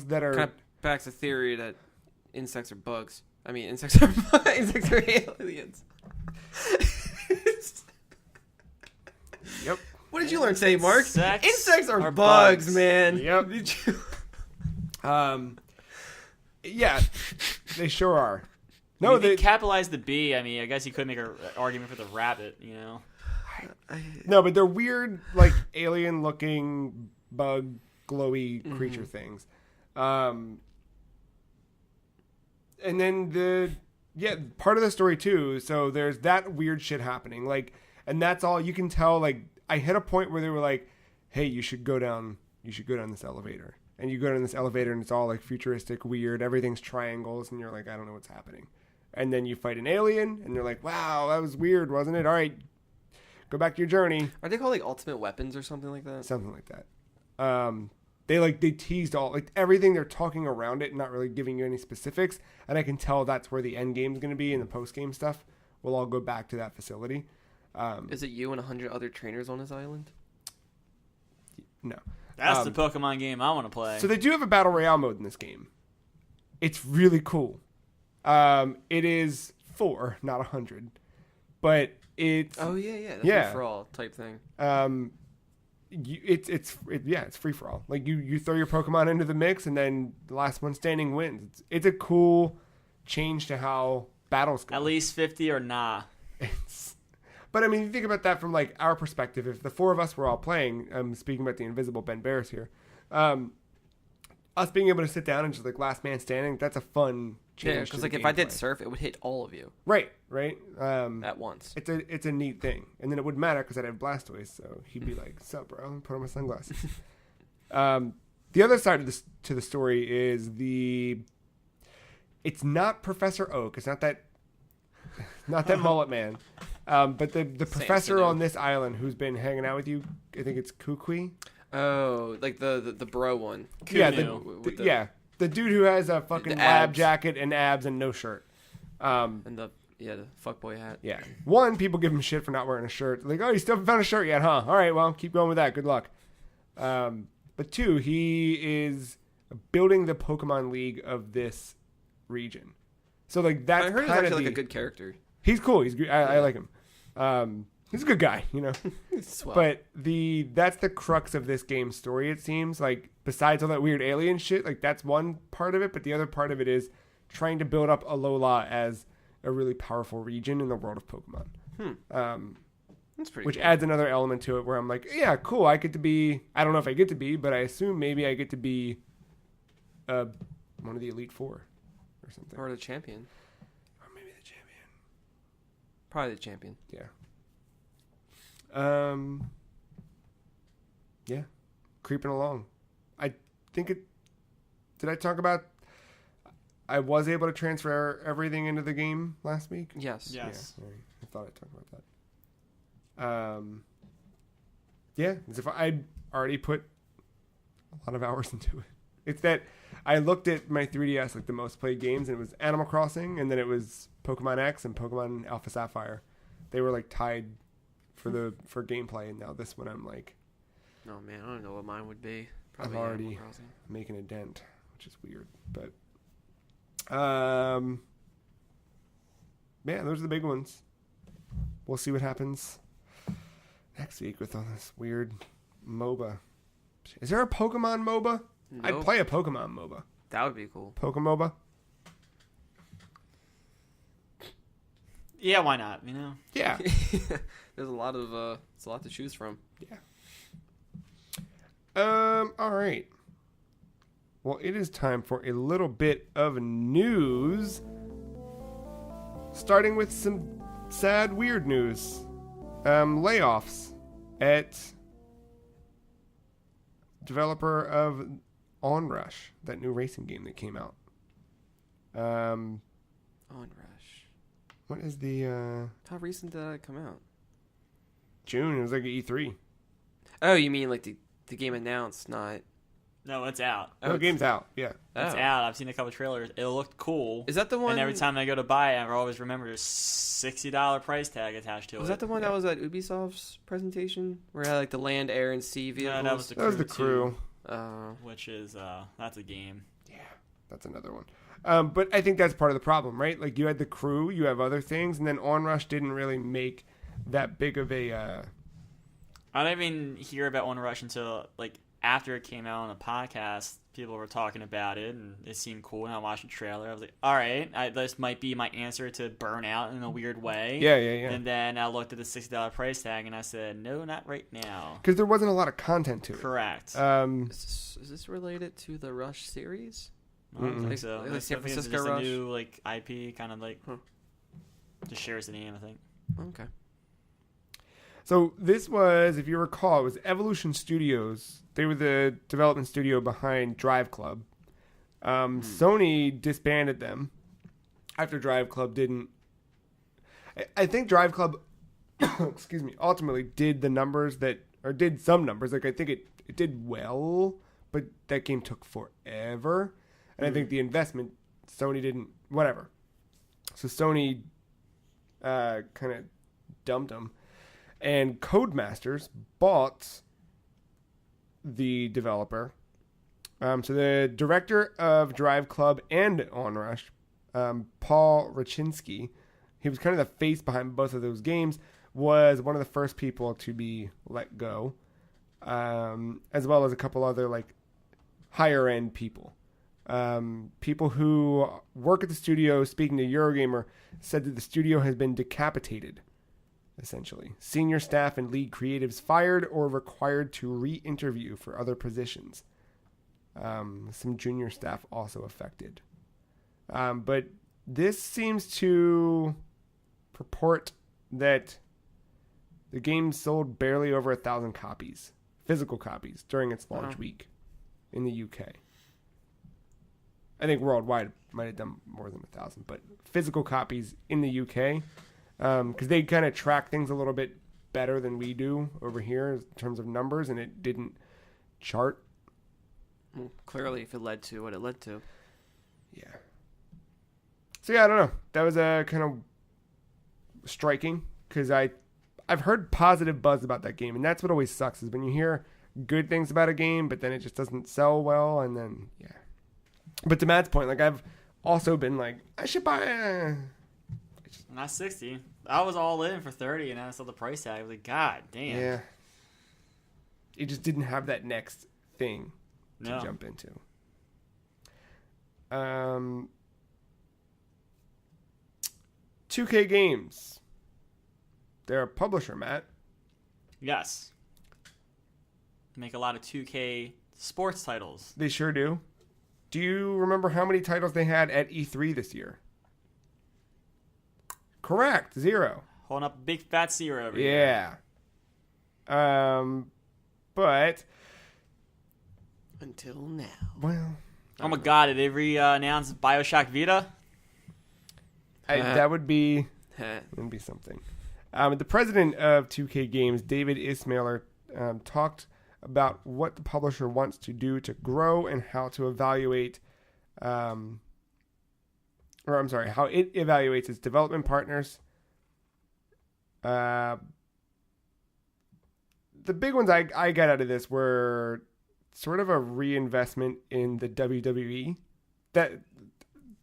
that are Kind of backs the theory that insects are bugs. I mean, insects are aliens. Yep. What did you learn today, Mark? Insects are are bugs, bugs. man. Yep. Did you? Yeah, they sure are. No, No, they they capitalize the B. I mean, I guess you could make an argument for the rabbit. You know. no, but they're weird, like alien looking bug glowy creature things. And then part of the story too. So there's that weird shit happening, like, and that's all you can tell. Like, I hit a point where they were like, "Hey, you should go down this elevator." And you go down this elevator, and it's all like futuristic, weird. Everything's triangles, and you're like, "I don't know what's happening." And then you fight an alien, and you're like, "Wow, that was weird, wasn't it?" All right, go back to your journey. Are they called like ultimate weapons or something like that? Something like that. They teased all like everything. They're talking around it, not really giving you any specifics. And I can tell that's where the end game is going to be, and the post game stuff will all go back to that facility. Is it you and 100 other trainers on this island? No. That's the Pokemon game I want to play. So they do have a battle royale mode in this game. It's really cool. It is 4, not 100, but it's Oh yeah. That's Yeah. a for all type thing. it's free for all. Like you throw your Pokemon into the mix, and then the last one standing wins. It's a cool change to how battles go. At least 50 or nah. But I mean, you think about that from like our perspective. If the 4 of us were all playing, speaking about the invisible Ben Barris here, us being able to sit down and just like last man standing, that's a fun change. Yeah, to because the like if I did gameplay. surf, it would hit all of you right. at once. It's a neat thing, and then it wouldn't matter because I'd have Blastoise, so he'd be like, "Sup, bro?" Put on my sunglasses. The other side of this to the story is it's not Professor Oak. It's not that mullet man. But the professor Samson on this island who's been hanging out with you, I think it's Kukui. Oh, like the bro one. Yeah, Kunu. the dude who has a fucking The lab abs. jacket and abs and no shirt. And the fuckboy hat. Yeah. One, people give him shit for not wearing a shirt. Like, oh, you still haven't found a shirt yet, huh? All right, well, keep going with that. Good luck. But 2, he is building the Pokemon League of this region. So like that's I heard he's kind of actually like a good character. He's cool. He's I like him. He's a good guy, you know. Swell. But that's the crux of this game's story. It seems like besides all that weird alien shit, like that's one part of it. But the other part of it is trying to build up Alola as a really powerful region in the world of Pokemon. That's pretty Which cool. adds another element to it where I'm like, yeah, cool. I get to be. I don't know if I get to be, but I assume maybe I get to be one of the Elite 4 or something. Or the champion. Or maybe the champion. Probably the champion. Yeah. Yeah. Creeping along. I think it. Did I talk about? I was able to transfer everything into the game last week. Yes. Yes. Yeah, sorry. I thought I talked about that. Yeah, as if I'd already put a lot of hours into it. It's that I looked at my 3DS, like the most played games, and it was Animal Crossing, and then it was Pokemon X and Pokemon Alpha Sapphire. They were like tied for gameplay, and now this one I'm like Oh man, I don't know what mine would be. I'm Probably already Animal Crossing. making a dent, which is weird. But yeah, those are the big ones. We'll see what happens next week with all this weird MOBA Is there a Pokemon MOBA? I'd Nope. play a Pokemon MOBA. That would be cool. Pokemoba? Yeah, why not? You know. Yeah. There's a lot of it's a lot to choose from. All right. Well, it is time for a little bit of news. Starting with some sad, weird news. Layoffs at developer of Onrush, that new racing game that came out. Onrush. What is the How recent did that come out? June? It was like E3. Oh, you mean like the game announced, not... No, it's out. No, the game's out. Yeah. It's Oh. out. I've seen a couple trailers. It looked cool. Is that the one... And every time I go to buy it, I always remember there's $60 price tag attached to it. Was that the one that was at Ubisoft's presentation? Where it had like the land, air, and sea vehicles? No, that was the That was the Crew crew. 2, which is that's a game. Yeah, that's another one. But I think that's part of the problem, right? Like, you had the crew, you have other things, and then Onrush didn't really make that big of a... I didn't even hear about One Rush until like after it came out on a podcast. People were talking about it, and it seemed cool. And I watched the trailer. I was like, "All right, this might be my answer to Burnout in a weird way." Yeah. And then I looked at the $60 price tag, and I said, "No, not right now." Because there wasn't a lot of content to it. Correct. Is this related to the Rush series? I don't think so. Like I San think it's Francisco just Rush? a new like IP, kind of like Huh. just shares the name. I think. Okay. So this was, if you recall, it was Evolution Studios. They were the development studio behind Drive Club. Sony disbanded them after Drive Club didn't... I think Drive Club, excuse me, ultimately did the numbers that... Or did some numbers. Like, I think it did well, but that game took forever. And I think the investment, Sony didn't... Whatever. So Sony kind of dumped them. And Codemasters bought the developer. So the director of Drive Club and Onrush, Paul Rachinsky, he was kind of the face behind both of those games, was one of the first people to be let go, as well as a couple other like higher end people. People who work at the studio, speaking to Eurogamer, said that the studio has been decapitated. Essentially, senior staff and lead creatives fired or required to re-interview for other positions. Some junior staff also affected. But this seems to purport that the game sold barely over 1,000 copies, physical copies, during its launch week in the UK. I think worldwide it might have done more than 1,000, but physical copies in the UK. Because they kind of track things a little bit better than we do over here in terms of numbers, and it didn't chart. Well, clearly, if it led to what it led to. Yeah. So yeah, I don't know. That was kind of striking because I've heard positive buzz about that game, and that's what always sucks is when you hear good things about a game, but then it just doesn't sell well, and then yeah. But to Matt's point, like I've also been like, I should buy. Not 60. I was all in for 30, and I saw the price tag. I was like, God damn. Yeah. It just didn't have that next thing to No. jump into. 2K Games. They're a publisher, Matt. Yes. Make a lot of 2K sports titles. They sure do. Do you remember how many titles they had at E3 this year? Correct. 0. Holding up a big fat 0 over here. Yeah. But Until now. well, Oh my God! Did they re-announce Bioshock Vita? that would be something. The president of 2K Games, David Ismailer, talked about what the publisher wants to do to grow and how to evaluate, how it evaluates its development partners. The big ones I got out of this were sort of a reinvestment in the WWE. That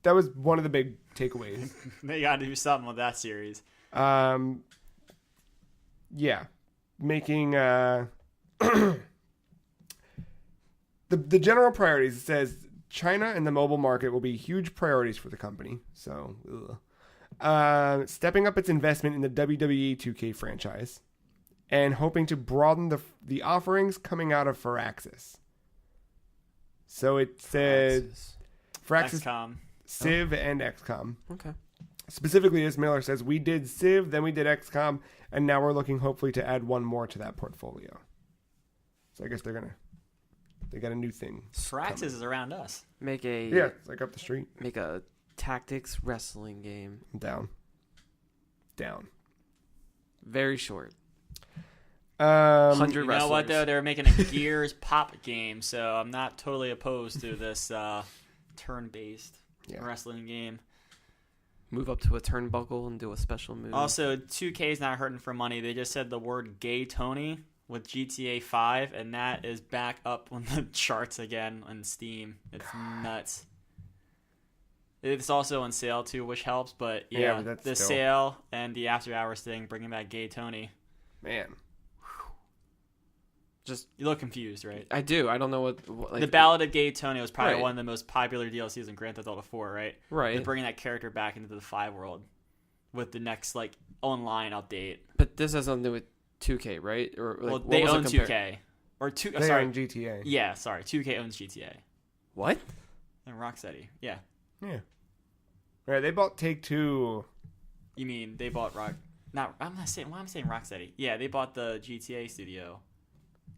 was one of the big takeaways. They got to do something with that series. Yeah, making the general priorities, it says China and the mobile market will be huge priorities for the company. So, stepping up its investment in the WWE 2K franchise and hoping to broaden the offerings coming out of Firaxis. So it said Firaxis, XCOM. Civ, and XCOM. Okay. Specifically, as Miller says, we did Civ, then we did XCOM, and now we're looking hopefully to add one more to that portfolio. So I guess they got a new thing. Firaxis is around us. Yeah, it's like up the street. Make a tactics wrestling game. Down. Very short. 100 You wrestlers. know what, though? They're making a Gears pop game, so I'm not totally opposed to this turn-based wrestling game. Move up to a turnbuckle and do a special move. Also, 2K's not hurting for money. They just said the word gay Tony with GTA 5, and that is back up on the charts again on Steam. It's nuts. It's also on sale, too, which helps, but but the still... sale and the after-hours thing, bringing back gay Tony. Man. You look confused, right? I do. I don't know what like, the Ballad of Gay Tony was probably Right. one of the most popular DLCs in Grand Theft Auto 4, right? Right. They're bringing that character back into the 5 world with the next online update. But this has nothing to do with 2K, right? Or like, Well, what they was it own compared- 2K. Or They sorry. own GTA. Yeah, sorry. 2K owns GTA. What? And Rocksteady. Yeah. Yeah. Right, they bought Take-Two. You mean they bought I'm saying Rocksteady. Yeah, they bought the GTA studio.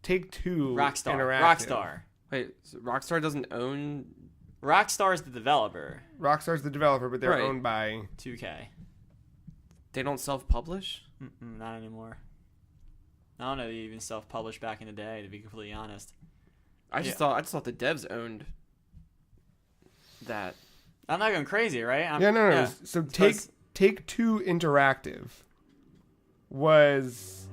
Take-Two Rockstar. Interactive. Rockstar. Wait, so Rockstar doesn't own... Rockstar's the developer. Rockstar's the developer, but they're Right. owned by... 2K. They don't self-publish? Not anymore. I don't know if they even self-published back in the day, to be completely honest. I just thought the devs owned that. I'm not going crazy, right? No. So Take-Two Interactive was...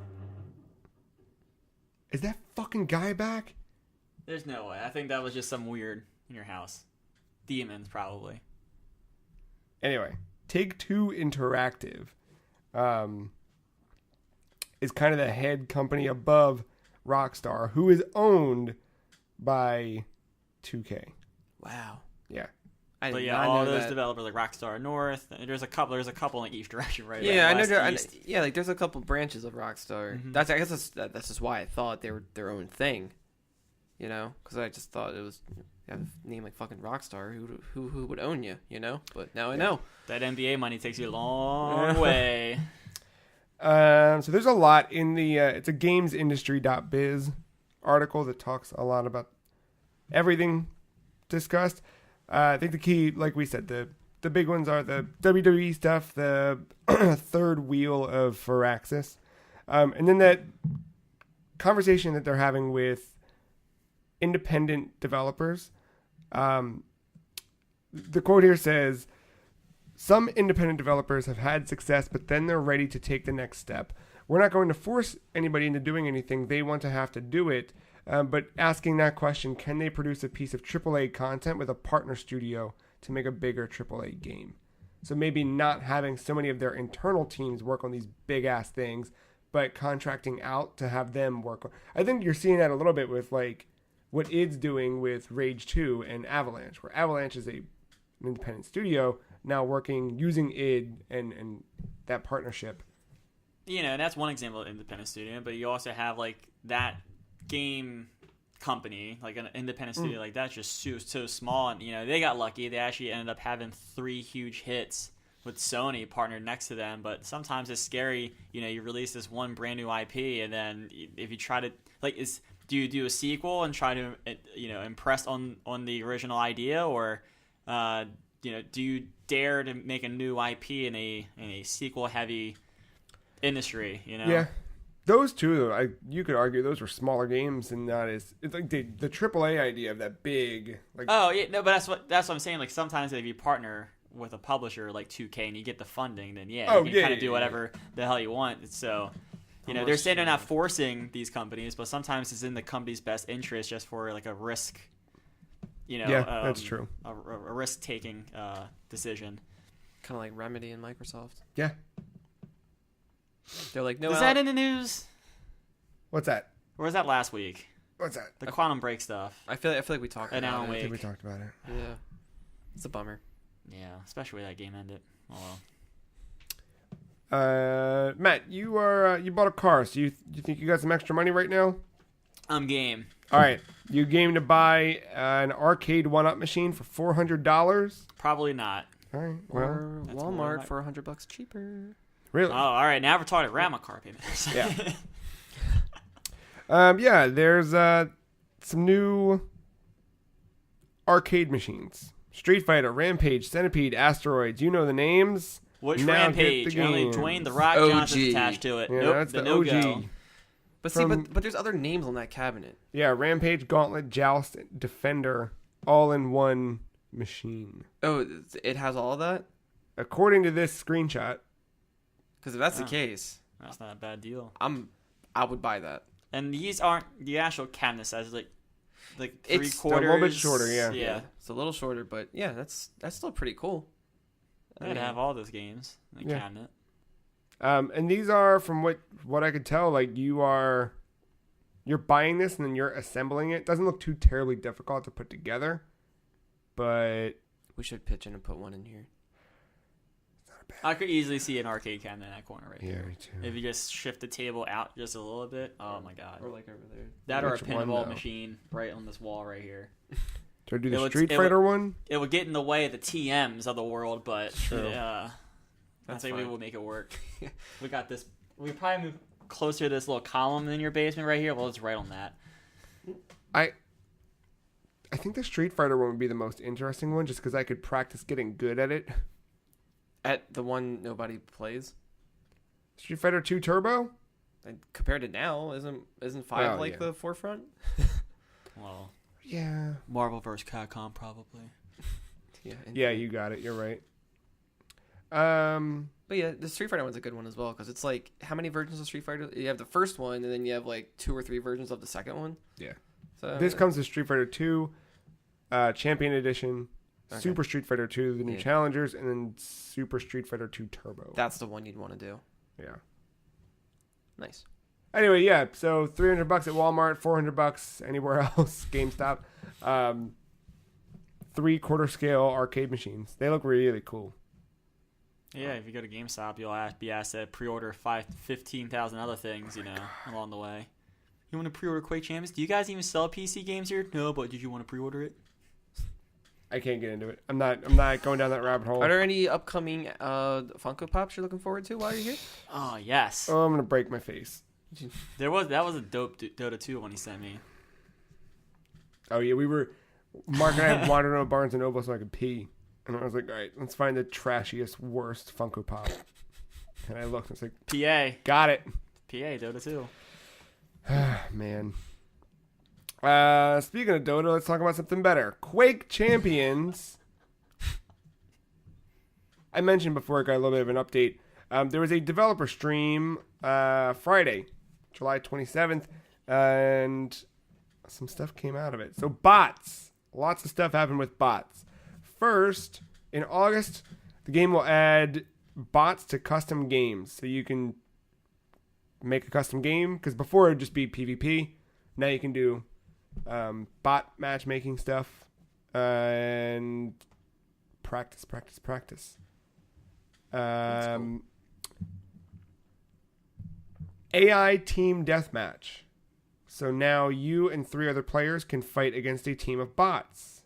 Is that fucking guy back? There's no way. I think that was just some weird in your house. Demons, probably. Anyway, Take-Two Interactive is kind of the head company above Rockstar, who is owned by 2K. Wow. Yeah. I But did yeah, not all know those that. developers like Rockstar North. There's a couple in like each direction, right? Yeah, Like I know. West, East. Like there's a couple branches of Rockstar. Mhm. I guess that's just why I thought they were their own thing. You know, because I just thought it was a name like fucking Rockstar. Who would own you? You know, but now I know. That NBA money takes you a long way. So there's a lot in the it's a gamesindustry.biz article that talks a lot about everything discussed. I think the key, like we said, the big ones are the WWE stuff, the third wheel of Firaxis, and then that conversation that they're having with independent developers. The quote here says, "Some independent developers have had success, but then they're ready to take the next step. We're not going to force anybody into doing anything. They want to have to do it. But asking that question, can they produce a piece of AAA content with a partner studio to make a bigger AAA game? So maybe not having so many of their internal teams work on these big-ass things, but contracting out to have them work on..." I think you're seeing that a little bit with like what id's doing with Rage 2 and Avalanche, where Avalanche is an independent studio now using id and that partnership. You know, and that's one example of independent studio, but you also have like that game company, like an independent studio like that's just so small, and you know they got lucky. They actually ended up having 3 huge hits with Sony partnered next to them. But sometimes it's scary. You know, you release this one brand new IP, and then if you try to do you do a sequel and try to impress on the original idea, or do you dare to make a new IP in a sequel heavy industry? You know. Yeah. Those two, though, you could argue those were smaller games, and it's like the AAA idea of that big. Like, oh yeah, no, but that's what I'm saying. Like sometimes if you partner with a publisher like 2K and you get the funding, then you can kind of do whatever the hell you want. So, they're saying they're not forcing these companies, but sometimes it's in the company's best interest just for like a risk. That's true. A risk taking decision. Kind of like Remedy and Microsoft. Yeah. They're like, no. Is that in the news? What's that? Or was that last week? What's that? The Quantum Break stuff. I feel like we talked And about Alan it. I think we Wake. talked about it. Yeah, it's a bummer. Yeah, especially where that game ended. Oh well. Matt, you bought a car, so you think you got some extra money right now? I'm game. All right, you game to buy an arcade one-up machine for $400. Probably not. All right, well, Or That's Walmart more for $100 cheaper. really? Oh, all right. Now we're talking about my car payments. Yeah. Yeah, there's some new arcade machines. Street Fighter, Rampage, Centipede, Asteroids. You know the names. Which Now get Rampage? the Only games. Dwayne the Rock OG. Johnson's attached to it. Yeah, Nope, that's the the no-go. OG. But From- but there's other names on that cabinet. Yeah, Rampage, Gauntlet, Joust, Defender, all in one machine. Oh, it has all of that? According to this screenshot, Because if that's Yeah. the case, That's not a bad deal. I would buy that. And these aren't the actual cabinet size. Like It's a 3/4. little bit shorter, yeah. Yeah. It's a little shorter, but yeah, that's still pretty cool. I'd have all those games in the Yeah. cabinet. and these are from what I could tell, like you're buying this and then you're assembling it. Doesn't look too terribly difficult to put together, but We should pitch in and put one in here. I could easily see an arcade cabinet in that corner right yeah, here. me too. If you just shift the table out just a little bit, oh my god. Or like over there. That or a Which one, pinball though? machine right on this wall right here. Should I do It the would- Street it would- Fighter one? It would get in the way of the TMs of the world, but True. I That's think we fine. will make it work. We got this. We probably move closer to this little column in your basement right here. Well, it's right on that. I think the Street Fighter one would be the most interesting one, just because I could practice getting good at it. At the one nobody plays. Street Fighter 2 Turbo? And compared to now, isn't 5 Oh, like yeah. the forefront? Well, Yeah. Marvel vs. Capcom probably. Yeah. Yeah, you got it. You're right. But yeah, the Street Fighter one's a good one as well because it's like how many versions of Street Fighter? You have the first one, and then you have like 2 or 3 versions of the second one. Yeah. So This comes with Street Fighter 2, Champion Edition, Okay. Super Street Fighter 2, the new Yeah. challengers, and then Super Street Fighter 2 Turbo. That's the one you'd want to do. Yeah. Nice. Anyway, yeah. So $300 at Walmart, $400 anywhere else. GameStop. 3/4 scale arcade machines. They look really cool. Yeah, if you go to GameStop, you'll be asked to pre-order 15,000 other things, along the way. You want to pre-order Quake Champions? Do you guys even sell PC games here? No, but did you want to pre-order it? I can't get into it. I'm not going down that rabbit hole. Are there any upcoming Funko Pops you're looking forward to while you're here? Oh, yes. Oh, I'm gonna break my face. That was a dope Dota 2 one he sent me. Oh yeah, Mark and I wandered on Barnes and Noble so I could pee, and I was like, all right, let's find the trashiest, worst Funko Pop. And I looked, and it's like, PA. got it. PA, Dota 2. Man. Speaking of Dota, let's talk about something better. Quake Champions. I mentioned before, I got a little bit of an update. There was a developer stream Friday, July 27th, and some stuff came out of it. So bots. Lots of stuff happened with bots. First, in August, the game will add bots to custom games. So you can make a custom game, because before it would just be PvP. Now you can do bot matchmaking stuff and practice. Cool. AI team deathmatch. So now you and 3 other players can fight against a team of bots.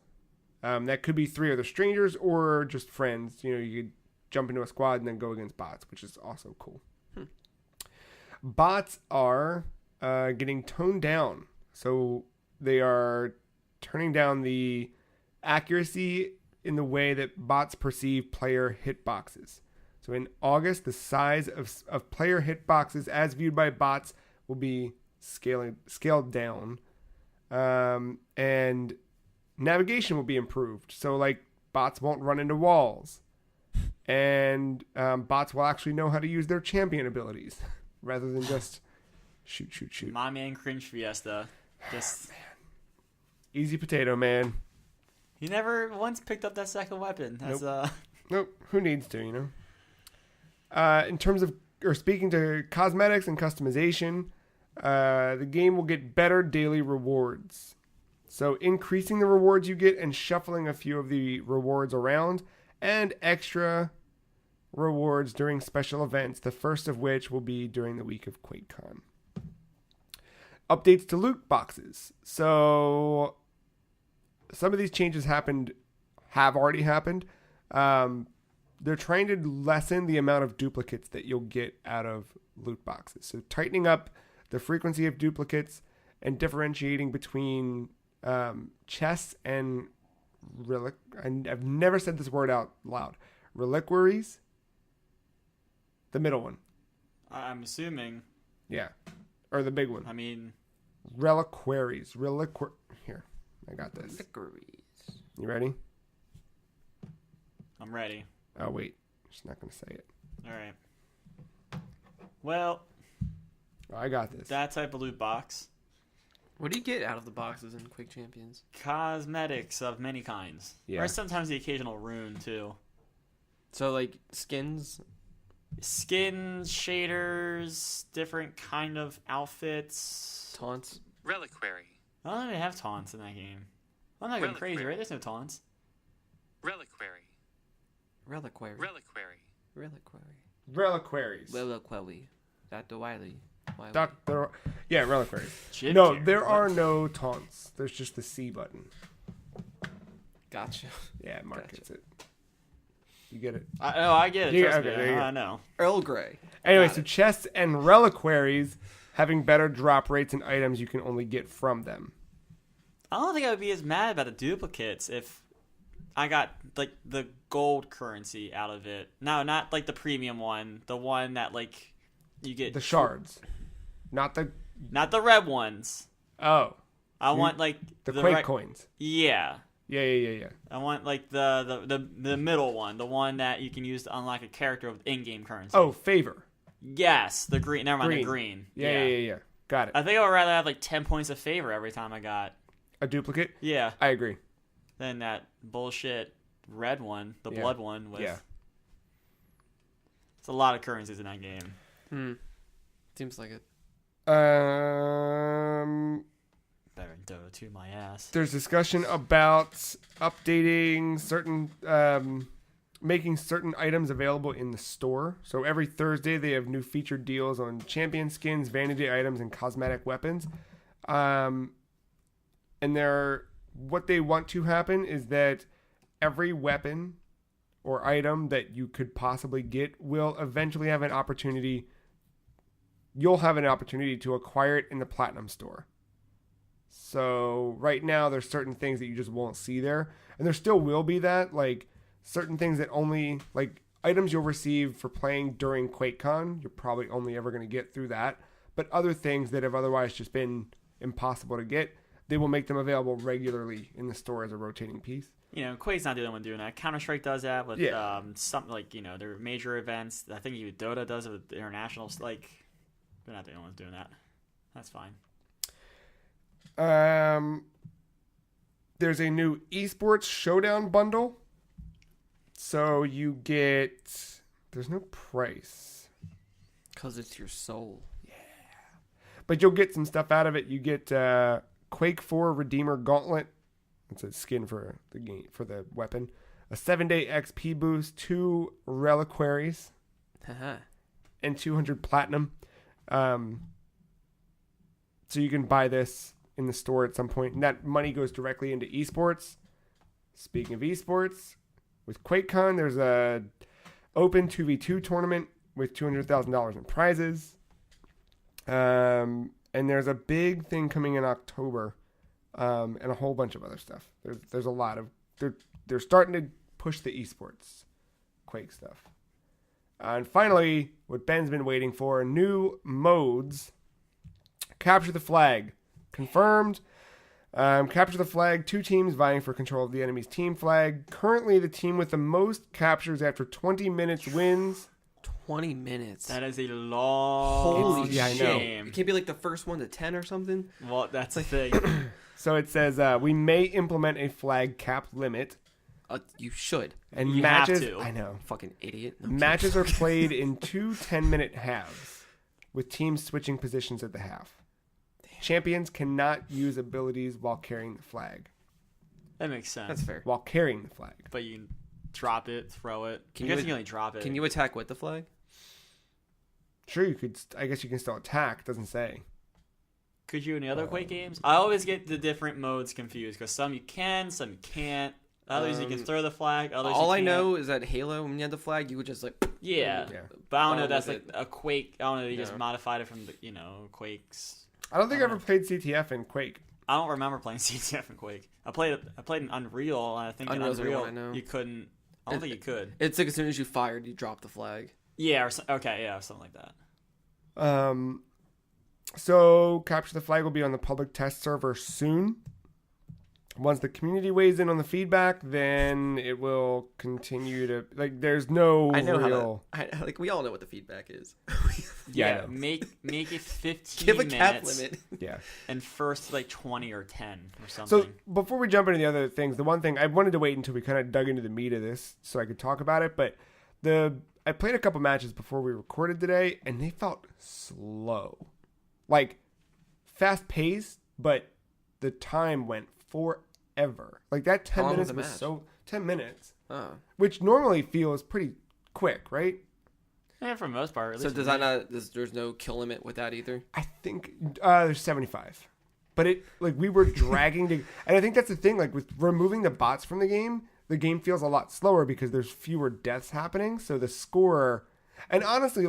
That could be 3 other strangers or just friends. You could jump into a squad and then go against bots, which is also cool. Bots are getting toned down. So they are turning down the accuracy in the way that bots perceive player hitboxes. So in August, the size of player hitboxes as viewed by bots will be scaled down. And navigation will be improved. So like bots won't run into walls. And bots will actually know how to use their champion abilities rather than just shoot. My man Cringe Fiesta. Just Easy potato, man. he never once picked up that second weapon. That's Nope. Who needs to, In terms of, or speaking to cosmetics and customization, The game will get better daily rewards. So increasing the rewards you get and shuffling a few of the rewards around, and extra rewards during special events, the first of which will be during the week of QuakeCon. Updates to loot boxes. So some of these changes have already happened. They're trying to lessen the amount of duplicates that you'll get out of loot boxes. So tightening up the frequency of duplicates and differentiating between chests and I've never said this word out loud. Reliquaries. The middle one. I'm assuming. Yeah. Or the big one. I mean, reliquaries. Here. I got this. Reliquaries. You ready? I'm ready. Oh, wait. She's not going to say it. All right. Well, Oh, I got this. that type of loot box. What do you get out of the boxes in Quake Champions? Cosmetics of many kinds. Yeah. Or sometimes the occasional rune, too. So, like, skins? Skins, shaders, different kind of outfits. Taunts? Reliquary. I don't even have taunts in that game. I'm not going crazy, right? There's no taunts. Reliquary. Reliquary. Reliquary. Reliquary. Reliquaries. Reliquary. Dr. Wiley. Yeah, reliquaries. Chip No, here. there What? are no taunts. There's just the C button. Gotcha. Yeah, Mark Gotcha. gets it. You get it. I get it. Yeah, Trust okay, me. there you go. I know. Earl Grey. Anyway, Got so it. chests and reliquaries having better drop rates and items you can only get from them. I don't think I would be as mad about the duplicates if I got like the gold currency out of it. No, not like the premium one. The one that like you get The shards. Not the... not the red ones. Oh. I want like The Quake right- coins. Yeah. Yeah. I want like the middle one, the one that you can use to unlock a character with in-game currency. Oh, favor. Yes, the green. Never mind, the green. Yeah. Got it. I think I would rather have like 10 points of favor every time I got. A duplicate? Yeah. I agree. Than that bullshit red one, the blood one with. Yeah. It's a lot of currencies in that game. Seems like it. Better than Dota 2 my ass. There's discussion about updating certain, making certain items available in the store. So every Thursday they have new featured deals on champion skins, vanity items, and cosmetic weapons. And what they want to happen is that every weapon or item that you could possibly get will eventually have an opportunity. You'll have an opportunity to acquire it in the Platinum Store. So right now there's certain things that you just won't see there. And there still will be that, like certain things that only, like items you'll receive for playing during QuakeCon, you're probably only ever going to get through that. But other things that have otherwise just been impossible to get, they will make them available regularly in the store as a rotating piece. You know, Quake's not the only one doing that. Counter-Strike does that with something like, you know, their major events. I think even Dota does it with the internationals. Like, they're not the only ones doing that. That's fine. There's a new esports showdown bundle. So you get, there's no price. Because it's your soul. But you'll get some stuff out of it. You get Quake 4 Redeemer Gauntlet. It's a skin for the game, for the weapon. A 7-day XP boost, 2 reliquaries, and 200 platinum. So you can buy this in the store at some point, and that money goes directly into esports. Speaking of esports, with QuakeCon, there's a open 2v2 tournament with $200,000 in prizes. And there's a big thing coming in October, and a whole bunch of other stuff. There's a lot of they're starting to push the esports Quake stuff. And finally, what Ben's been waiting for, new modes. Capture the flag. Confirmed. Capture the flag. 2 teams vying for control of the enemy's team flag. Currently, the team with the most captures after 20 minutes wins. 20 minutes. That is a long Holy yeah, I know. game. It can't be like the first one to 10 or something. Well, that's the thing. So it says we may implement a flag cap limit. You should. And You have matches, to. I know. Fucking idiot. No, Matches are played in 2 10-minute halves, with teams switching positions at the half. Champions cannot use abilities while carrying the flag. That makes sense. That's fair. While carrying the flag. But you can drop it, throw it. Can I you guess you can only drop it. Can you attack with the flag? Sure, you could. I guess you can still attack. Doesn't say. Could you in the other Quake games? I always get the different modes confused because some you can, some you can't. Others you can throw the flag. Others All you I can't. know is that Halo, when you had the flag, you would just like. Yeah. Yeah. But I don't know. Run That's with like a Quake. I don't know. They just No. modified it from the Quakes. I don't think I ever played CTF in Quake. I don't remember playing CTF and Quake. I played in Unreal, and I think Unreal's in the Unreal one I know. you couldn't. I don't think you could. It's like as soon as you fired, you drop the flag. Yeah. Okay. Yeah. Something like that. So capture the flag will be on the public test server soon. Once the community weighs in on the feedback, then it will continue to there's no I know real. like we all know what the feedback is. Yeah, I know. Make it 15 Give a minutes. cap limit. Yeah. And first 20 or 10 or So something. before we jump into the other things, the one thing I wanted to wait until we kind of dug into the meat of this so I could talk about it. But I played a couple matches before we recorded today, and they felt slow, like fast paced, but the time went forever. Like that 10 How long was minutes the was match? 10 minutes, Oh. which normally feels pretty quick, right? Yeah, for the most part. At So least does for that me. not? There's no kill limit with that either. I think there's 75, but we were dragging to, and I think that's the thing. Like with removing the bots from the game feels a lot slower because there's fewer deaths happening. So the score, and honestly,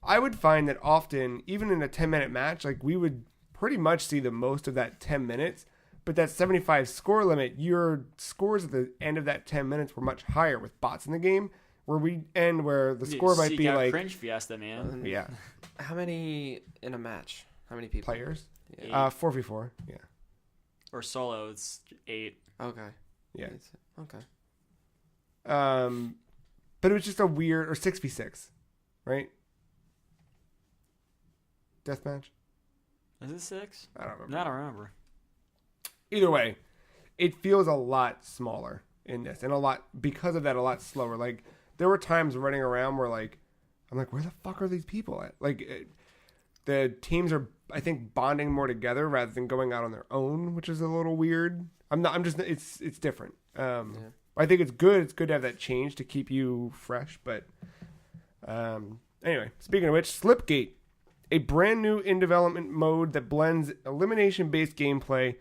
I would find that often, even in a 10-minute match, we would pretty much see the most of that 10 minutes. But that 75 score limit, your scores at the end of that 10 minutes were much higher with bots in the game. Where the score might be like Cringe Fiesta, man. yeah, How many in a match? How many people? players, Yeah. 4v4, yeah, Or solo, it's 8. Okay. yeah. Okay. But it was just a weird, or 6v6, right? Deathmatch? Is it 6? I don't remember. I don't remember. Either way, it feels a lot smaller in this, and because of that, a lot slower. There were times running around where I'm like, where the fuck are these people at? The teams are, I think, bonding more together rather than going out on their own, which is a little weird. It's different. I think it's good. It's good to have that change to keep you fresh. But anyway, speaking of which, Slipgate, a brand new in development mode that blends elimination-based gameplay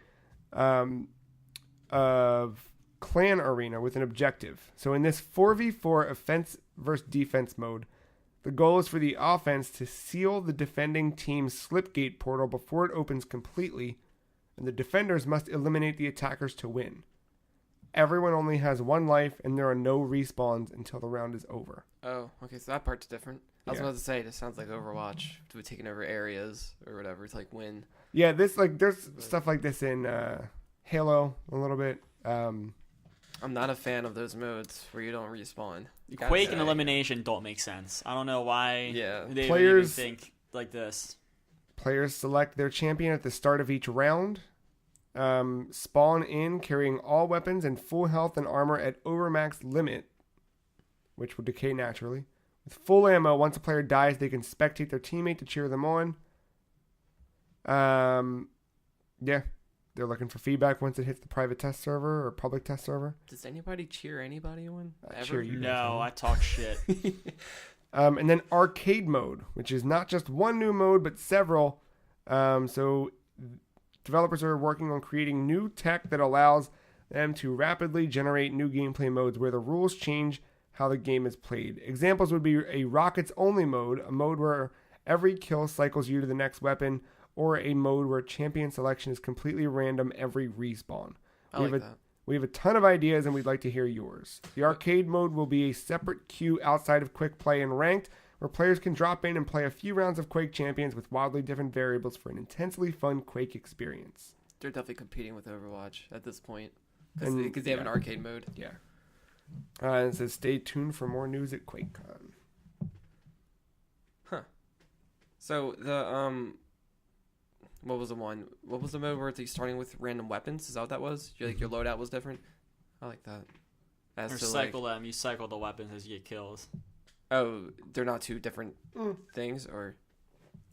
of Clan Arena with an objective. So in this 4v4 offense versus defense mode, the goal is for the offense to seal the defending team's Slipgate portal before it opens completely, and the defenders must eliminate the attackers to win. Everyone only has one life, and there are no respawns until the round is over. Oh, okay. So that part's different. I was Yeah. about to say, this sounds like Overwatch. To be taking over areas or whatever to win. Yeah, there's stuff like this in Halo a little bit. I'm not a fan of those modes where you don't respawn. Gotta Quake say. and Elimination don't make sense. I don't know why Yeah. they Players- would even think like this. Players select their champion at the start of each round. Spawn in carrying all weapons and full health and armor at overmax limit, which will decay naturally. With full ammo, once a player dies, they can spectate their teammate to cheer them on. Yeah, they're looking for feedback once it hits the private test server or public test server. Does anybody cheer anybody on? I cheer you. No, I talk shit. And then arcade mode, which is not just one new mode, but several. So developers are working on creating new tech that allows them to rapidly generate new gameplay modes where the rules change how the game is played. Examples would be a rockets only mode, a mode where every kill cycles you to the next weapon, or a mode where champion selection is completely random every respawn. I like that. We have a ton of ideas and we'd like to hear yours. The arcade mode will be a separate queue outside of Quick Play and Ranked, where players can drop in and play a few rounds of Quake Champions with wildly different variables for an intensely fun Quake experience. They're definitely competing with Overwatch at this point. And- Because they have an arcade mode. Yeah. And it says, stay tuned for more news at QuakeCon. So the what was the one? What was the mode where it's starting with random weapons? Is that what that was? Your loadout was different. I like that. As Or to, cycle them. You cycle the weapons as you get kills. oh, they're not two different things, or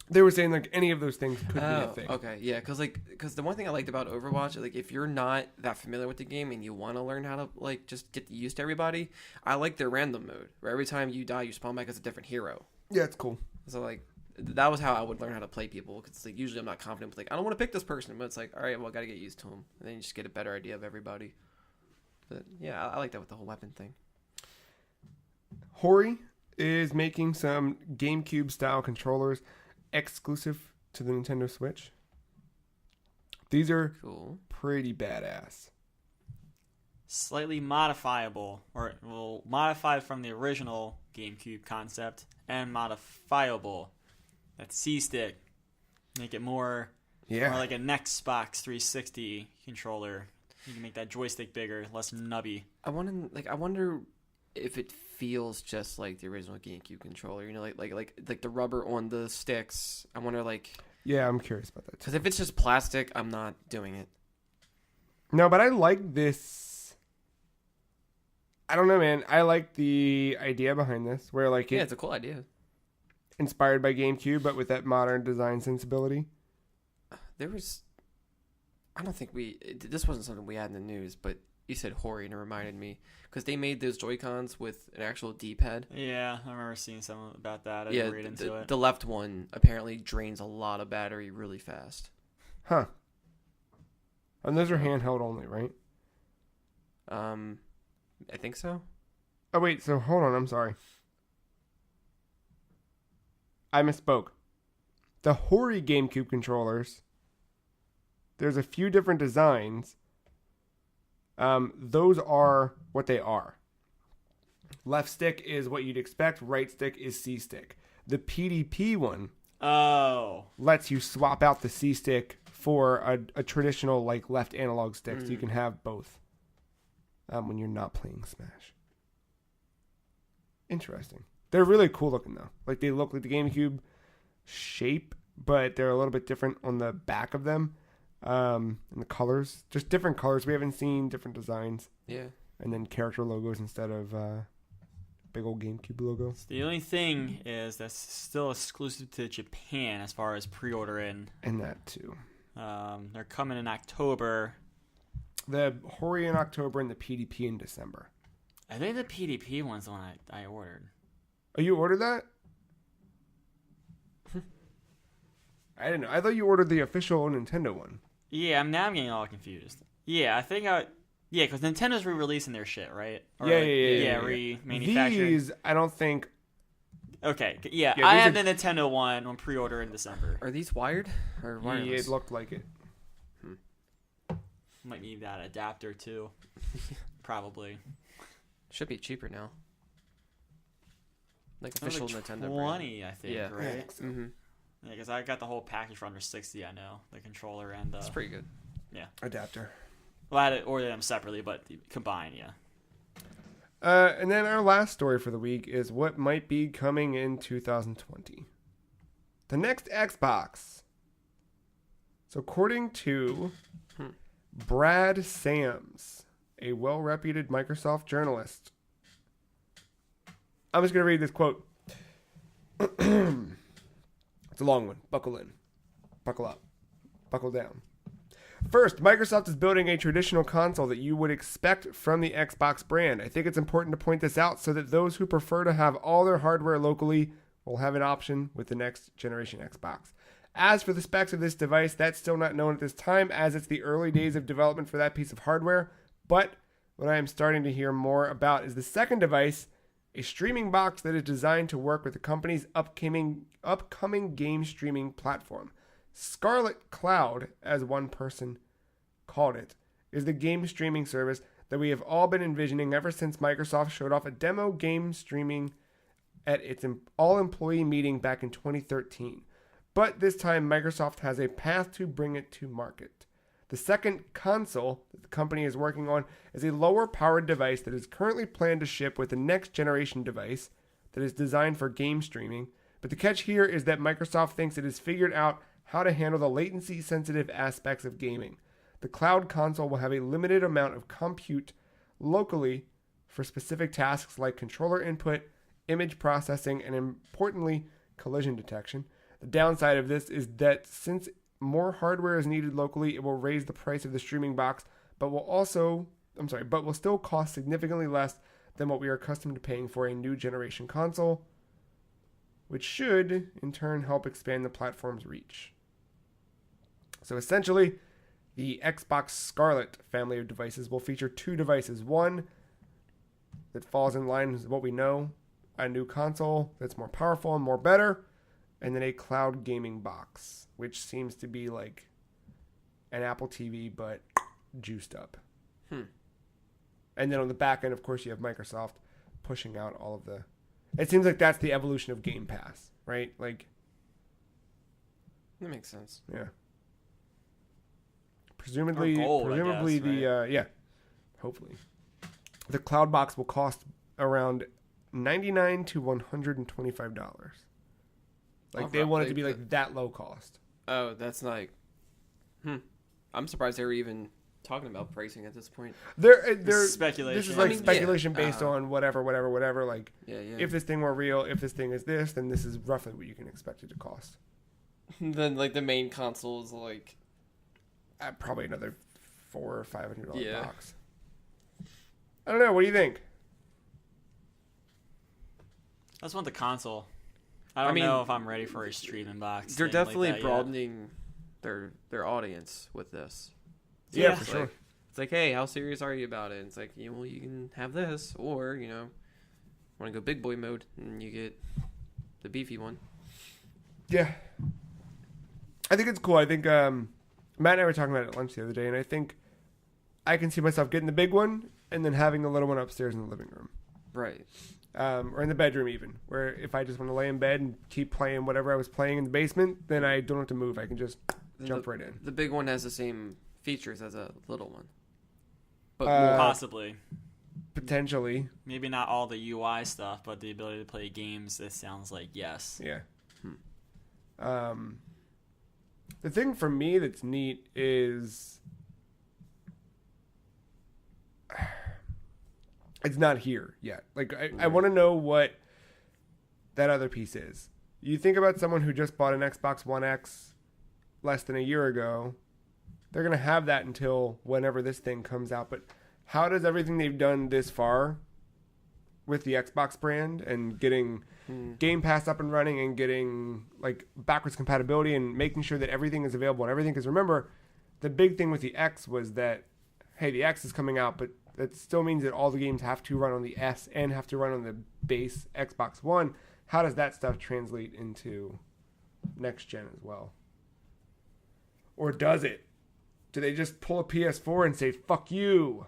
They were saying like any of those things could be a thing. Okay, yeah, because the one thing I liked about Overwatch, like if you're not that familiar with the game and you want to learn how to like just get used to everybody, I like their random mode where every time you die, you spawn back as a different hero. Yeah, it's cool. So like that was how I would learn how to play people because like usually I'm not confident with like I don't want to pick this person, but it's like all right, well I got to get used to him, and then you just get a better idea of everybody. But yeah, I like that with the whole weapon thing. Hori is making some GameCube style controllers exclusive to the Nintendo Switch. These are Cool. pretty badass. Slightly modifiable, or well, modified from the original GameCube concept, and modifiable. That C-stick, make it more like an Xbox 360 controller. You can make that joystick bigger, less nubby. I wonder if it feels just like the original GameCube controller. You know, like the rubber on the sticks. I wonder Yeah, I'm curious about that too. because if it's just plastic, I'm not doing it. No, but I like this. I don't know, man. I like the idea behind this, where like Yeah, it's it's a cool idea. inspired by GameCube, but with that modern design sensibility. There was, I don't think this wasn't something we had in the news, but you said Hori and it reminded me because they made those Joy-Cons with an actual D-pad. Yeah, I remember seeing something about that. I didn't read into it. The left one apparently drains a lot of battery really fast. Huh. And those are handheld only, right? I think so. Oh, wait. So hold on. I'm sorry. I misspoke. The Hori GameCube controllers, there's a few different designs. Those are what they are. Left stick is what you'd expect. Right stick is C stick. The PDP one lets you swap out the C stick for a traditional like left analog stick, so you can have both when you're not playing Smash. Interesting. They're really cool looking though. Like they look like the GameCube shape, but they're a little bit different on the back of them. And the colors, just different colors. We haven't seen different designs. Yeah. And then character logos instead of big old GameCube logo. The only thing is that's still exclusive to Japan as far as pre-ordering. And that too. They're coming in October. The Hori in October and the PDP in December. I think the PDP one's the one I ordered. Oh, you ordered that? I didn't know. I thought you ordered the official Nintendo one. Yeah, now I'm getting all confused. Yeah, I think because Nintendo's re-releasing their shit, right? Or Yeah. Remanufacturing. These, I don't think. Okay, yeah Yeah, I these have the Nintendo one on pre-order in December. Are these wired or Yeah, wireless? it looked like it. Might need that adapter too. Probably. Should be cheaper now. Like It was official like Nintendo 20, brand. I think, Yeah. right? Mm-hmm. Yeah, because I got the whole package for under 60, I know. The controller and the... That's pretty good. Adapter. Well, I had to order them separately, but combined, yeah. And then our last story for the week is what might be coming in 2020. The next Xbox. So according to Brad Sams, a well-reputed Microsoft journalist. I'm just going to read this quote. It's a long one. Buckle in. Buckle up. Buckle down. First, Microsoft is building a traditional console that you would expect from the Xbox brand. I think it's important to point this out so that those who prefer to have all their hardware locally will have an option with the next generation Xbox. As for the specs of this device, that's still not known at this time as it's the early days of development for that piece of hardware. But what I am starting to hear more about is the second device, a streaming box that is designed to work with the company's upcoming game streaming platform. Scarlet Cloud, as one person called it, is the game streaming service that we have all been envisioning ever since Microsoft showed off a demo game streaming at its all-employee meeting back in 2013. But this time, Microsoft has a path to bring it to market. The second console that the company is working on is a lower-powered device that is currently planned to ship with the next-generation device that is designed for game streaming. But the catch here is that Microsoft thinks it has figured out how to handle the latency-sensitive aspects of gaming. The cloud console will have a limited amount of compute locally for specific tasks like controller input, image processing, and importantly, collision detection. The downside of this is that since more hardware is needed locally, it will raise the price of the streaming box, but will still cost significantly less than what we are accustomed to paying for a new generation console, which should, in turn, help expand the platform's reach. So essentially, the Xbox Scarlet family of devices will feature 2 devices. One that falls in line with what we know, a new console that's more powerful and more better, and then a cloud gaming box, which seems to be like an Apple TV, but juiced up. And then on the back end, of course, you have Microsoft pushing out all of the... It seems like that's the evolution of Game Pass, right? Like... That makes sense. Yeah. Presumably, goal, I guess, hopefully. The cloud box will cost around $99 to $125. Like, they want it to be like that low cost. Oh, that's like... I'm surprised they were even talking about pricing at this point. They're speculation. This is like speculation based on whatever. Like, yeah. If this thing were real, if this thing is this, then this is roughly what you can expect it to cost. Then, like, the main console is like... probably another $400 or $500 box. I don't know. What do you think? I just want the console. I don't know if I'm ready for a streaming box. They're definitely like broadening their audience with this. Yeah, for It's sure. like, it's like, hey, how serious are you about it? It's like, you can have this, or want to go big boy mode, and you get the beefy one. Yeah. I think it's cool. I think Matt and I were talking about it at lunch the other day, and I think I can see myself getting the big one and then having the little one upstairs in the living room. Right. Or in the bedroom even, where if I just want to lay in bed and keep playing whatever I was playing in the basement, then I don't have to move. I can just jump right in. The big one has the same features as a little one. But possibly. Potentially. Maybe not all the UI stuff, but the ability to play games, it sounds like yes. Yeah. The thing for me that's neat is it's not here yet. Like, I want to know what that other piece is. You think about someone who just bought an Xbox One X less than a year ago. They're going to have that until whenever this thing comes out. But how does everything they've done this far with the Xbox brand and getting Game Pass up and running and getting like backwards compatibility and making sure that everything is available and everything? Because remember, the big thing with the X was that, hey, the X is coming out, but that still means that all the games have to run on the S and have to run on the base Xbox One. How does that stuff translate into next gen as well? Or does it? Do they just pull a PS4 and say, fuck you?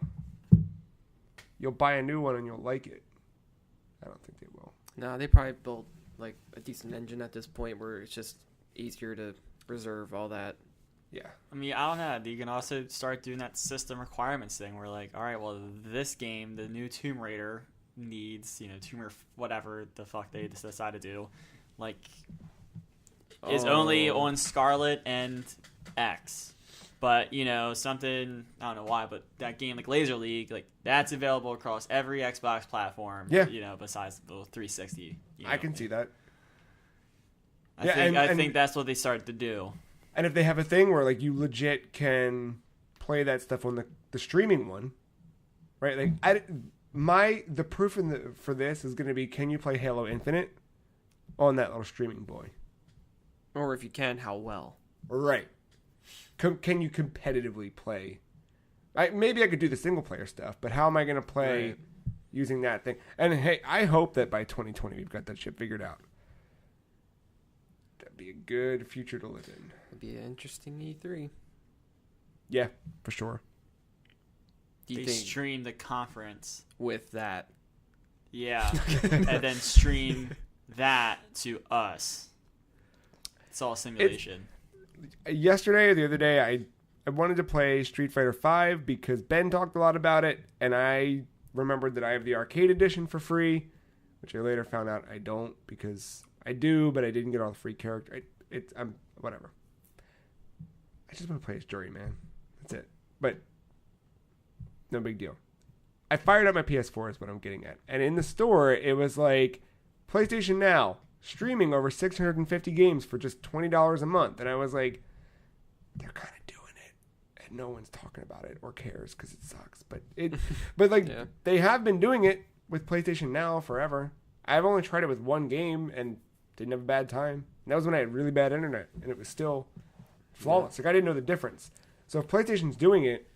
You'll buy a new one and you'll like it. I don't think they will. No, they probably built like a decent engine at this point where it's just easier to reserve all that. Yeah. I mean, I don't know. You can also start doing that system requirements thing where, like, all right, well, this game, the new Tomb Raider needs, Tomb Raider, whatever the fuck they decide to do, like, is only on Scarlet and X. But, something, I don't know why, but that game, like Laser League, like, that's available across every Xbox platform, besides the 360. I can see that. I think that's what they started to do. And if they have a thing where, like, you legit can play that stuff on the streaming one, right? Like, the proof for this is going to be, can you play Halo Infinite on that little streaming boy? Or if you can, how well? Right. Can you competitively play? Maybe I could do the single player stuff, but how am I going to play using that thing? And hey, I hope that by 2020 we've got that shit figured out. That'd be a good future to live in. It'd be an interesting E3. Yeah, for sure. Do you they think stream the conference with that? Yeah, and then stream that to us. It's all simulation. Yesterday or the other day, I wanted to play Street Fighter V because Ben talked a lot about it, and I remembered that I have the arcade edition for free, which I later found out I don't because I do, but I didn't get all the free character. I'm whatever. I just want to play as Jury, man. That's it. But no big deal. I fired up my PS4 is what I'm getting at. And in the store, it was like, PlayStation Now, streaming over 650 games for just $20 a month. And I was like, they're kind of doing it. And no one's talking about it or cares because it sucks. But they have been doing it with PlayStation Now forever. I've only tried it with one game and didn't have a bad time. And that was when I had really bad internet. And it was still flawless. Like, I didn't know the difference. So if PlayStation's doing it.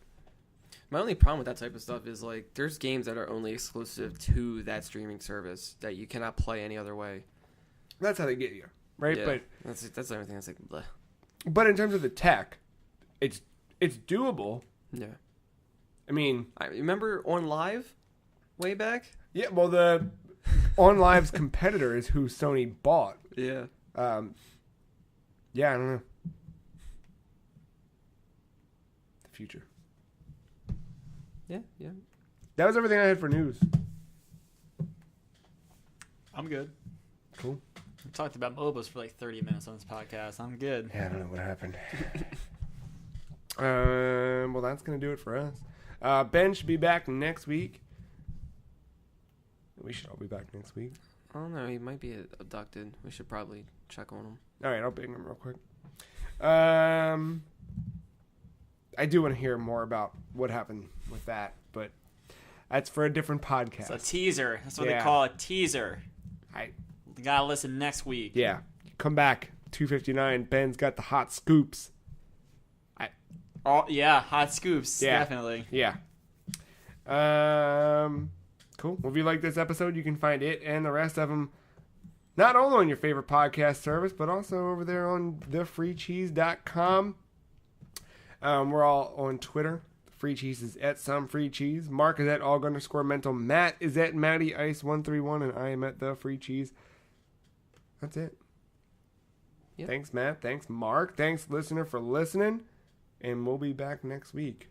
My only problem with that type of stuff is, like, there's games that are only exclusive to that streaming service that you cannot play any other way. That's how they get you, right? Yeah, But that's everything. That's like, bleh. But in terms of the tech, it's doable. Yeah. I mean, I remember On Live way back. yeah. Well, the On Live's competitor is who Sony bought. Yeah. Yeah, I don't know. The future. Yeah. That was everything I had for news. I'm good. Cool. We talked about MOBAs for like 30 minutes on this podcast. I'm good. Yeah, I don't know what happened. Well, that's going to do it for us. Ben should be back next week. We should all be back next week. I don't know. He might be abducted. We should probably check on him. All right, I'll ping him real quick. I do want to hear more about what happened with that, but that's for a different podcast. It's a teaser. That's what Yeah. they call a teaser. I You gotta listen next week. Yeah. Come back. 2:59. Ben's got the hot scoops. Oh yeah, hot scoops. Yeah. Definitely. Yeah. Cool. Well, if you like this episode, you can find it and the rest of them not only on your favorite podcast service, but also over there on thefreecheese.com. We're all on Twitter. Free Cheese is at @somefreecheese. Mark is at @aug_mental. Matt is at MattyIce131, and I am at the Free Cheese. That's it. Yep. Thanks, Matt. Thanks, Mark. Thanks, listener, for listening. And we'll be back next week.